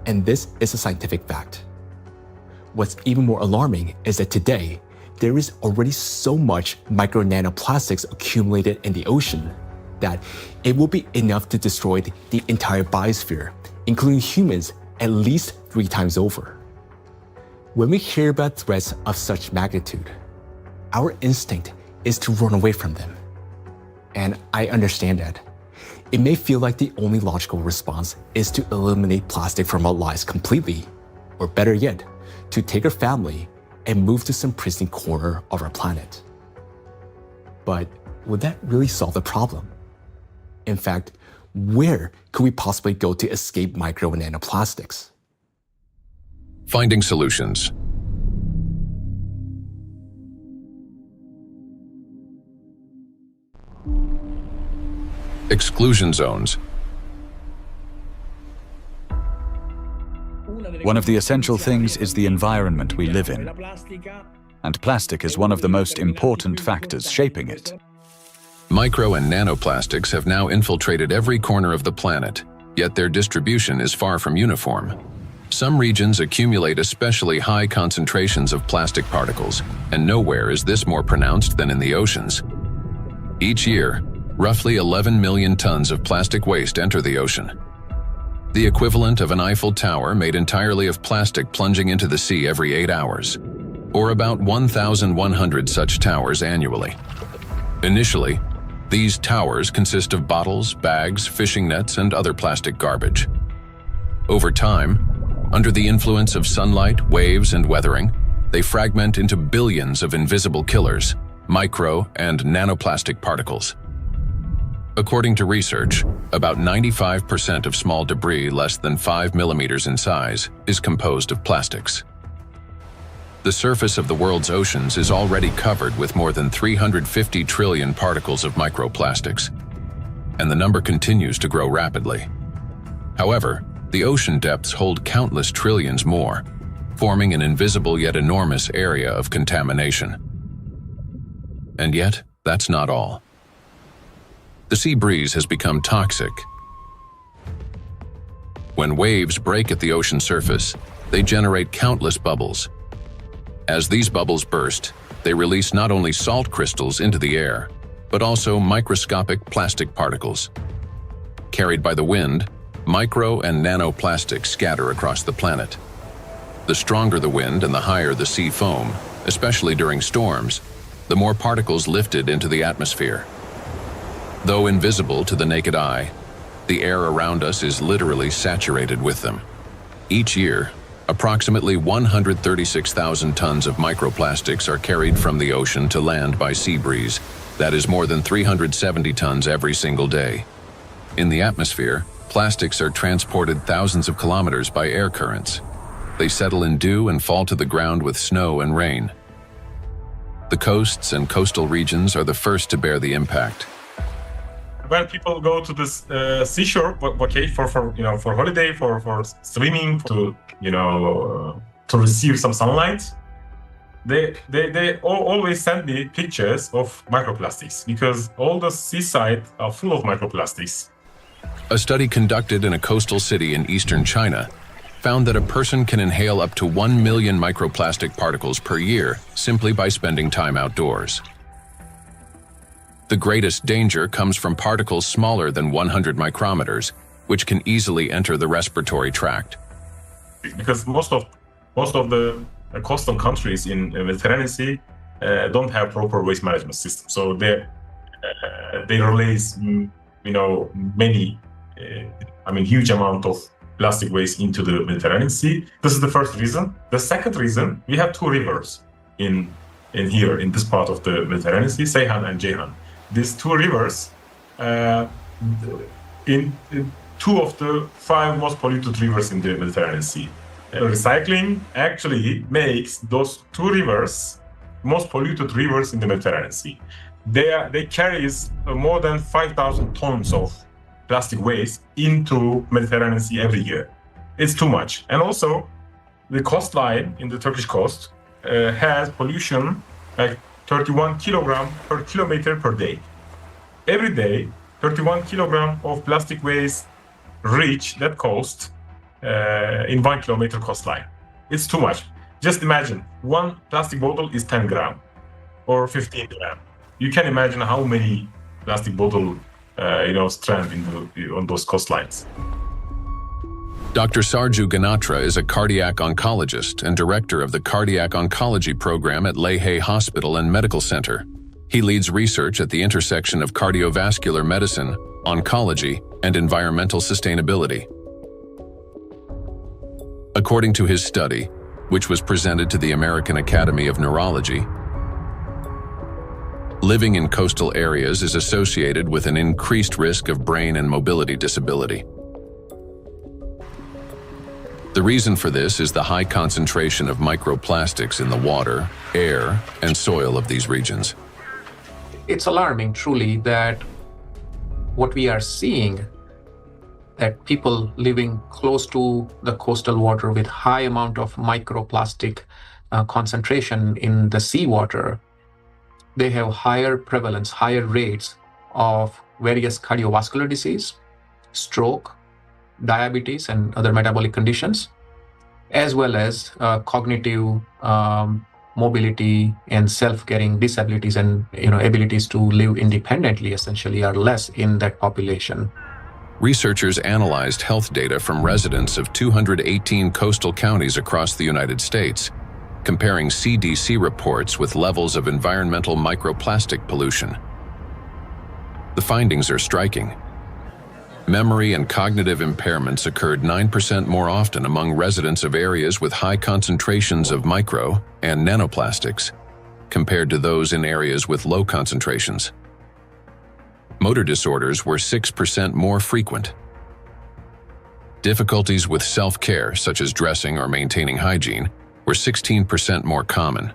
And this is a scientific fact. What's even more alarming is that today, there is already so much micro nanoplastics accumulated in the ocean that it will be enough to destroy the entire biosphere, including humans, at least 3 times over. When we hear about threats of such magnitude, our instinct is to run away from them. And I understand that. It may feel like the only logical response is to eliminate plastic from our lives completely, or better yet, to take our family and move to some pristine corner of our planet. But would that really solve the problem? In fact, where could we possibly go to escape micro and nanoplastics? Finding solutions. Exclusion zones. One of the essential things is the environment we live in, and plastic is one of the most important factors shaping it. Micro and nanoplastics have now infiltrated every corner of the planet, yet their distribution is far from uniform. Some regions accumulate especially high concentrations of plastic particles, and nowhere is this more pronounced than in the oceans. Each year, roughly 11 million tons of plastic waste enter the ocean. The equivalent of an Eiffel Tower made entirely of plastic plunging into the sea every 8 hours, or about 1,100 such towers annually. Initially, these towers consist of bottles, bags, fishing nets, and other plastic garbage. Over time, under the influence of sunlight, waves, and weathering, they fragment into billions of invisible killers, micro and nanoplastic particles. According to research, about 95% of small debris less than 5 millimeters in size is composed of plastics. The surface of the world's oceans is already covered with more than 350 trillion particles of microplastics, and the number continues to grow rapidly. However, the ocean depths hold countless trillions more, forming an invisible yet enormous area of contamination. And yet, that's not all. The sea breeze has become toxic. When waves break at the ocean surface, they generate countless bubbles. As these bubbles burst, they release not only salt crystals into the air, but also microscopic plastic particles. Carried by the wind, micro and nanoplastics scatter across the planet. The stronger the wind and the higher the sea foam, especially during storms, the more particles lifted into the atmosphere. Though invisible to the naked eye, the air around us is literally saturated with them. Each year, approximately 136,000 tons of microplastics are carried from the ocean to land by sea breeze. That is more than 370 tons every single day. In the atmosphere, plastics are transported thousands of kilometers by air currents. They settle in dew and fall to the ground with snow and rain. The coasts and coastal regions are the first to bear the impact. When people go to this seashore, for holiday, for swimming, to receive some sunlight, they always send me pictures of microplastics because all the seaside are full of microplastics. A study conducted in a coastal city in eastern China found that a person can inhale up to 1 million microplastic particles per year simply by spending time outdoors. The greatest danger comes from particles smaller than 100 micrometers, which can easily enter the respiratory tract. Because most of the coastal countries in the Mediterranean Sea don't have proper waste management system, so they release huge amount of plastic waste into the Mediterranean Sea. This is the first reason. The second reason, we have two rivers in this part of the Mediterranean Sea, Seyhan and Ceyhan. These two rivers, in two of the 5 most polluted rivers in the Mediterranean Sea. Recycling actually makes those two rivers most polluted rivers in the Mediterranean Sea. They carry more than 5,000 tons of plastic waste into Mediterranean Sea every year. It's too much. And also, the coastline in the Turkish coast has pollution like 31 kilogram per kilometer per day. Every day, 31 kilogram of plastic waste reach that coast in 1 kilometer coastline. It's too much. Just imagine, one plastic bottle is 10 gram or 15 gram. You can imagine how many plastic bottles strand on those coastlines. Dr. Sarju Ganatra is a cardiac oncologist and director of the Cardiac Oncology Program at Lehigh Hospital and Medical Center. He leads research at the intersection of cardiovascular medicine, oncology, and environmental sustainability. According to his study, which was presented to the American Academy of Neurology, living in coastal areas is associated with an increased risk of brain and mobility disability. The reason for this is the high concentration of microplastics in the water, air, and soil of these regions. It's alarming, truly, that what we are seeing, that people living close to the coastal water with high amount of microplastic concentration in the seawater, they have higher prevalence, higher rates of various cardiovascular disease, stroke, diabetes, and other metabolic conditions, as well as cognitive mobility and self-caring disabilities and abilities to live independently essentially are less in that population. Researchers analyzed health data from residents of 218 coastal counties across the United States, comparing CDC reports with levels of environmental microplastic pollution. The findings are striking. Memory and cognitive impairments occurred 9% more often among residents of areas with high concentrations of micro and nanoplastics, compared to those in areas with low concentrations. Motor disorders were 6% more frequent. Difficulties with self-care, such as dressing or maintaining hygiene, were 16% more common.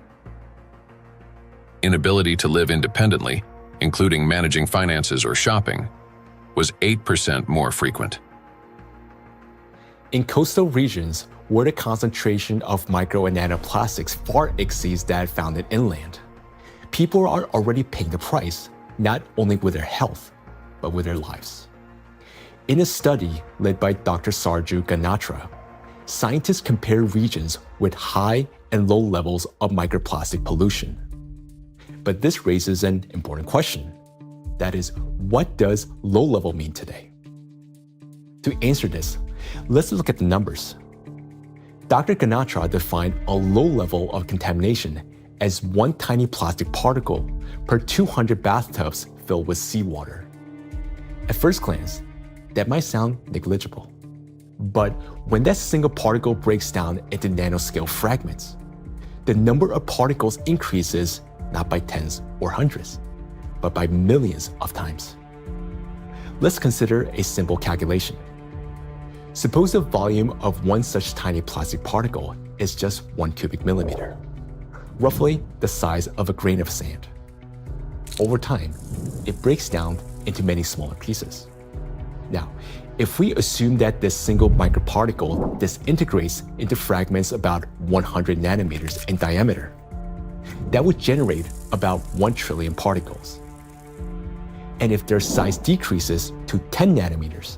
Inability to live independently, including managing finances or shopping, was 8% more frequent. In coastal regions, where the concentration of micro and nanoplastics far exceeds that found in inland, people are already paying the price, not only with their health, but with their lives. In a study led by Dr. Sarju Ganatra, scientists compared regions with high and low levels of microplastic pollution. But this raises an important question. That is, what does low level mean today? To answer this, let's look at the numbers. Dr. Ganatra defined a low level of contamination as one tiny plastic particle per 200 bathtubs filled with seawater. At first glance, that might sound negligible. But when that single particle breaks down into nanoscale fragments, the number of particles increases not by tens or hundreds, but by millions of times. Let's consider a simple calculation. Suppose the volume of one such tiny plastic particle is just 1 cubic millimeter, roughly the size of a grain of sand. Over time, it breaks down into many smaller pieces. Now, if we assume that this single microparticle disintegrates into fragments about 100 nanometers in diameter, that would generate about 1 trillion particles. And if their size decreases to 10 nanometers,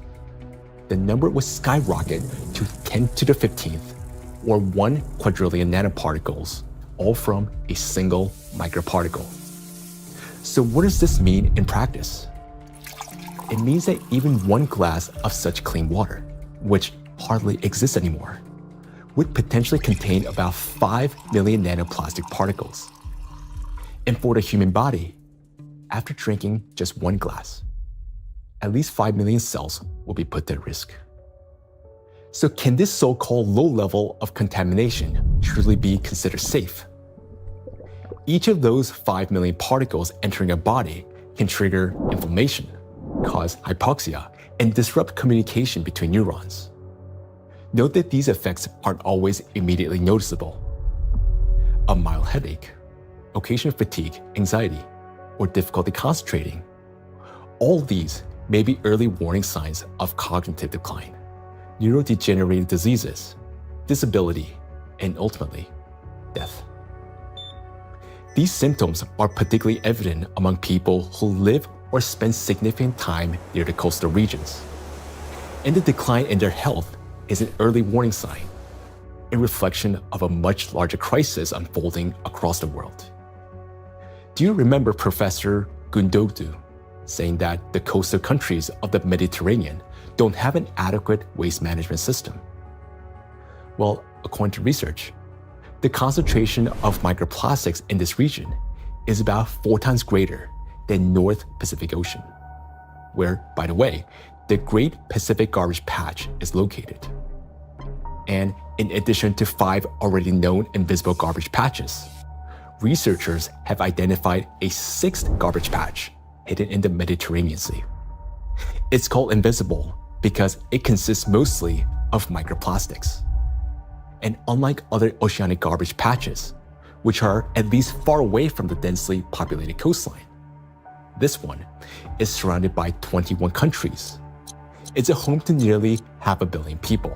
the number would skyrocket to 10 to the 15th, or 1 quadrillion nanoparticles, all from a single microparticle. So what does this mean in practice? It means that even one glass of such clean water, which hardly exists anymore, would potentially contain about 5 million nanoplastic particles. And for the human body, after drinking just one glass, at least 5 million cells will be put at risk. So can this so-called low level of contamination truly be considered safe? Each of those 5 million particles entering a body can trigger inflammation, cause hypoxia, and disrupt communication between neurons. Note that these effects aren't always immediately noticeable. A mild headache, occasional fatigue, anxiety, or difficulty concentrating. All these may be early warning signs of cognitive decline, neurodegenerative diseases, disability, and ultimately, death. These symptoms are particularly evident among people who live or spend significant time near the coastal regions. And the decline in their health is an early warning sign, a reflection of a much larger crisis unfolding across the world. Do you remember Professor Gundotu saying that the coastal countries of the Mediterranean don't have an adequate waste management system? Well, according to research, the concentration of microplastics in this region is about 4 times greater than North Pacific Ocean, where, by the way, the Great Pacific Garbage Patch is located. And in addition to 5 already known invisible garbage patches, researchers have identified a 6th garbage patch hidden in the Mediterranean Sea. It's called invisible because it consists mostly of microplastics. And unlike other oceanic garbage patches, which are at least far away from the densely populated coastline, this one is surrounded by 21 countries. It's a home to nearly 500 million people.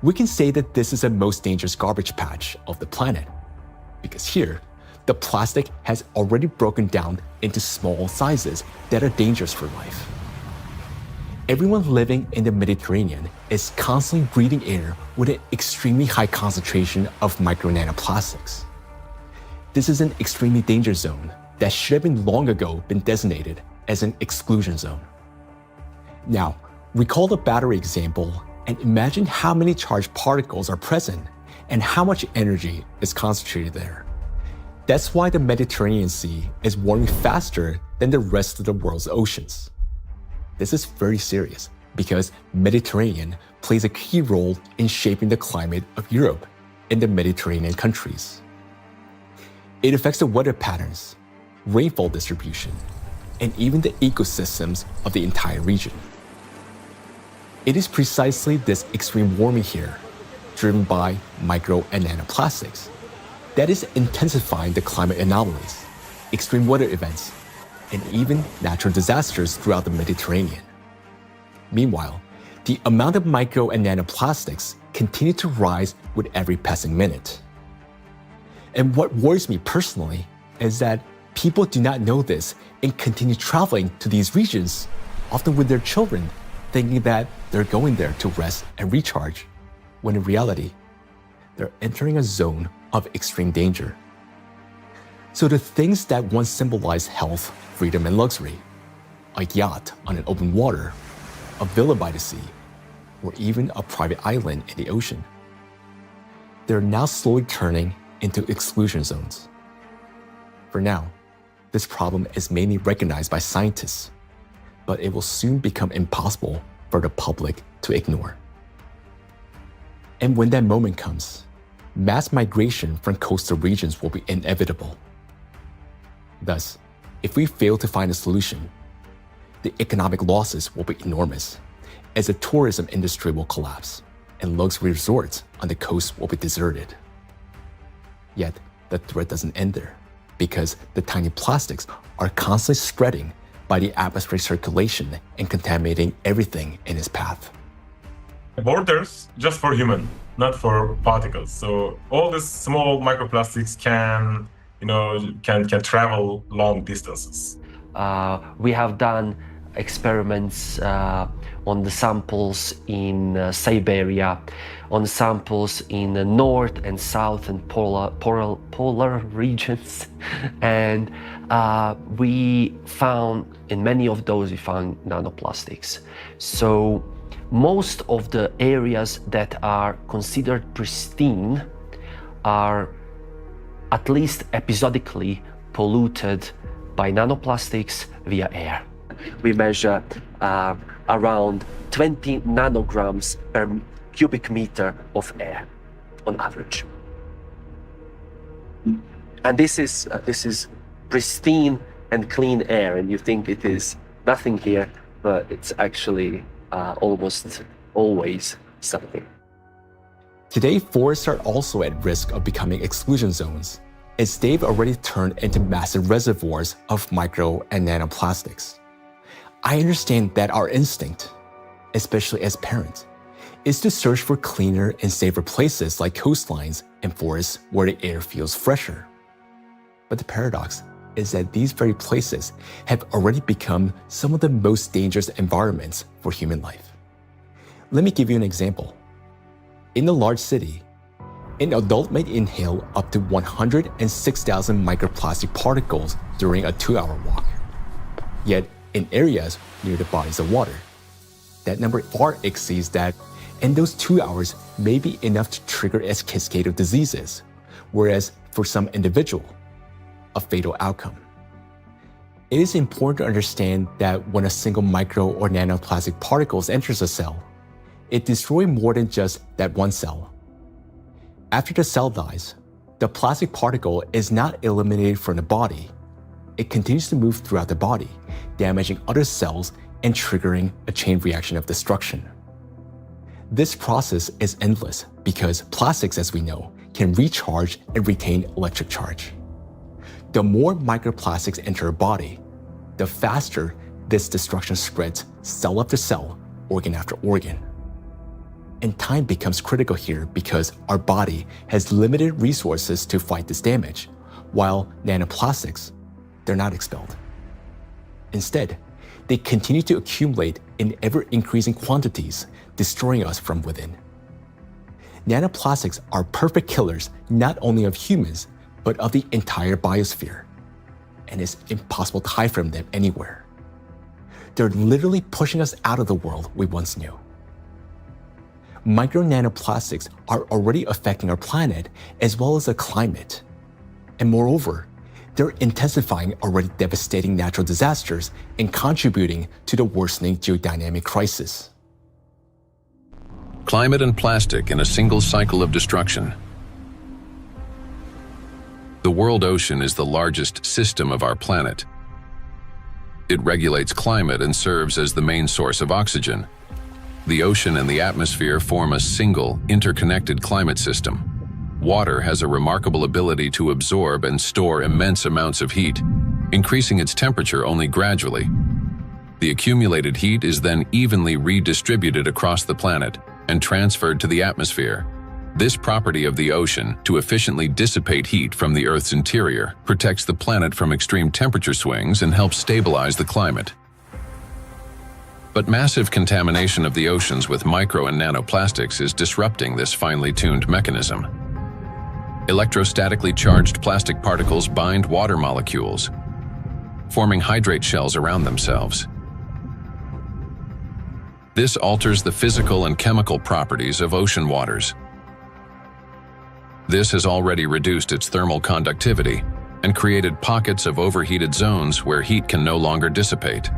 We can say that this is the most dangerous garbage patch of the planet, because here, the plastic has already broken down into small sizes that are dangerous for life. Everyone living in the Mediterranean is constantly breathing air with an extremely high concentration of micro-nanoplastics. This is an extremely dangerous zone that should have been long ago been designated as an exclusion zone. Now, recall the battery example and imagine how many charged particles are present and how much energy is concentrated there. That's why the Mediterranean Sea is warming faster than the rest of the world's oceans. This is very serious because Mediterranean plays a key role in shaping the climate of Europe and the Mediterranean countries. It affects the weather patterns, rainfall distribution, and even the ecosystems of the entire region. It is precisely this extreme warming here, driven by micro and nanoplastics, that is intensifying the climate anomalies, extreme weather events, and even natural disasters throughout the Mediterranean. Meanwhile, the amount of micro and nanoplastics continue to rise with every passing minute. And what worries me personally is that people do not know this and continue traveling to these regions, often with their children, thinking that they're going there to rest and recharge, when in reality, they're entering a zone of extreme danger. So the things that once symbolized health, freedom, and luxury, a yacht on an open water, a villa by the sea, or even a private island in the ocean, they're now slowly turning into exclusion zones. For now, this problem is mainly recognized by scientists, but it will soon become impossible for the public to ignore. And when that moment comes, mass migration from coastal regions will be inevitable. Thus, if we fail to find a solution, the economic losses will be enormous, as the tourism industry will collapse and luxury resorts on the coast will be deserted. Yet, the threat doesn't end there, because the tiny plastics are constantly spreading by the atmospheric circulation and contaminating everything in its path. Borders just for human, not for particles. So all these small microplastics can travel long distances. We have done experiments on the samples in Siberia, on samples in the north and south and polar regions, and we found in many of those we found nanoplastics. So most of the areas that are considered pristine are at least episodically polluted by nanoplastics via air. We measure around 20 nanograms per cubic meter of air on average. And this is pristine and clean air, and you think it is nothing here, but it's actually almost always something. Today, forests are also at risk of becoming exclusion zones, as they've already turned into massive reservoirs of micro and nanoplastics. I understand that our instinct, especially as parents, is to search for cleaner and safer places like coastlines and forests where the air feels fresher. But the paradox is that these very places have already become some of the most dangerous environments for human life. Let me give you an example. In a large city, an adult may inhale up to 106,000 microplastic particles during a 2-hour walk. Yet, in areas near the bodies of water, that number far exceeds that, and those 2 hours may be enough to trigger a cascade of diseases, whereas for some individual, a fatal outcome. It is important to understand that when a single micro or nanoplastic particles enters a cell, it destroys more than just that one cell. After the cell dies, the plastic particle is not eliminated from the body. It continues to move throughout the body, damaging other cells and triggering a chain reaction of destruction. This process is endless because plastics, as we know, can recharge and retain electric charge. The more microplastics enter a body, the faster this destruction spreads cell after cell, organ after organ. And time becomes critical here because our body has limited resources to fight this damage, while nanoplastics, they're not expelled. Instead, they continue to accumulate in ever-increasing quantities, destroying us from within. Nanoplastics are perfect killers not only of humans, but of the entire biosphere, and it's impossible to hide from them anywhere. They're literally pushing us out of the world we once knew. Micro nanoplastics are already affecting our planet as well as the climate. And moreover, they're intensifying already devastating natural disasters and contributing to the worsening geodynamic crisis. Climate and plastic in a single cycle of destruction. The world ocean is the largest system of our planet. It regulates climate and serves as the main source of oxygen. The ocean and the atmosphere form a single, interconnected climate system. Water has a remarkable ability to absorb and store immense amounts of heat, increasing its temperature only gradually. The accumulated heat is then evenly redistributed across the planet and transferred to the atmosphere. This property of the ocean to efficiently dissipate heat from the Earth's interior protects the planet from extreme temperature swings and helps stabilize the climate. But massive contamination of the oceans with micro and nanoplastics is disrupting this finely tuned mechanism. Electrostatically charged plastic particles bind water molecules, forming hydrate shells around themselves. This alters the physical and chemical properties of ocean waters. This has already reduced its thermal conductivity and created pockets of overheated zones where heat can no longer dissipate.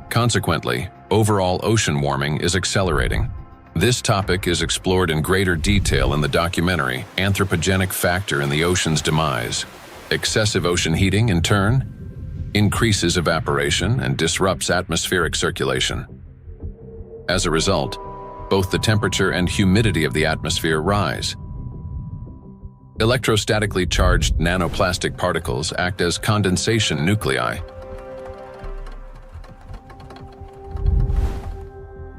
Consequently, overall ocean warming is accelerating. This topic is explored in greater detail in the documentary Anthropogenic Factor in the Ocean's Demise. Excessive ocean heating, in turn, increases evaporation and disrupts atmospheric circulation. As a result, both the temperature and humidity of the atmosphere rise. Electrostatically charged nanoplastic particles act as condensation nuclei,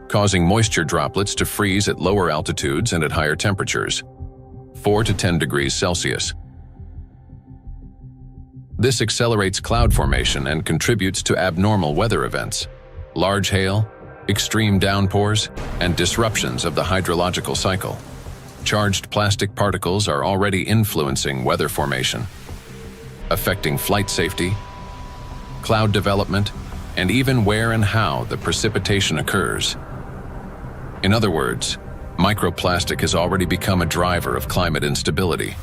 causing moisture droplets to freeze at lower altitudes and at higher temperatures, 4 to 10 degrees Celsius. This accelerates cloud formation and contributes to abnormal weather events, large hail, extreme downpours, and disruptions of the hydrological cycle. Charged plastic particles are already influencing weather formation, affecting flight safety, cloud development, and even where and how the precipitation occurs. In other words, microplastic has already become a driver of climate instability.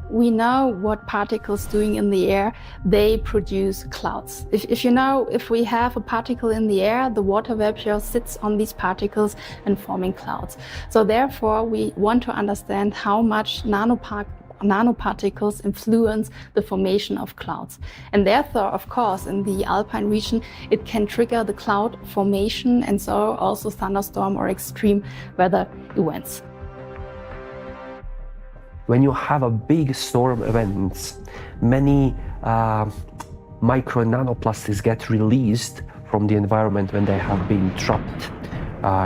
We know what particles doing in the air, they produce clouds. If we have a particle in the air, the water vapor sits on these particles and forming clouds. So therefore, we want to understand how much nanoparticles influence the formation of clouds. And therefore, of course, in the alpine region, it can trigger the cloud formation and so also thunderstorm or extreme weather events. When you have a big storm event, many micro and nanoplastics get released from the environment when they have been trapped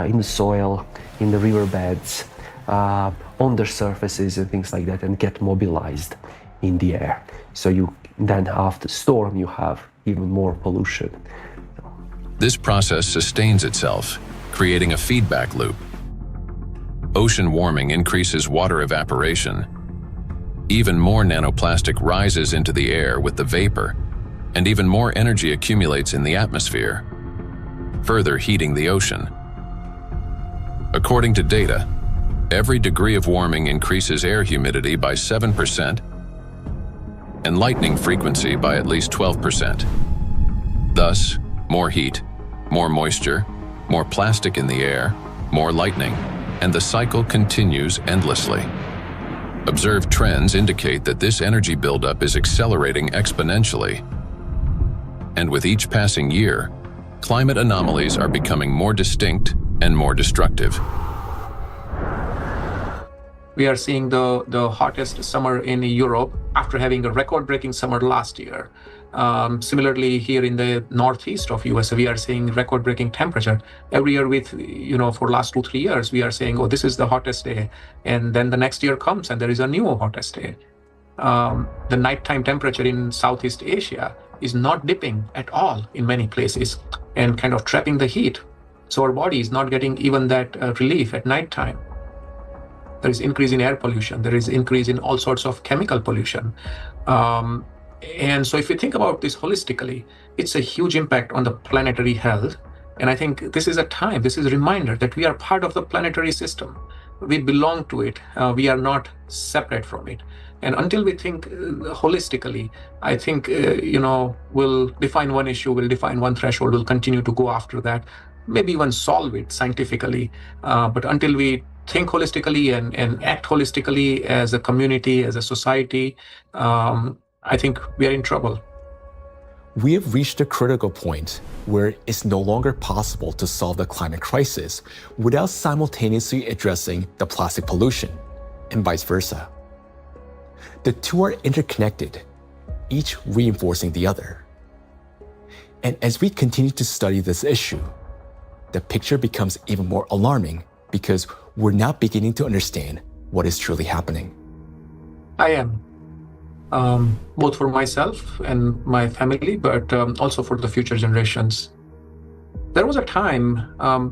in the soil, in the riverbeds, on their surfaces and things like that, and get mobilized in the air. So you then after storm, you have even more pollution. This process sustains itself, creating a feedback loop. Ocean warming increases water evaporation. Even more nanoplastic rises into the air with the vapor, and even more energy accumulates in the atmosphere, further heating the ocean. According to data, every degree of warming increases air humidity by 7%, and lightning frequency by at least 12%. Thus, more heat, more moisture, more plastic in the air, more lightning, and the cycle continues endlessly. Observed trends indicate that this energy buildup is accelerating exponentially. And with each passing year, climate anomalies are becoming more distinct and more destructive. We are seeing the hottest summer in Europe after having a record-breaking summer last year. Similarly, here in the northeast of US, we are seeing record-breaking temperature. Every year for last 2-3 years, we are saying, oh, this is the hottest day. And then the next year comes and there is a new hottest day. The nighttime temperature in Southeast Asia is not dipping at all in many places and kind of trapping the heat. So our body is not getting even that relief at nighttime. There is increase in air pollution. There is increase in all sorts of chemical pollution. And so if we think about this holistically, it's a huge impact on the planetary health. And I think this is a reminder that we are part of the planetary system. We belong to it. We are not separate from it. And until we think holistically, I think, we'll define one issue, we'll define one threshold, we'll continue to go after that, maybe even solve it scientifically. But until we think holistically and act holistically as a community, as a society, I think we are in trouble. We have reached a critical point where it's no longer possible to solve the climate crisis without simultaneously addressing the plastic pollution, and vice versa. The two are interconnected, each reinforcing the other. And as we continue to study this issue, the picture becomes even more alarming because we're now beginning to understand what is truly happening. I am. Both for myself and my family, but also for the future generations. There was a time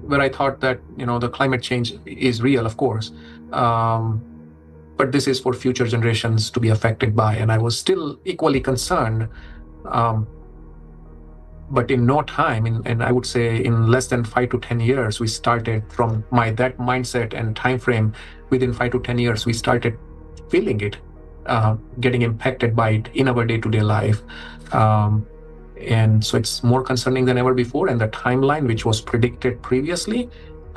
where I thought that, the climate change is real, of course, but this is for future generations to be affected by, and I was still equally concerned. But in no time, and I would say in less than 5 to 10 years, we started from that mindset and time frame. Within 5 to 10 years, we started feeling it. Getting impacted by it in our day-to-day life. And so it's more concerning than ever before, and the timeline, which was predicted previously,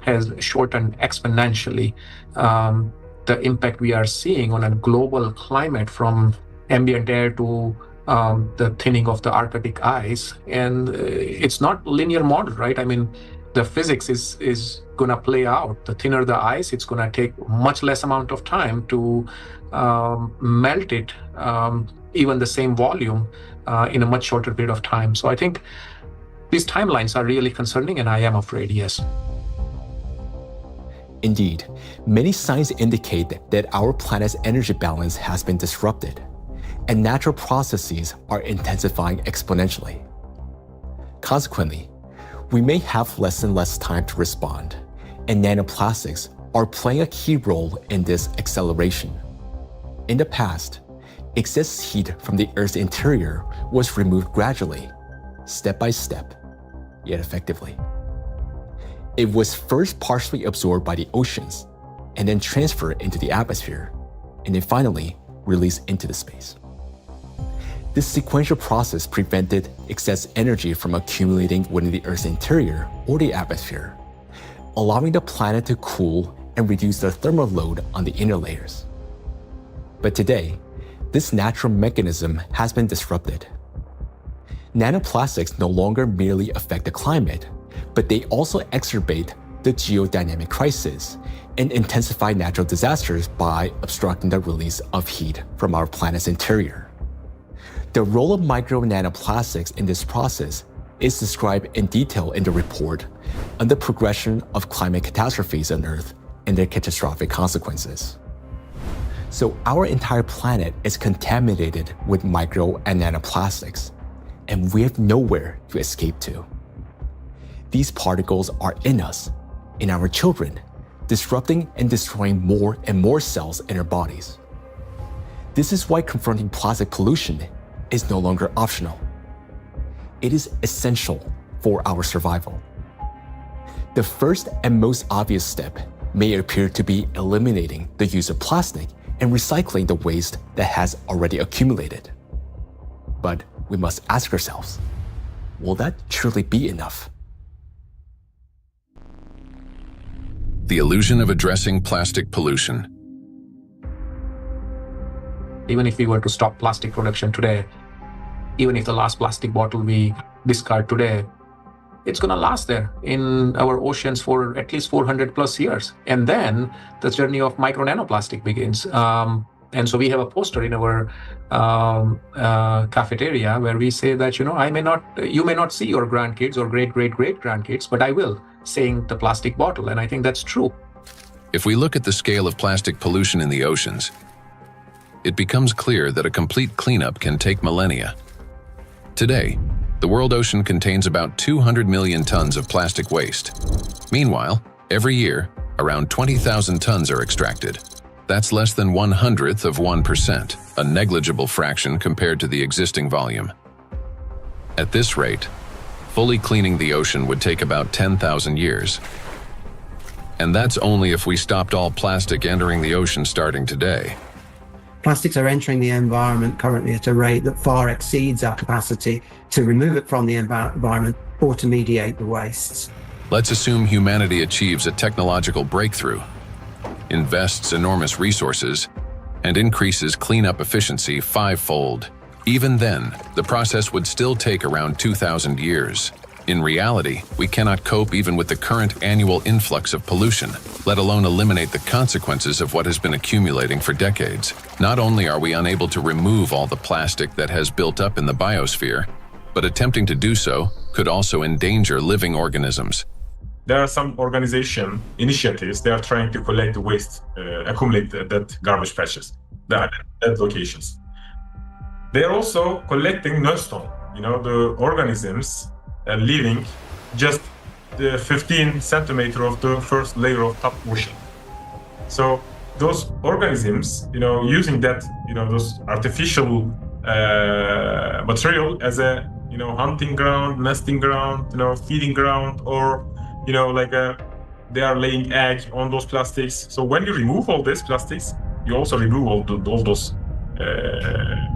has shortened exponentially. The impact we are seeing on a global climate, from ambient air to the thinning of the Arctic ice, and it's not linear model, right? I mean, the physics is gonna play out. The thinner the ice, it's gonna take much less amount of time to melt it, even the same volume, in a much shorter period of time. So I think these timelines are really concerning, and I am afraid, yes. Indeed, many signs indicate that our planet's energy balance has been disrupted, and natural processes are intensifying exponentially. Consequently, we may have less and less time to respond, and nanoplastics are playing a key role in this acceleration. In the past, excess heat from the Earth's interior was removed gradually, step by step, yet effectively. It was first partially absorbed by the oceans, and then transferred into the atmosphere, and then finally released into the space. This sequential process prevented excess energy from accumulating within the Earth's interior or the atmosphere, allowing the planet to cool and reduce the thermal load on the inner layers. But today, this natural mechanism has been disrupted. Nanoplastics no longer merely affect the climate, but they also exacerbate the geodynamic crisis and intensify natural disasters by obstructing the release of heat from our planet's interior. The role of micro nanoplastics in this process is described in detail in the report on the progression of climate catastrophes on Earth and their catastrophic consequences. So our entire planet is contaminated with micro and nanoplastics, and we have nowhere to escape to. These particles are in us, in our children, disrupting and destroying more and more cells in our bodies. This is why confronting plastic pollution is no longer optional. It is essential for our survival. The first and most obvious step may appear to be eliminating the use of plastic and recycling the waste that has already accumulated. But we must ask ourselves, will that truly be enough? The illusion of addressing plastic pollution. Even if we were to stop plastic production today, even if the last plastic bottle we discard today, it's going to last there in our oceans for at least 400 plus years. And then the journey of micro nanoplastic begins. And so we have a poster in our cafeteria where we say that, you may not see your grandkids or great-great-great-grandkids, but I will, saying the plastic bottle. And I think that's true. If we look at the scale of plastic pollution in the oceans, it becomes clear that a complete cleanup can take millennia. Today, the world ocean contains about 200 million tons of plastic waste. Meanwhile, every year, around 20,000 tons are extracted. That's less than 1/100th of 1%, a negligible fraction compared to the existing volume. At this rate, fully cleaning the ocean would take about 10,000 years. And that's only if we stopped all plastic entering the ocean starting today. Plastics are entering the environment currently at a rate that far exceeds our capacity to remove it from the environment or to mediate the wastes. Let's assume humanity achieves a technological breakthrough, invests enormous resources, and increases cleanup efficiency 5-fold. Even then, the process would still take around 2,000 years. In reality, we cannot cope even with the current annual influx of pollution, let alone eliminate the consequences of what has been accumulating for decades. Not only are we unable to remove all the plastic that has built up in the biosphere, but attempting to do so could also endanger living organisms. There are some initiatives, they are trying to collect the waste, accumulate that garbage patches, that locations. They are also collecting nullstone, the organisms living just the 15 centimeter of the first layer of top ocean. So those organisms, using that, those artificial material as a, hunting ground, nesting ground, feeding ground, or they are laying egg on those plastics. So when you remove all these plastics, you also remove all those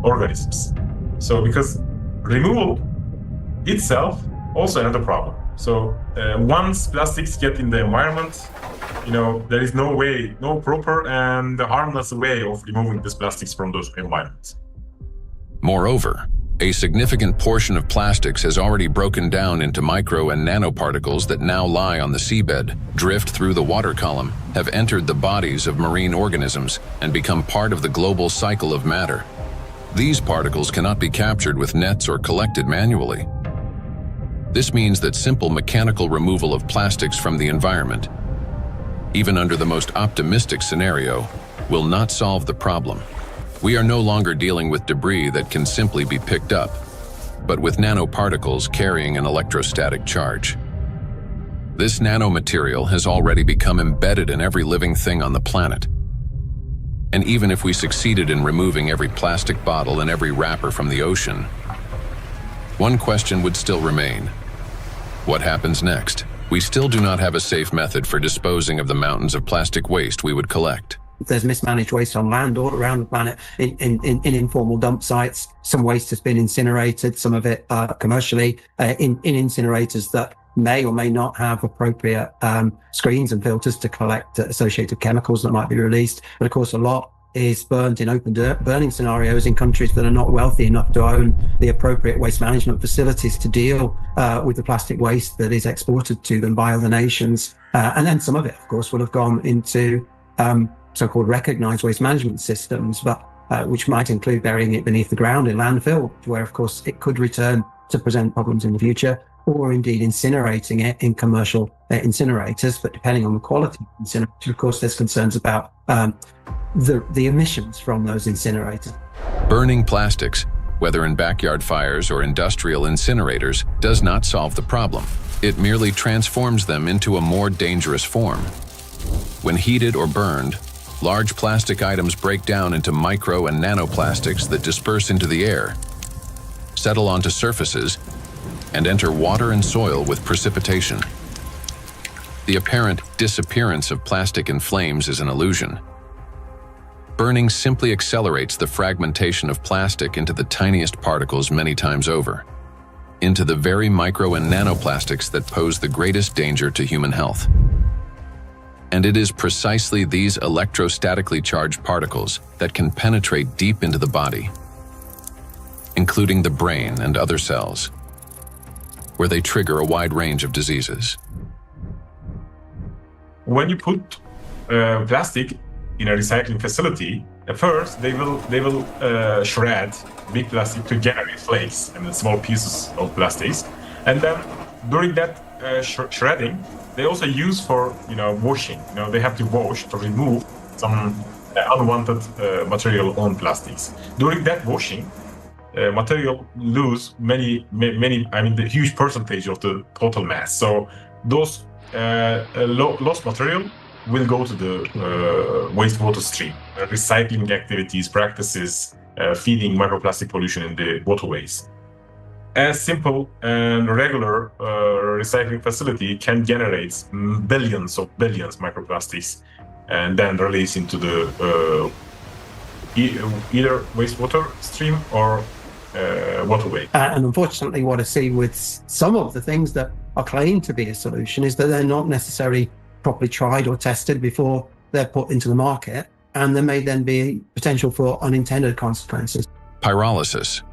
organisms. So because removal itself also another problem. So once plastics get in the environment, there is no proper and harmless way of removing these plastics from those environments. Moreover, a significant portion of plastics has already broken down into micro and nanoparticles that now lie on the seabed, drift through the water column, have entered the bodies of marine organisms, and become part of the global cycle of matter. These particles cannot be captured with nets or collected manually. This means that simple mechanical removal of plastics from the environment, even under the most optimistic scenario, will not solve the problem. We are no longer dealing with debris that can simply be picked up, but with nanoparticles carrying an electrostatic charge. This nanomaterial has already become embedded in every living thing on the planet. And even if we succeeded in removing every plastic bottle and every wrapper from the ocean, one question would still remain. What happens next? We still do not have a safe method for disposing of the mountains of plastic waste we would collect. There's mismanaged waste on land all around the planet in informal dump sites. Some waste has been incinerated, some of it commercially in incinerators that may or may not have appropriate screens and filters to collect associated chemicals that might be released. But of course, a lot is burnt in open burning scenarios in countries that are not wealthy enough to own the appropriate waste management facilities to deal with the plastic waste that is exported to them by other nations. And then some of it, of course, will have gone into so-called recognized waste management systems, but which might include burying it beneath the ground in landfill, where, of course, it could return to present problems in the future, or indeed incinerating it in commercial incinerators. But depending on the quality of incinerator, of course, there's concerns about the emissions from those incinerators. Burning plastics, whether in backyard fires or industrial incinerators, does not solve the problem. It merely transforms them into a more dangerous form. When heated or burned, large plastic items break down into micro and nanoplastics that disperse into the air, settle onto surfaces, and enter water and soil with precipitation. The apparent disappearance of plastic in flames is an illusion. Burning simply accelerates the fragmentation of plastic into the tiniest particles many times over, into the very micro and nanoplastics that pose the greatest danger to human health. And it is precisely these electrostatically charged particles that can penetrate deep into the body, including the brain and other cells, where they trigger a wide range of diseases. When you put plastic in a recycling facility, at first they will shred big plastic to generate flakes and small pieces of plastics, and then during that shredding, they also use for washing. They have to wash to remove some unwanted material on plastics. During that washing, material lose the huge percentage of the total mass. So those lost material will go to the wastewater stream. Recycling activities, practices, feeding microplastic pollution in the waterways. A simple and regular recycling facility can generate billions microplastics and then release into the either wastewater stream or waterway. And unfortunately, what I see with some of the things that are claimed to be a solution is that they're not necessarily properly tried or tested before they're put into the market, and there may then be potential for unintended consequences. Pyrolysis.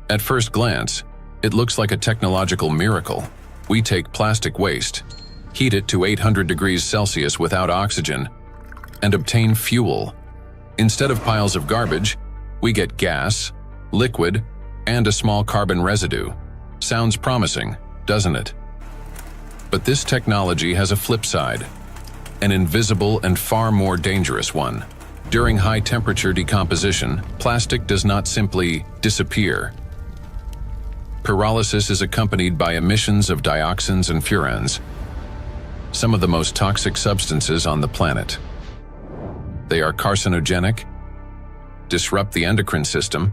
At first glance, it looks like a technological miracle. We take plastic waste, heat it to 800 degrees Celsius without oxygen, and obtain fuel. Instead of piles of garbage, we get gas, liquid, and a small carbon residue. Sounds promising, doesn't it? But this technology has a flip side, an invisible and far more dangerous one. During high-temperature decomposition, plastic does not simply disappear. Pyrolysis is accompanied by emissions of dioxins and furans, some of the most toxic substances on the planet. They are carcinogenic, disrupt the endocrine system,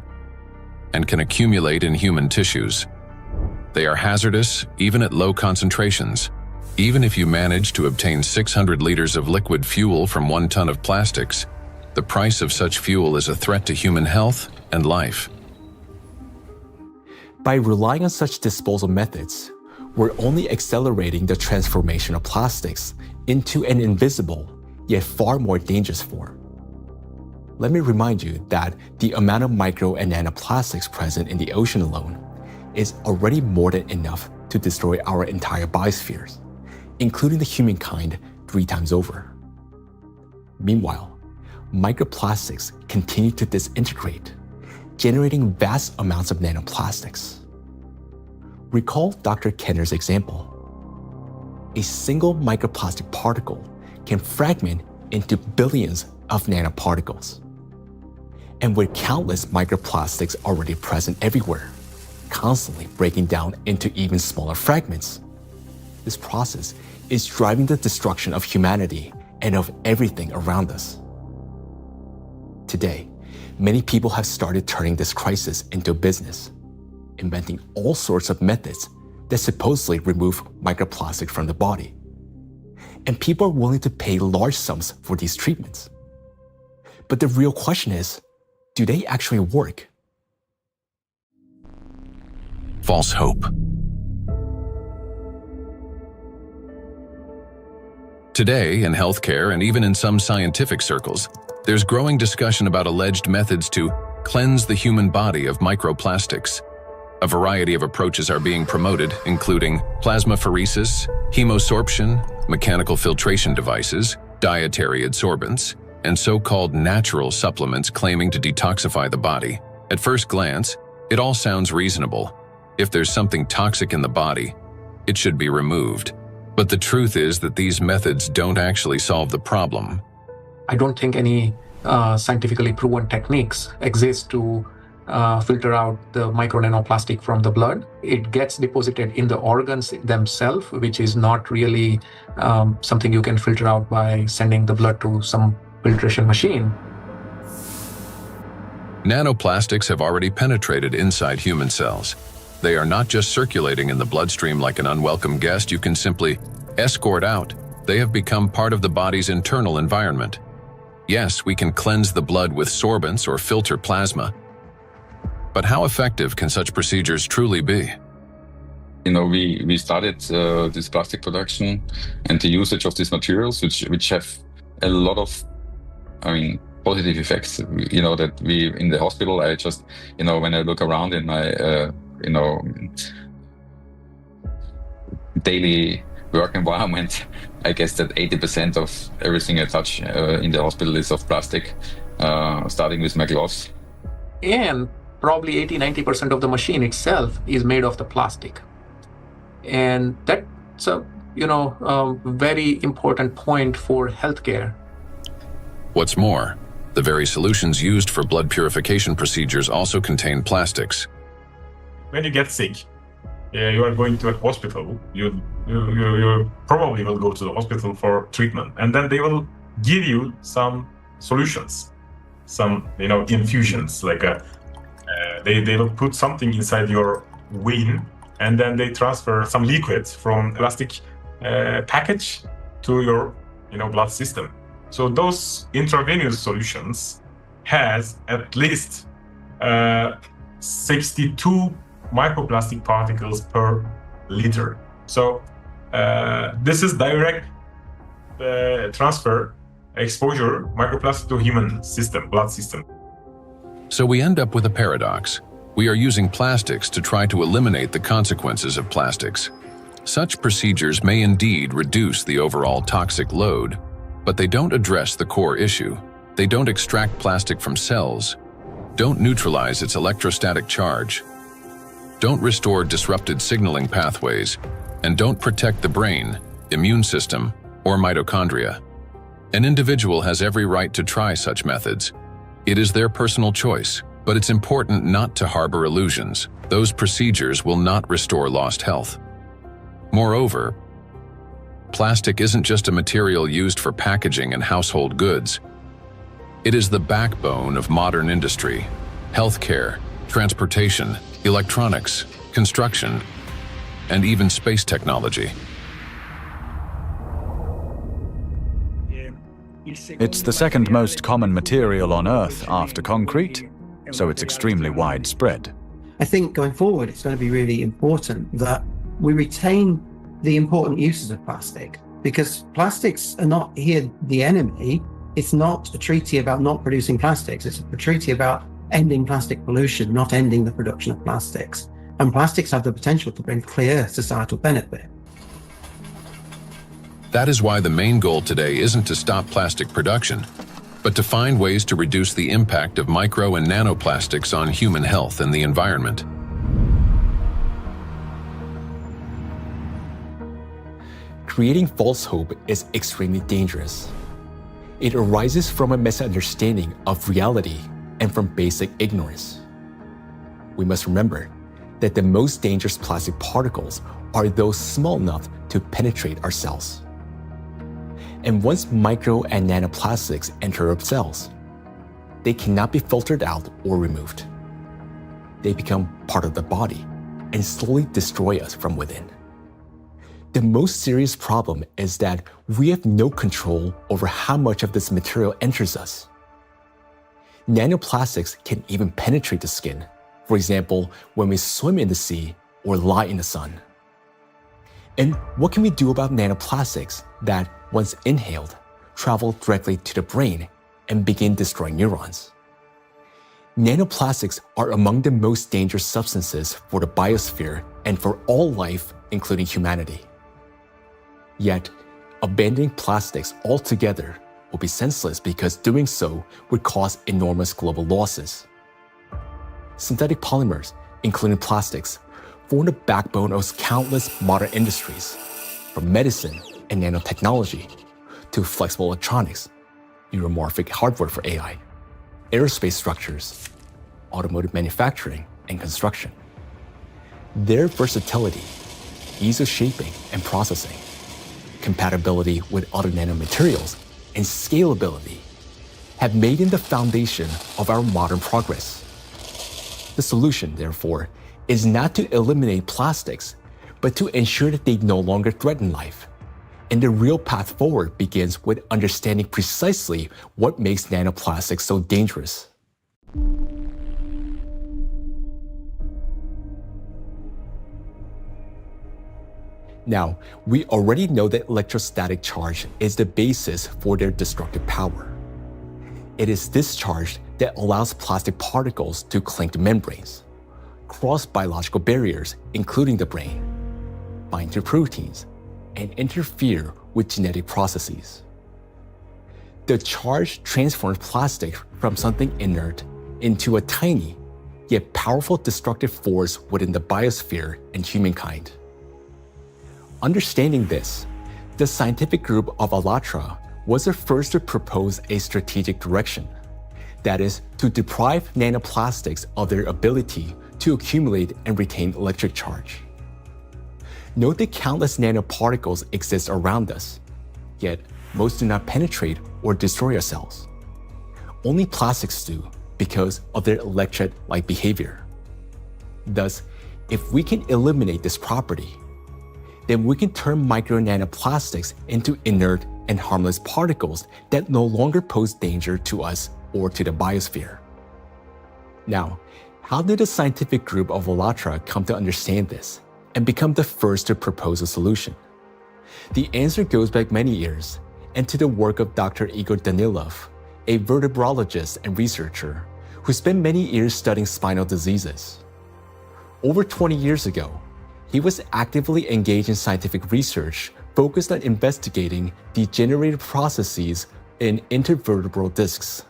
and can accumulate in human tissues. They are hazardous even at low concentrations. Even if you manage to obtain 600 liters of liquid fuel from 1 ton of plastics, the price of such fuel is a threat to human health and life. By relying on such disposal methods, we're only accelerating the transformation of plastics into an invisible, yet far more dangerous form. Let me remind you that the amount of micro and nanoplastics present in the ocean alone is already more than enough to destroy our entire biospheres, including the humankind 3 times over. Meanwhile, microplastics continue to disintegrate, generating vast amounts of nanoplastics. Recall Dr. Kenner's example. A single microplastic particle can fragment into billions of nanoparticles. And with countless microplastics already present everywhere, constantly breaking down into even smaller fragments, this process is driving the destruction of humanity and of everything around us. Today, many people have started turning this crisis into a business, inventing all sorts of methods that supposedly remove microplastic from the body. And people are willing to pay large sums for these treatments. But the real question is, do they actually work? False hope. Today, in healthcare and even in some scientific circles, there's growing discussion about alleged methods to cleanse the human body of microplastics. A variety of approaches are being promoted, including plasmapheresis, hemosorption, mechanical filtration devices, dietary adsorbents, and so-called natural supplements claiming to detoxify the body. At first glance, it all sounds reasonable. If there's something toxic in the body, it should be removed. But the truth is that these methods don't actually solve the problem. I don't think any scientifically proven techniques exist to filter out the micro nanoplastic from the blood. It gets deposited in the organs themselves, which is not really something you can filter out by sending the blood to some filtration machine. Nanoplastics have already penetrated inside human cells. They are not just circulating in the bloodstream like an unwelcome guest you can simply escort out. They have become part of the body's internal environment. Yes, we can cleanse the blood with sorbents or filter plasma. But how effective can such procedures truly be? We started this plastic production and the usage of these materials, which have a lot of, positive effects. That we in the hospital, I just, when I look around in my, daily work environment, I guess that 80% of everything I touch in the hospital is of plastic, starting with my gloves. And probably 80-90% of the machine itself is made of the plastic. And that's a very important point for healthcare. What's more, the very solutions used for blood purification procedures also contain plastics. When you get sick, you are going to a hospital, you probably will go to the hospital for treatment, and then they will give you some solutions, some infusions, like they will put something inside your vein, and then they transfer some liquid from plastic package to your blood system. So those intravenous solutions has at least 62 microplastic particles per liter. So this is direct transfer exposure microplastic to human system, blood system. So we end up with a paradox. We are using plastics to try to eliminate the consequences of plastics. Such procedures may indeed reduce the overall toxic load, but they don't address the core issue. They don't extract plastic from cells, don't neutralize its electrostatic charge, don't restore disrupted signaling pathways, and don't protect the brain, immune system, or mitochondria. An individual has every right to try such methods. It is their personal choice, but it's important not to harbor illusions. Those procedures will not restore lost health. Moreover, plastic isn't just a material used for packaging and household goods. It is the backbone of modern industry, healthcare, transportation, electronics, construction, and even space technology. It's the second most common material on Earth after concrete, so it's extremely widespread. I think going forward, it's going to be really important that we retain the important uses of plastic, because plastics are not here the enemy. It's not a treaty about not producing plastics. It's a treaty about ending plastic pollution, not ending the production of plastics. And plastics have the potential to bring clear societal benefit. That is why the main goal today isn't to stop plastic production, but to find ways to reduce the impact of micro and nanoplastics on human health and the environment. Creating false hope is extremely dangerous. It arises from a misunderstanding of reality and from basic ignorance. We must remember that the most dangerous plastic particles are those small enough to penetrate our cells. And once micro and nanoplastics enter our cells, they cannot be filtered out or removed. They become part of the body and slowly destroy us from within. The most serious problem is that we have no control over how much of this material enters us. Nanoplastics can even penetrate the skin, for example, when we swim in the sea or lie in the sun. And what can we do about nanoplastics that, once inhaled, travel directly to the brain and begin destroying neurons? Nanoplastics are among the most dangerous substances for the biosphere and for all life, including humanity. Yet, abandoning plastics altogether will be senseless because doing so would cause enormous global losses. Synthetic polymers, including plastics, form the backbone of countless modern industries, from medicine and nanotechnology to flexible electronics, neuromorphic hardware for AI, aerospace structures, automotive manufacturing, and construction. Their versatility, ease of shaping and processing, compatibility with other nanomaterials, and scalability have made them the foundation of our modern progress. The solution, therefore, is not to eliminate plastics, but to ensure that they no longer threaten life, And the real path forward begins with understanding precisely what makes nanoplastics so dangerous. Now, we already know that electrostatic charge is the basis for their destructive power. It is this charge that allows plastic particles to cling to membranes, cross biological barriers, including the brain, bind to proteins, and interfere with genetic processes. The charge transforms plastic from something inert into a tiny, yet powerful destructive force within the biosphere and humankind. Understanding this, the scientific group of ALLATRA was the first to propose a strategic direction, that is, to deprive nanoplastics of their ability to accumulate and retain electric charge. Note that countless nanoparticles exist around us, yet most do not penetrate or destroy our cells. Only plastics do because of their electret-like behavior. Thus, if we can eliminate this property, then we can turn micro-nanoplastics into inert and harmless particles that no longer pose danger to us or to the biosphere. Now, how did the scientific group of ALLATRA come to understand this and become the first to propose a solution? The answer goes back many years and to the work of Dr. Igor Danilov, a vertebrologist and researcher who spent many years studying spinal diseases. Over 20 years ago, he was actively engaged in scientific research focused on investigating degenerative processes in intervertebral discs.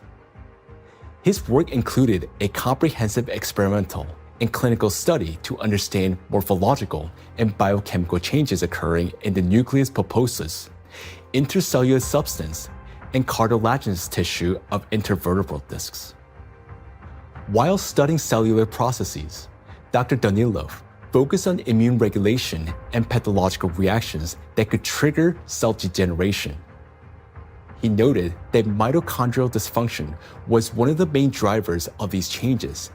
His work included a comprehensive experimental and clinical study to understand morphological and biochemical changes occurring in the nucleus pulposus, intercellular substance, and cartilaginous tissue of intervertebral discs. While studying cellular processes, Dr. Danilov focused on immune regulation and pathological reactions that could trigger cell degeneration. He noted that mitochondrial dysfunction was one of the main drivers of these changes,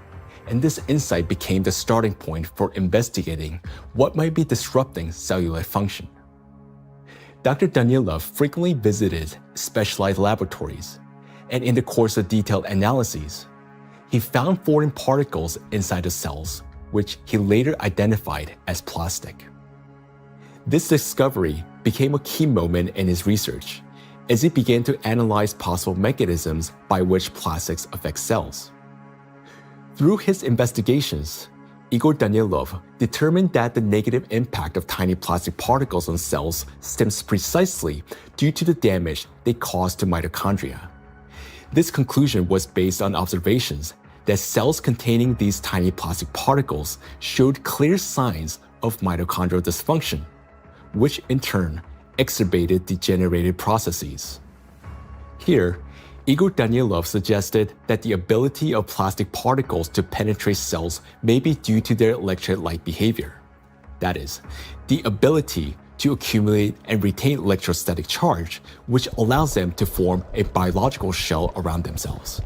and this insight became the starting point for investigating what might be disrupting cellular function. Dr. Danilov frequently visited specialized laboratories, and in the course of detailed analyses, he found foreign particles inside the cells, which he later identified as plastic. This discovery became a key moment in his research, as he began to analyze possible mechanisms by which plastics affect cells. Through his investigations, Igor Danilov determined that the negative impact of tiny plastic particles on cells stems precisely due to the damage they cause to mitochondria. This conclusion was based on observations that cells containing these tiny plastic particles showed clear signs of mitochondrial dysfunction, which in turn exacerbated degenerative processes. Here, Igor Danilov suggested that the ability of plastic particles to penetrate cells may be due to their electret-like behavior. That is, the ability to accumulate and retain electrostatic charge, which allows them to form a biological shell around themselves.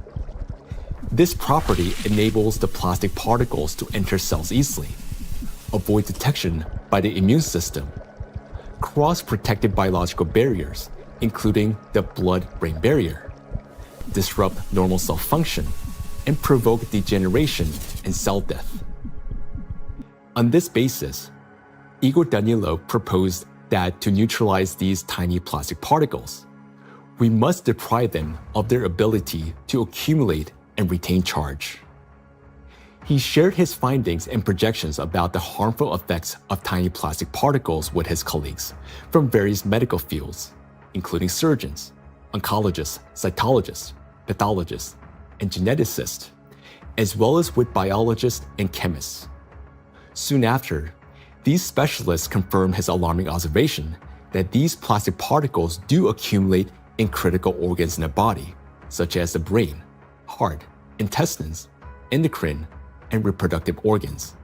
This property enables the plastic particles to enter cells easily, avoid detection by the immune system, cross protective biological barriers, including the blood-brain barrier, disrupt normal cell function, and provoke degeneration and cell death. On this basis, Igor Danilov proposed that to neutralize these tiny plastic particles, we must deprive them of their ability to accumulate and retain charge. He shared his findings and projections about the harmful effects of tiny plastic particles with his colleagues from various medical fields, including surgeons, oncologists, cytologists, pathologists, and geneticists, as well as with biologists and chemists. Soon after, these specialists confirmed his alarming observation that these plastic particles do accumulate in critical organs in the body, such as the brain, heart, intestines, endocrine, and reproductive organs,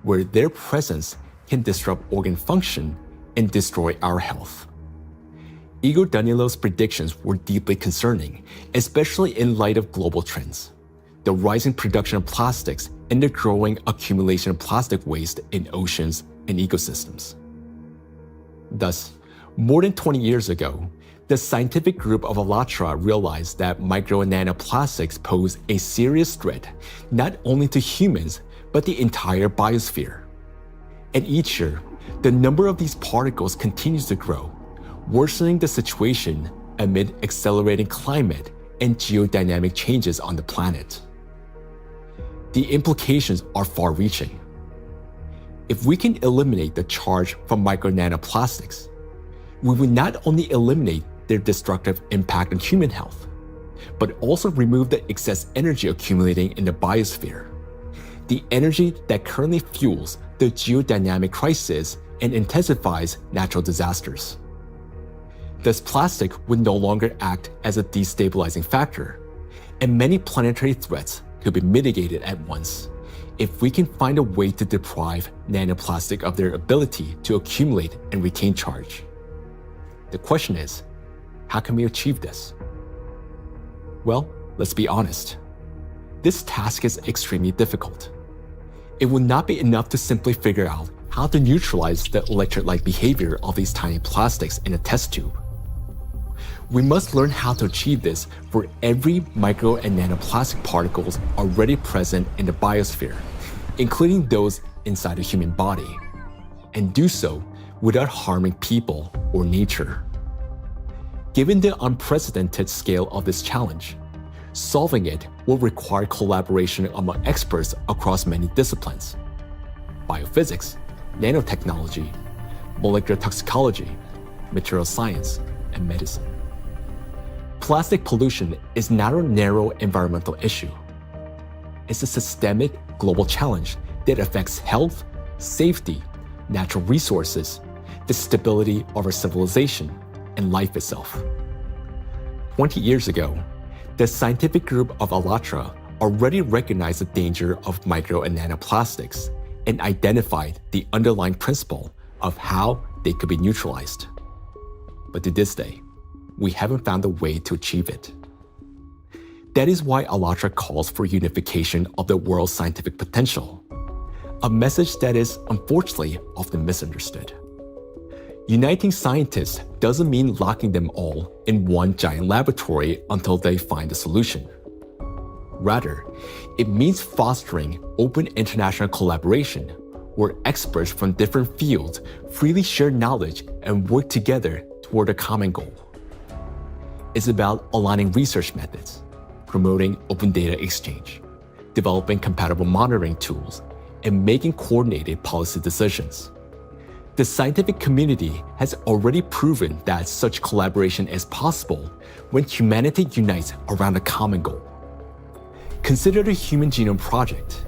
where their presence can disrupt organ function and destroy our health. Igor Danilov's predictions were deeply concerning, especially in light of global trends, the rising production of plastics and the growing accumulation of plastic waste in oceans and ecosystems. Thus, More than 20 years ago, the scientific group of ALLATRA realized that micro and nanoplastics pose a serious threat not only to humans, but the entire biosphere. And each year, the number of these particles continues to grow, worsening the situation amid accelerating climate and geodynamic changes on the planet. The implications are far-reaching. If we can eliminate the charge from micro nanoplastics, we will not only eliminate their destructive impact on human health, but also remove the excess energy accumulating in the biosphere, the energy that currently fuels the geodynamic crisis and intensifies natural disasters. Thus, plastic would no longer act as a destabilizing factor, and many planetary threats could be mitigated at once if we can find a way to deprive nanoplastic of their ability to accumulate and retain charge. The question is, how can we achieve this? Well, let's be honest. This task is extremely difficult. It will not be enough to simply figure out how to neutralize the electrolyte behavior of these tiny plastics in a test tube. We must learn how to achieve this for every micro and nanoplastic particles already present in the biosphere, including those inside the human body, and do so without harming people or nature. Given the unprecedented scale of this challenge, solving it will require collaboration among experts across many disciplines: biophysics, nanotechnology, molecular toxicology, material science, and medicine. Plastic pollution is not a narrow environmental issue. It's a systemic global challenge that affects health, safety, natural resources, the stability of our civilization, and life itself. 20 years ago, the scientific group of ALLATRA already recognized the danger of micro and nanoplastics and identified the underlying principle of how they could be neutralized. But to this day, we haven't found a way to achieve it. That is why ALLATRA calls for unification of the world's scientific potential, a message that is unfortunately often misunderstood. Uniting scientists doesn't mean locking them all in one giant laboratory until they find a solution. Rather, it means fostering open international collaboration where experts from different fields freely share knowledge and work together toward a common goal. It's about aligning research methods, promoting open data exchange, developing compatible monitoring tools, and making coordinated policy decisions. The scientific community has already proven that such collaboration is possible when humanity unites around a common goal. Consider the Human Genome Project.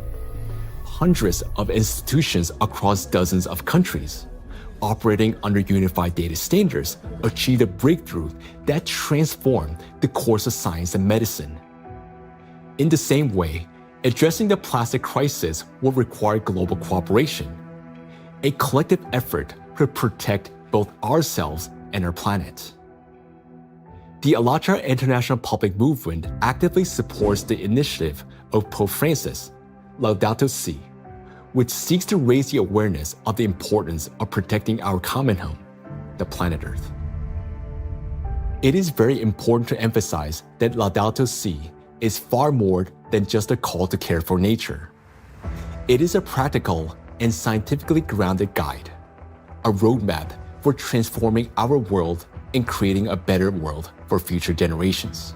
Hundreds of institutions across dozens of countries, operating under unified data standards, achieved a breakthrough that transformed the course of science and medicine. In the same way, addressing the plastic crisis will require global cooperation, a collective effort to protect both ourselves and our planet. The ALLATRA International Public Movement actively supports the initiative of Pope Francis, Laudato Si, which seeks to raise the awareness of the importance of protecting our common home, the planet Earth. It is very important to emphasize that Laudato Si is far more than just a call to care for nature. It is a practical and scientifically grounded guide, a roadmap for transforming our world and creating a better world for future generations.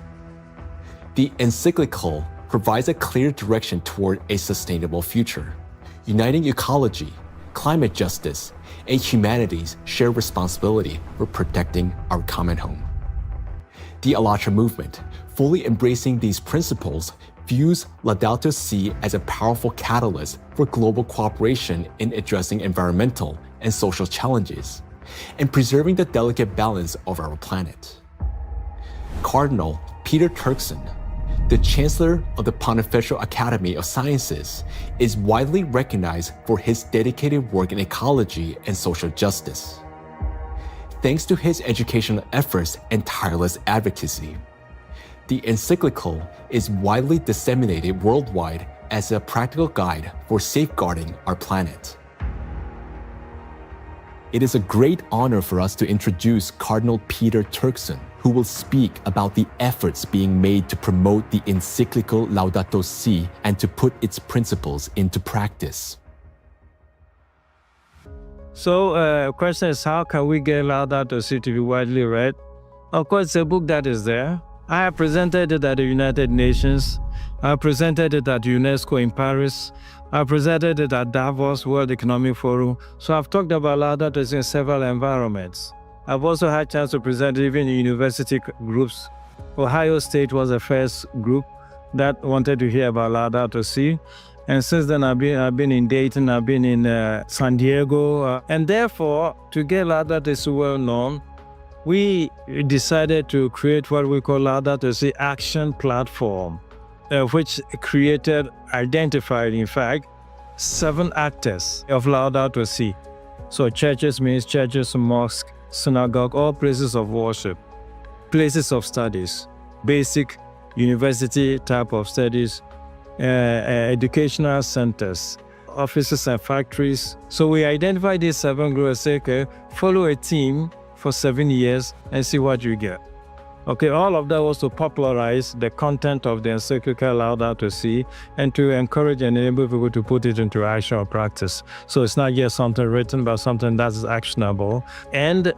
The encyclical provides a clear direction toward a sustainable future, uniting ecology, climate justice, and humanity's shared responsibility for protecting our common home. The ALLATRA movement, fully embracing these principles, views Laudato Si as a powerful catalyst for global cooperation in addressing environmental and social challenges, and preserving the delicate balance of our planet. Cardinal Peter Turkson, the Chancellor of the Pontifical Academy of Sciences, is widely recognized for his dedicated work in ecology and social justice. Thanks to his educational efforts and tireless advocacy, the encyclical is widely disseminated worldwide as a practical guide for safeguarding our planet. It is a great honor for us to introduce Cardinal Peter Turkson, who will speak about the efforts being made to promote the encyclical Laudato Si and to put its principles into practice. So, question is, how can we get Laudato Si to be widely read? Of course, it's a book that is there. I have presented it at the United Nations. I presented it at UNESCO in Paris. I presented it at Davos World Economic Forum. So I've talked about Laudato Si in several environments. I've also had a chance to present it even in university groups. Ohio State was the first group that wanted to hear about Laudato Si. And since then, I've been in Dayton, I've been in San Diego. And therefore, to get Laudato Si well known, we decided to create what we call Laudato Si Action Platform, which identified, in fact, 7 actors of Laudato Si. So churches means churches, mosques, synagogue, all places of worship, places of studies, basic university type of studies, educational centers, offices and factories. So we identified these 7 groups and say, okay, follow a team for 7 years and see what you get. Okay, all of that was to popularize the content of the encyclical Laudato Si and to encourage and enable people to put it into action or practice. So it's not just something written, but something that's actionable. And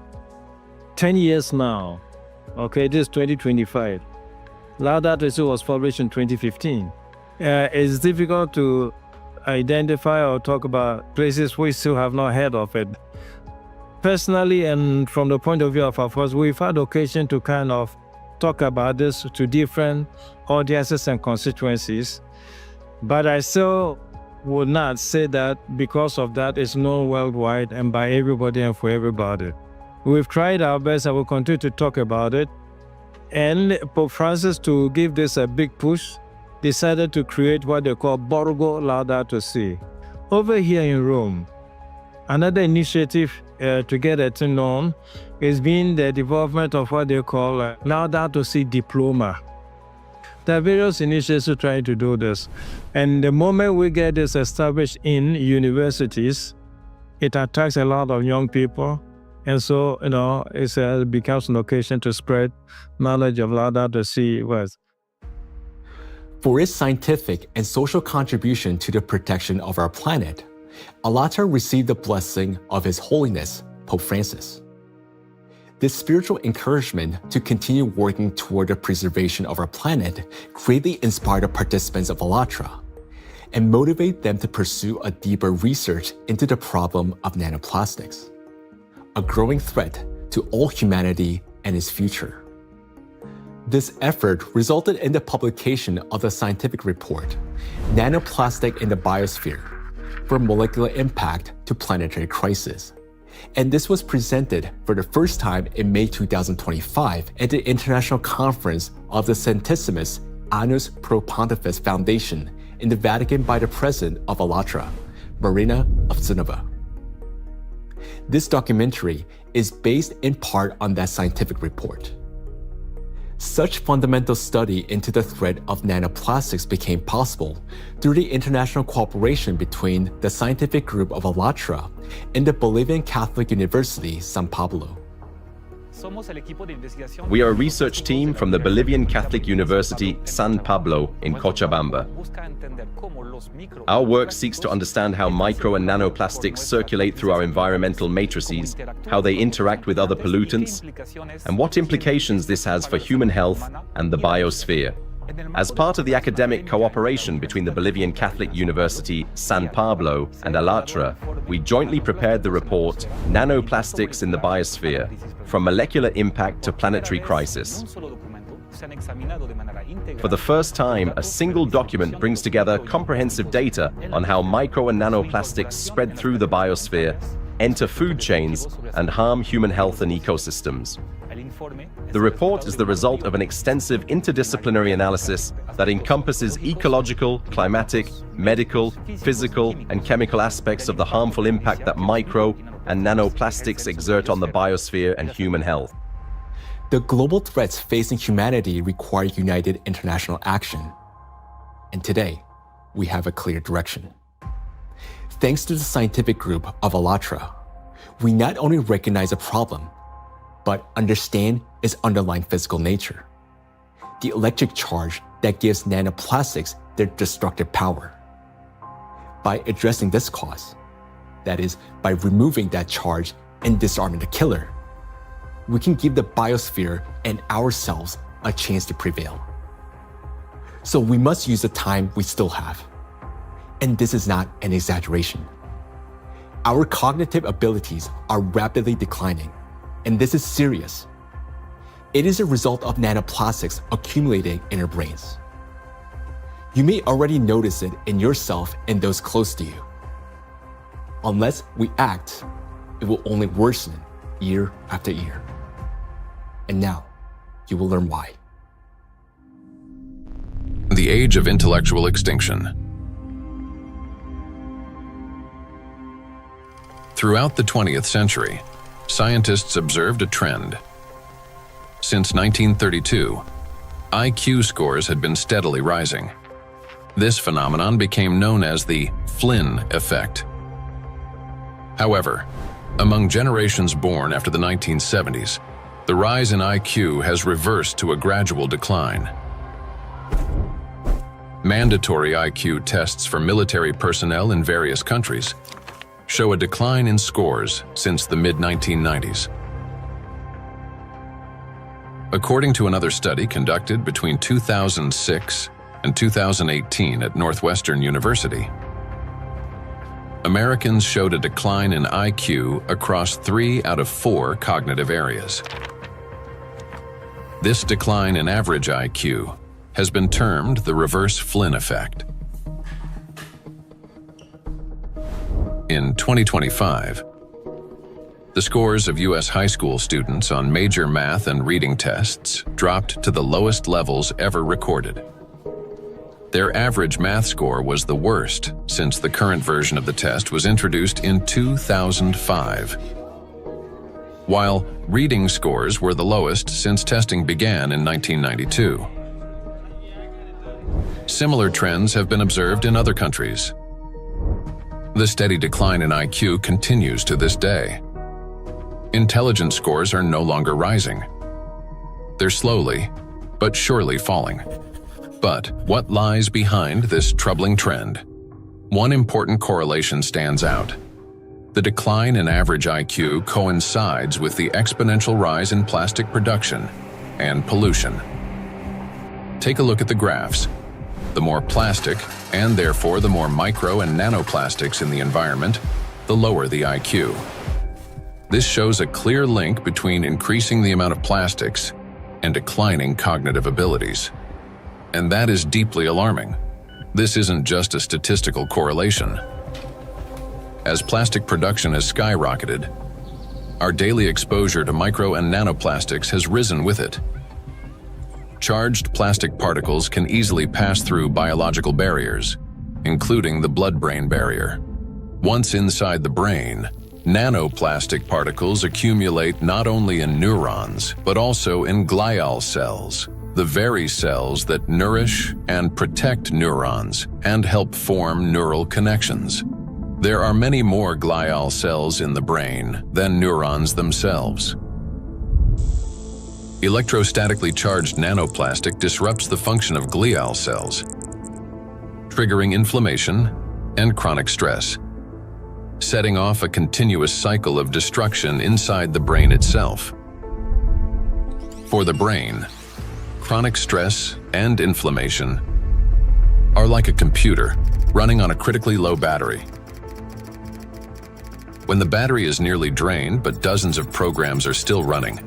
10 years now, okay, this is 2025. Laudato Si was published in 2015. It's difficult to identify or talk about places we still have not heard of it. Personally, and from the point of view of our force, we've had occasion to kind of talk about this to different audiences and constituencies, but I still would not say that because of that it's known worldwide and by everybody and for everybody. We've tried our best and we'll continue to talk about it. And Pope Francis, to give this a big push, decided to create what they call Borgo Laudato Si. Over here in Rome, another initiative to get it known is being the development of what they call Laudato Si Diploma. There are various initiatives trying to do this. And the moment we get this established in universities, it attracts a lot of young people. And so, it becomes an occasion to spread knowledge of Laudato Si words. For its scientific and social contribution to the protection of our planet, ALLATRA received the blessing of His Holiness, Pope Francis. This spiritual encouragement to continue working toward the preservation of our planet greatly inspired the participants of ALLATRA and motivate them to pursue a deeper research into the problem of nanoplastics, a growing threat to all humanity and its future. This effort resulted in the publication of the scientific report, Nanoplastic in the Biosphere, for molecular impact to planetary crisis. And this was presented for the first time in May 2025 at the International Conference of the Centesimus Annus Pro Pontifex Foundation in the Vatican by the President of ALLATRA, Marina Ovtsinova. This documentary is based in part on that scientific report. Such fundamental study into the threat of nanoplastics became possible through the international cooperation between the scientific group of ALLATRA and the Bolivian Catholic University, San Pablo. We are a research team from the Bolivian Catholic University, San Pablo in Cochabamba. Our work seeks to understand how micro and nanoplastics circulate through our environmental matrices, how they interact with other pollutants, and what implications this has for human health and the biosphere. As part of the academic cooperation between the Bolivian Catholic University, San Pablo, and ALLATRA, we jointly prepared the report, Nanoplastics in the Biosphere, From Molecular Impact to Planetary Crisis. For the first time, a single document brings together comprehensive data on how micro and nanoplastics spread through the biosphere, enter food chains, and harm human health and ecosystems. The report is the result of an extensive interdisciplinary analysis that encompasses ecological, climatic, medical, physical, and chemical aspects of the harmful impact that micro and nanoplastics exert on the biosphere and human health. The global threats facing humanity require united international action. And today, we have a clear direction. Thanks to the scientific group of ALLATRA, we not only recognize a problem, but understand its underlying physical nature, the electric charge that gives nanoplastics their destructive power. By addressing this cause, that is, by removing that charge and disarming the killer, we can give the biosphere and ourselves a chance to prevail. So we must use the time we still have. And this is not an exaggeration. Our cognitive abilities are rapidly declining, and this is serious. It is a result of nanoplastics accumulating in our brains. You may already notice it in yourself and those close to you. Unless we act, it will only worsen year after year. And now, you will learn why. The age of intellectual extinction. Throughout the 20th century, scientists observed a trend. Since 1932, IQ scores had been steadily rising. This phenomenon became known as the Flynn effect. However, among generations born after the 1970s, the rise in IQ has reversed to a gradual decline. Mandatory IQ tests for military personnel in various countries show a decline in scores since the mid-1990s. According to another study conducted between 2006 and 2018 at Northwestern University, Americans showed a decline in IQ across 3 out of 4 cognitive areas. This decline in average IQ has been termed the reverse Flynn effect. In 2025, the scores of U.S. high school students on major math and reading tests dropped to the lowest levels ever recorded. Their average math score was the worst since the current version of the test was introduced in 2005, while reading scores were the lowest since testing began in 1992. Similar trends have been observed in other countries. The steady decline in IQ continues to this day. Intelligence scores are no longer rising. They're slowly, but surely falling. But what lies behind this troubling trend? One important correlation stands out. The decline in average IQ coincides with the exponential rise in plastic production and pollution. Take a look at the graphs. The more plastic, and therefore the more micro and nanoplastics in the environment, the lower the IQ. This shows a clear link between increasing the amount of plastics and declining cognitive abilities. And that is deeply alarming. This isn't just a statistical correlation. As plastic production has skyrocketed, our daily exposure to micro and nanoplastics has risen with it. Charged plastic particles can easily pass through biological barriers, including the blood-brain barrier. Once inside the brain, nanoplastic particles accumulate not only in neurons, but also in glial cells, the very cells that nourish and protect neurons and help form neural connections. There are many more glial cells in the brain than neurons themselves. Electrostatically charged nanoplastic disrupts the function of glial cells, triggering inflammation and chronic stress, setting off a continuous cycle of destruction inside the brain itself. For the brain, chronic stress and inflammation are like a computer running on a critically low battery. When the battery is nearly drained but dozens of programs are still running,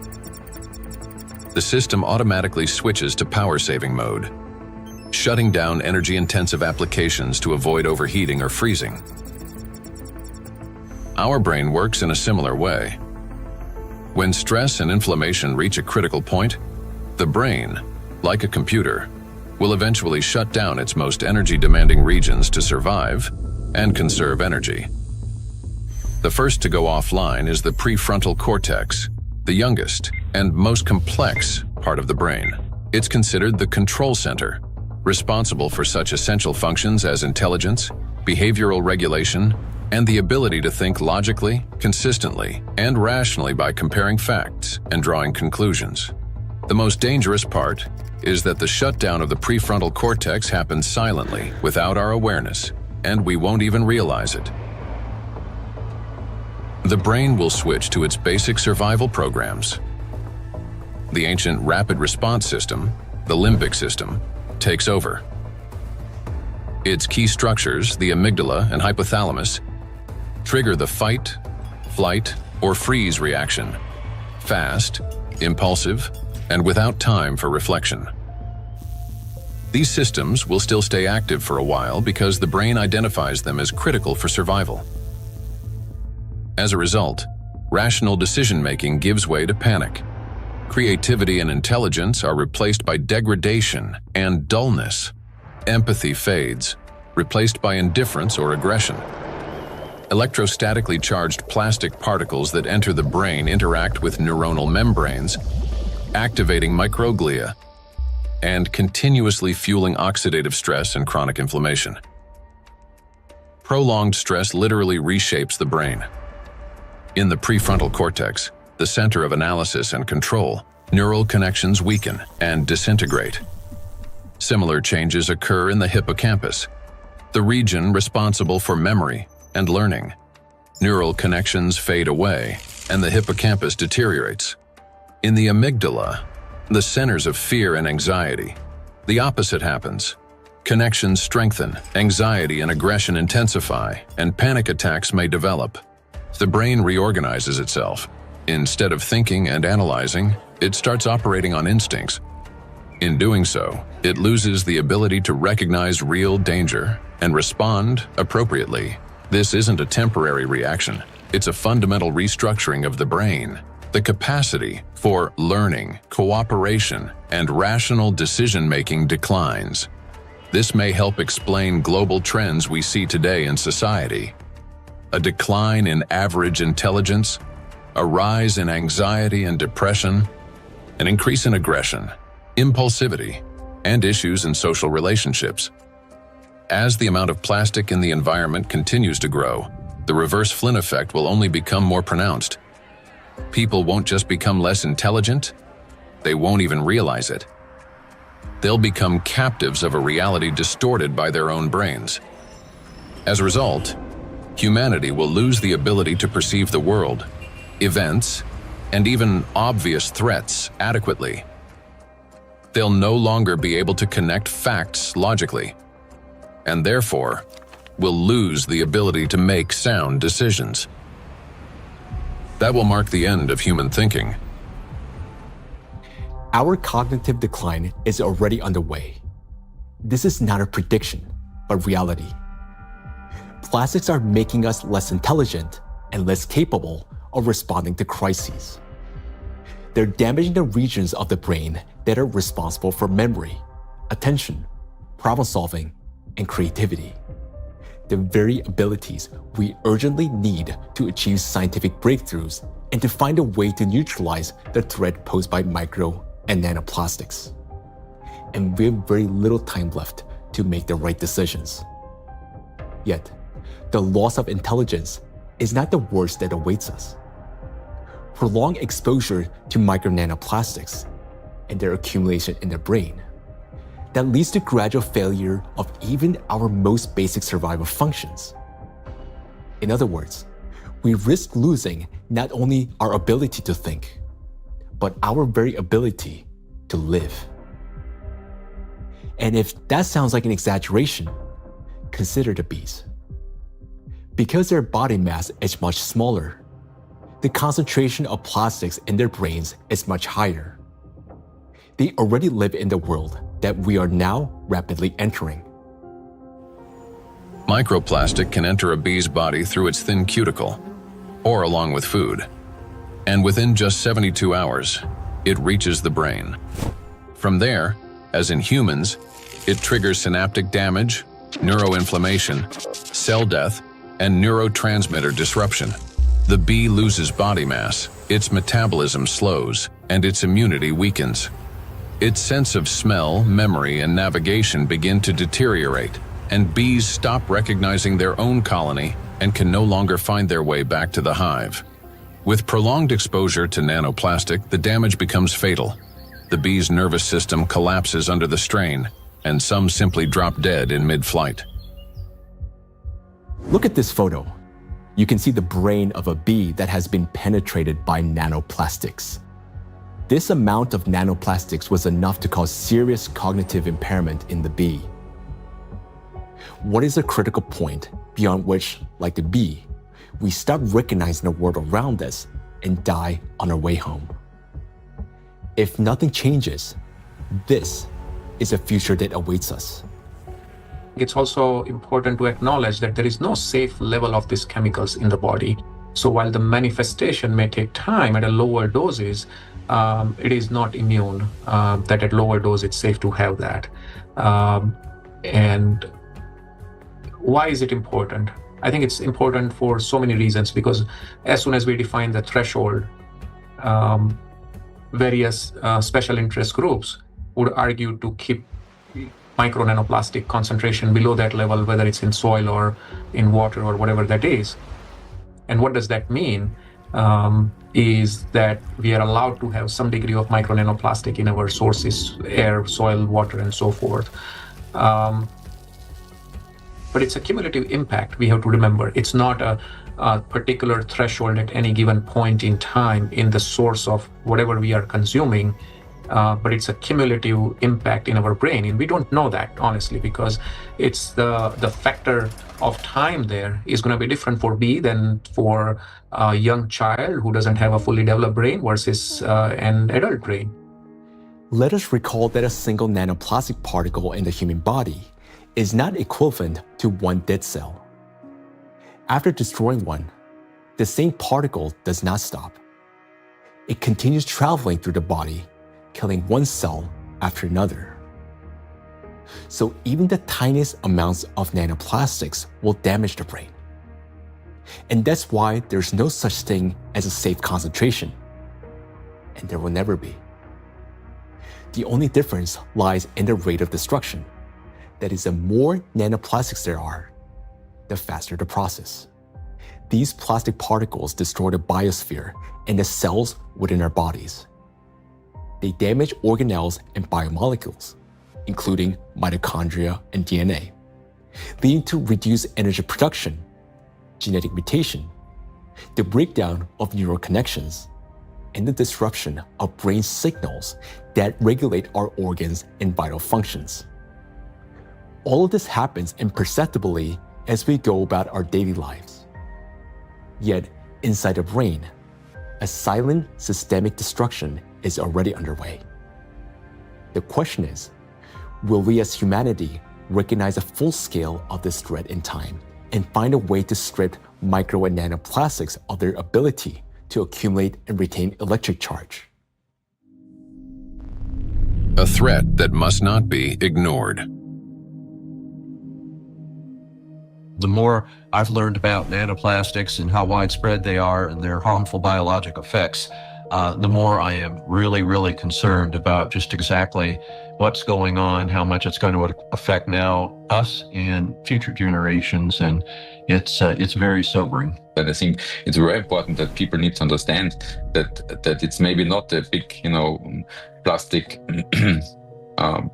the system automatically switches to power-saving mode, shutting down energy-intensive applications to avoid overheating or freezing. Our brain works in a similar way. When stress and inflammation reach a critical point, the brain, like a computer, will eventually shut down its most energy-demanding regions to survive and conserve energy. The first to go offline is the prefrontal cortex, the youngest and most complex part of the brain. It's considered the control center, responsible for such essential functions as intelligence, behavioral regulation, and the ability to think logically, consistently, and rationally by comparing facts and drawing conclusions. The most dangerous part is that the shutdown of the prefrontal cortex happens silently, without our awareness, and we won't even realize it. The brain will switch to its basic survival programs. The ancient rapid response system, the limbic system, takes over. Its key structures, the amygdala and hypothalamus, trigger the fight, flight, or freeze reaction, fast, impulsive, and without time for reflection. These systems will still stay active for a while because the brain identifies them as critical for survival. As a result, rational decision-making gives way to panic. Creativity and intelligence are replaced by degradation and dullness. Empathy fades, replaced by indifference or aggression. Electrostatically charged plastic particles that enter the brain interact with neuronal membranes, activating microglia, and continuously fueling oxidative stress and chronic inflammation. Prolonged stress literally reshapes the brain. In the prefrontal cortex, the center of analysis and control, neural connections weaken and disintegrate. Similar changes occur in the hippocampus, the region responsible for memory and learning. Neural connections fade away, and the hippocampus deteriorates. In the amygdala, the centers of fear and anxiety, the opposite happens. Connections strengthen, anxiety and aggression intensify, and panic attacks may develop. The brain reorganizes itself. Instead of thinking and analyzing, it starts operating on instincts. In doing so, it loses the ability to recognize real danger and respond appropriately. This isn't a temporary reaction. It's a fundamental restructuring of the brain. The capacity for learning, cooperation, and rational decision-making declines. This may help explain global trends we see today in society. A decline in average intelligence, a rise in anxiety and depression, an increase in aggression, impulsivity, and issues in social relationships. As the amount of plastic in the environment continues to grow, the reverse Flynn effect will only become more pronounced. People won't just become less intelligent, they won't even realize it. They'll become captives of a reality distorted by their own brains. As a result, humanity will lose the ability to perceive the world, events, and even obvious threats adequately. They'll no longer be able to connect facts logically, and therefore will lose the ability to make sound decisions. That will mark the end of human thinking. Our cognitive decline is already underway. This is not a prediction, but reality. Plastics are making us less intelligent and less capable of responding to crises. They're damaging the regions of the brain that are responsible for memory, attention, problem-solving, and creativity. The very abilities we urgently need to achieve scientific breakthroughs and to find a way to neutralize the threat posed by micro and nanoplastics. And we have very little time left to make the right decisions. Yet, the loss of intelligence is not the worst that awaits us. Prolonged exposure to micro nanoplastics and their accumulation in the brain that leads to gradual failure of even our most basic survival functions. In other words, we risk losing not only our ability to think, but our very ability to live. And if that sounds like an exaggeration, consider the bees. Because their body mass is much smaller, the concentration of plastics in their brains is much higher. They already live in the world that we are now rapidly entering. Microplastic can enter a bee's body through its thin cuticle, or along with food, and within just 72 hours, it reaches the brain. From there, as in humans, it triggers synaptic damage, neuroinflammation, cell death, and neurotransmitter disruption. The bee loses body mass, its metabolism slows, and its immunity weakens. Its sense of smell, memory, and navigation begin to deteriorate, and bees stop recognizing their own colony and can no longer find their way back to the hive. With prolonged exposure to nanoplastic, the damage becomes fatal. The bee's nervous system collapses under the strain, and some simply drop dead in mid-flight. Look at this photo. You can see the brain of a bee that has been penetrated by nanoplastics. This amount of nanoplastics was enough to cause serious cognitive impairment in the bee. What is a critical point beyond which, like the bee, we stop recognizing the world around us and die on our way home? If nothing changes, this is a future that awaits us. It's also important to acknowledge that there is no safe level of these chemicals in the body. So while the manifestation may take time at a lower doses, it is not immune, that at lower dose it's safe to have that. And why is it important? I think it's important for so many reasons, because as soon as we define the threshold, various special interest groups would argue to keep micro nanoplastic concentration below that level, whether it's in soil or in water or whatever that is. And what does that mean? Is that we are allowed to have some degree of micro nanoplastic in our sources, air, soil, water, and so forth. But it's a cumulative impact, we have to remember. It's not a particular threshold at any given point in time in the source of whatever we are consuming, but it's a cumulative impact in our brain. And we don't know that, honestly, because it's the factor of time there is going to be different for bee than for a young child who doesn't have a fully developed brain versus an adult brain. Let us recall that a single nanoplastic particle in the human body is not equivalent to one dead cell. After destroying one, the same particle does not stop. It continues traveling through the body, killing one cell after another. So even the tiniest amounts of nanoplastics will damage the brain. And that's why there's no such thing as a safe concentration. And there will never be. The only difference lies in the rate of destruction. That is, the more nanoplastics there are, the faster the process. These plastic particles destroy the biosphere and the cells within our bodies. They damage organelles and biomolecules, including mitochondria and DNA, leading to reduced energy production, genetic mutation, the breakdown of neural connections, and the disruption of brain signals that regulate our organs and vital functions. All of this happens imperceptibly as we go about our daily lives. Yet, inside the brain, a silent systemic destruction is already underway. The question is, will we as humanity recognize the full scale of this threat in time and find a way to strip micro and nanoplastics of their ability to accumulate and retain electric charge? A threat that must not be ignored. The more I've learned about nanoplastics and how widespread they are and their harmful biologic effects, the more I am really, really concerned about just exactly what's going on, how much it's going to affect now us and future generations, and it's very sobering. And I think it's very important that people need to understand that it's maybe not a big, plastic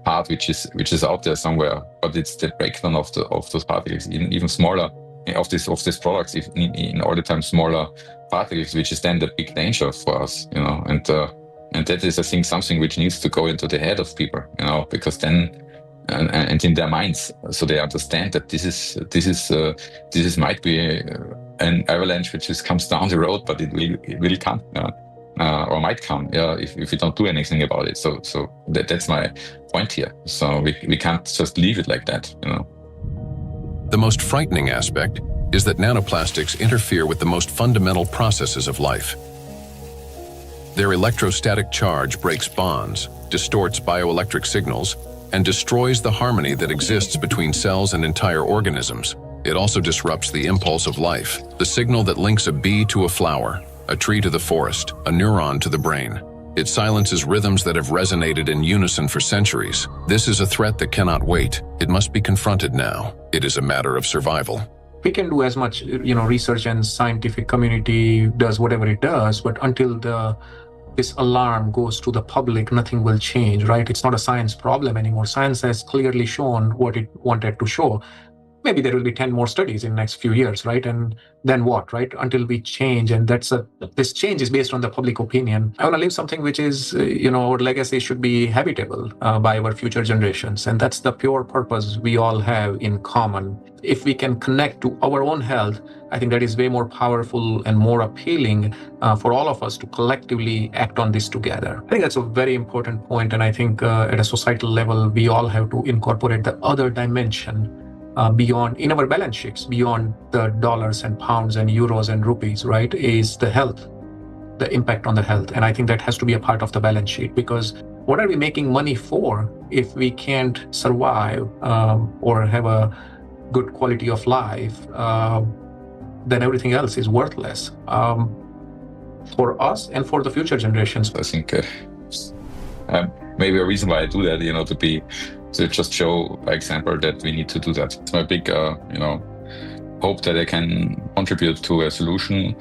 part which is out there somewhere, but it's the breakdown of those particles, even smaller of these products, in all the time smaller particles, which is then the big danger for us, and that is, I think, something which needs to go into the head of people, because then and in their minds, so they understand that this is might be an avalanche which just comes down the road, but it will come. Or might come, if we don't do anything about it. So that's my point here. So we can't just leave it like that, The most frightening aspect is that nanoplastics interfere with the most fundamental processes of life. Their electrostatic charge breaks bonds, distorts bioelectric signals, and destroys the harmony that exists between cells and entire organisms. It also disrupts the impulse of life, the signal that links a bee to a flower, a tree to the forest, a neuron to the brain. It silences rhythms that have resonated in unison for centuries. This is a threat that cannot wait. It must be confronted now. It is a matter of survival. we can do as much, research, and scientific community does whatever it does, but until this alarm goes to the public, nothing will change, right? It's not a science problem anymore. Science has clearly shown what it wanted to show. Maybe there will be 10 more studies in the next few years, right? And then what, right? Until we change, and this change is based on the public opinion. I want to leave something which is, our legacy should be habitable by our future generations. And that's the pure purpose we all have in common. If we can connect to our own health, I think that is way more powerful and more appealing for all of us to collectively act on this together. I think that's a very important point. And I think at a societal level, we all have to incorporate the other dimension beyond, in our balance sheets, beyond the dollars and pounds and euros and rupees, right, is the health, the impact on the health. And I think that has to be a part of the balance sheet, because what are we making money for if we can't survive or have a good quality of life? Then everything else is worthless for us and for the future generations. I think maybe a reason why I do that, to just show by example that we need to do that. It's my big, hope that I can contribute to a solution,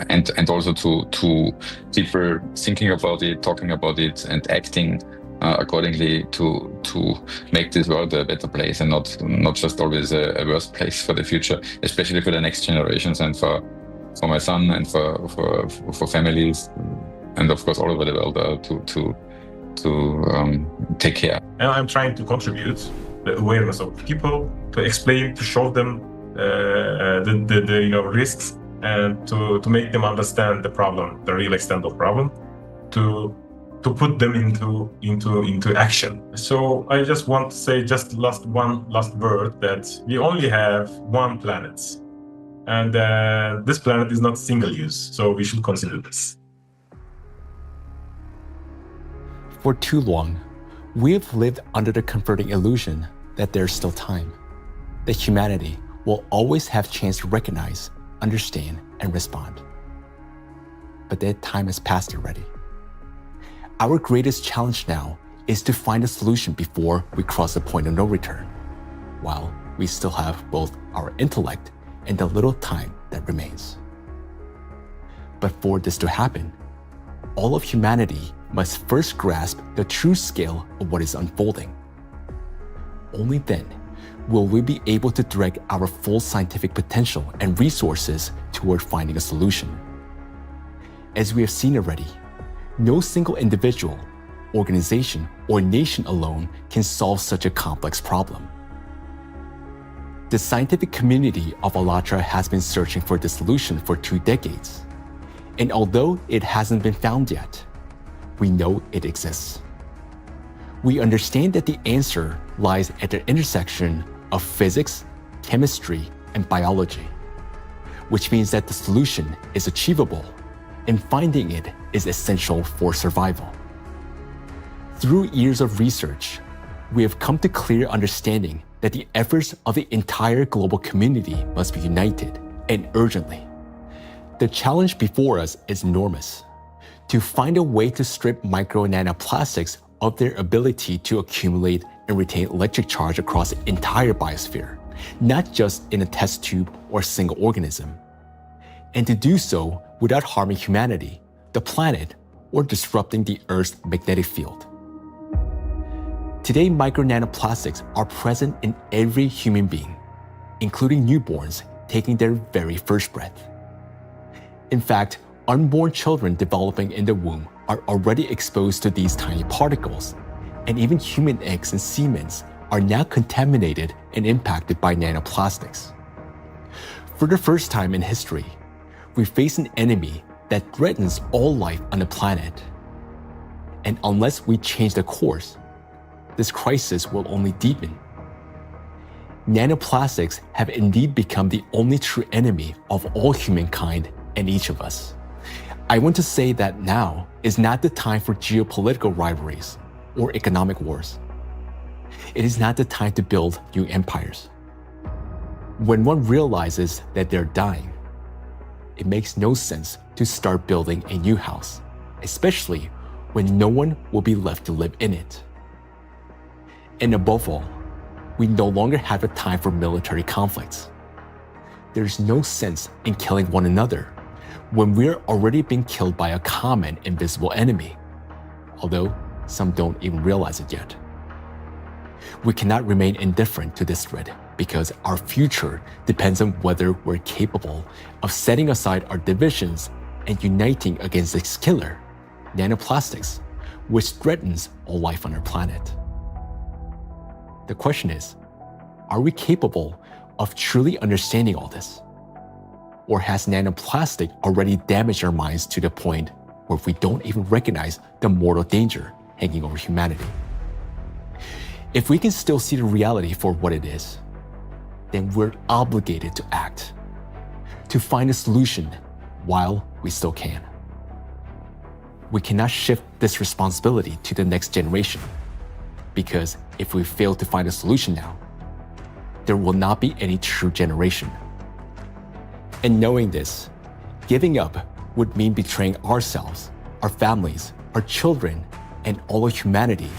and also to people thinking about it, talking about it, and acting accordingly to make this world a better place, and not just always a worse place for the future, especially for the next generations and for my son and for families, and of course all over the world to take care. And I'm trying to contribute the awareness of people, to explain, to show them the risks, and to make them understand the problem, the real extent of the problem, to put them into action. So I just want to say one last word, that we only have one planet, and this planet is not single use, so we should consider this. For too long, we have lived under the comforting illusion that there's still time, that humanity will always have a chance to recognize, understand, and respond. But that time has passed already. Our greatest challenge now is to find a solution before we cross the point of no return, while we still have both our intellect and the little time that remains. But for this to happen, all of humanity must first grasp the true scale of what is unfolding. Only then will we be able to direct our full scientific potential and resources toward finding a solution. As we have seen already, no single individual, organization, or nation alone can solve such a complex problem. The scientific community of ALLATRA has been searching for the solution for 2 decades, and although it hasn't been found yet, we know it exists. We understand that the answer lies at the intersection of physics, chemistry, and biology, which means that the solution is achievable, and finding it is essential for survival. Through years of research, we have come to clear understanding that the efforts of the entire global community must be united, and urgently. The challenge before us is enormous: to find a way to strip micro and nanoplastics of their ability to accumulate and retain electric charge across the entire biosphere, not just in a test tube or single organism. And to do so without harming humanity, the planet, or disrupting the Earth's magnetic field. Today, micro nanoplastics are present in every human being, including newborns taking their very first breath. In fact, unborn children developing in the womb are already exposed to these tiny particles, and even human eggs and semen are now contaminated and impacted by nanoplastics. For the first time in history, we face an enemy that threatens all life on the planet. And unless we change the course, this crisis will only deepen. Nanoplastics have indeed become the only true enemy of all humankind and each of us. I want to say that now is not the time for geopolitical rivalries or economic wars. It is not the time to build new empires. When one realizes that they're dying, it makes no sense to start building a new house, especially when no one will be left to live in it. And above all, we no longer have a time for military conflicts. there's no sense in killing one another when we're already being killed by a common invisible enemy, although some don't even realize it yet. We cannot remain indifferent to this threat because our future depends on whether we're capable of setting aside our divisions and uniting against this killer, nanoplastics, which threatens all life on our planet. The question is, are we capable of truly understanding all this? Or has nanoplastic already damaged our minds to the point where we don't even recognize the mortal danger hanging over humanity? If we can still see the reality for what it is, then we're obligated to act, to find a solution while we still can. We cannot shift this responsibility to the next generation, because if we fail to find a solution now, there will not be any true generation. And knowing this, giving up would mean betraying ourselves, our families, our children, and all of humanity,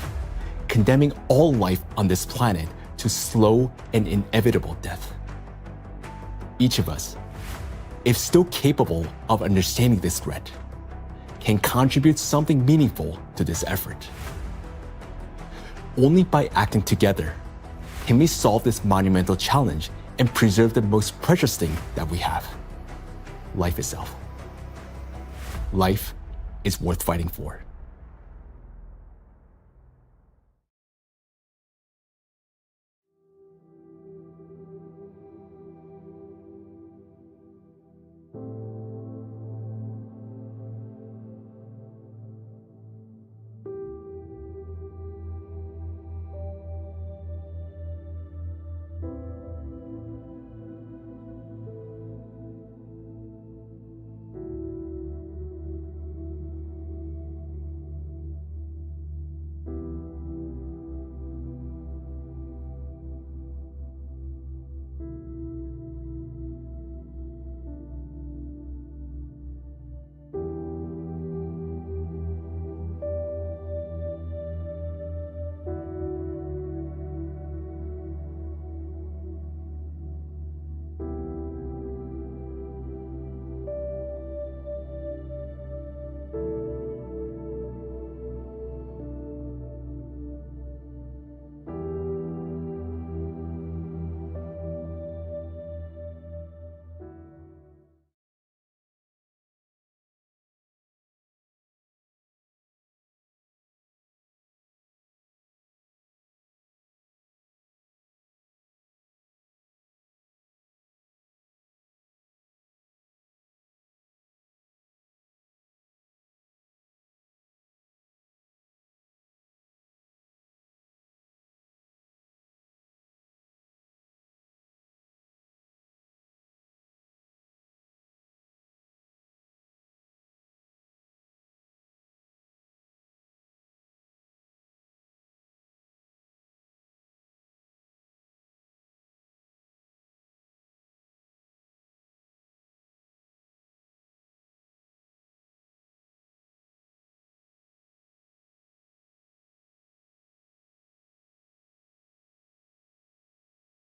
condemning all life on this planet to slow and inevitable death. Each of us, if still capable of understanding this threat, can contribute something meaningful to this effort. Only by acting together can we solve this monumental challenge and preserve the most precious thing that we have, life itself. Life is worth fighting for.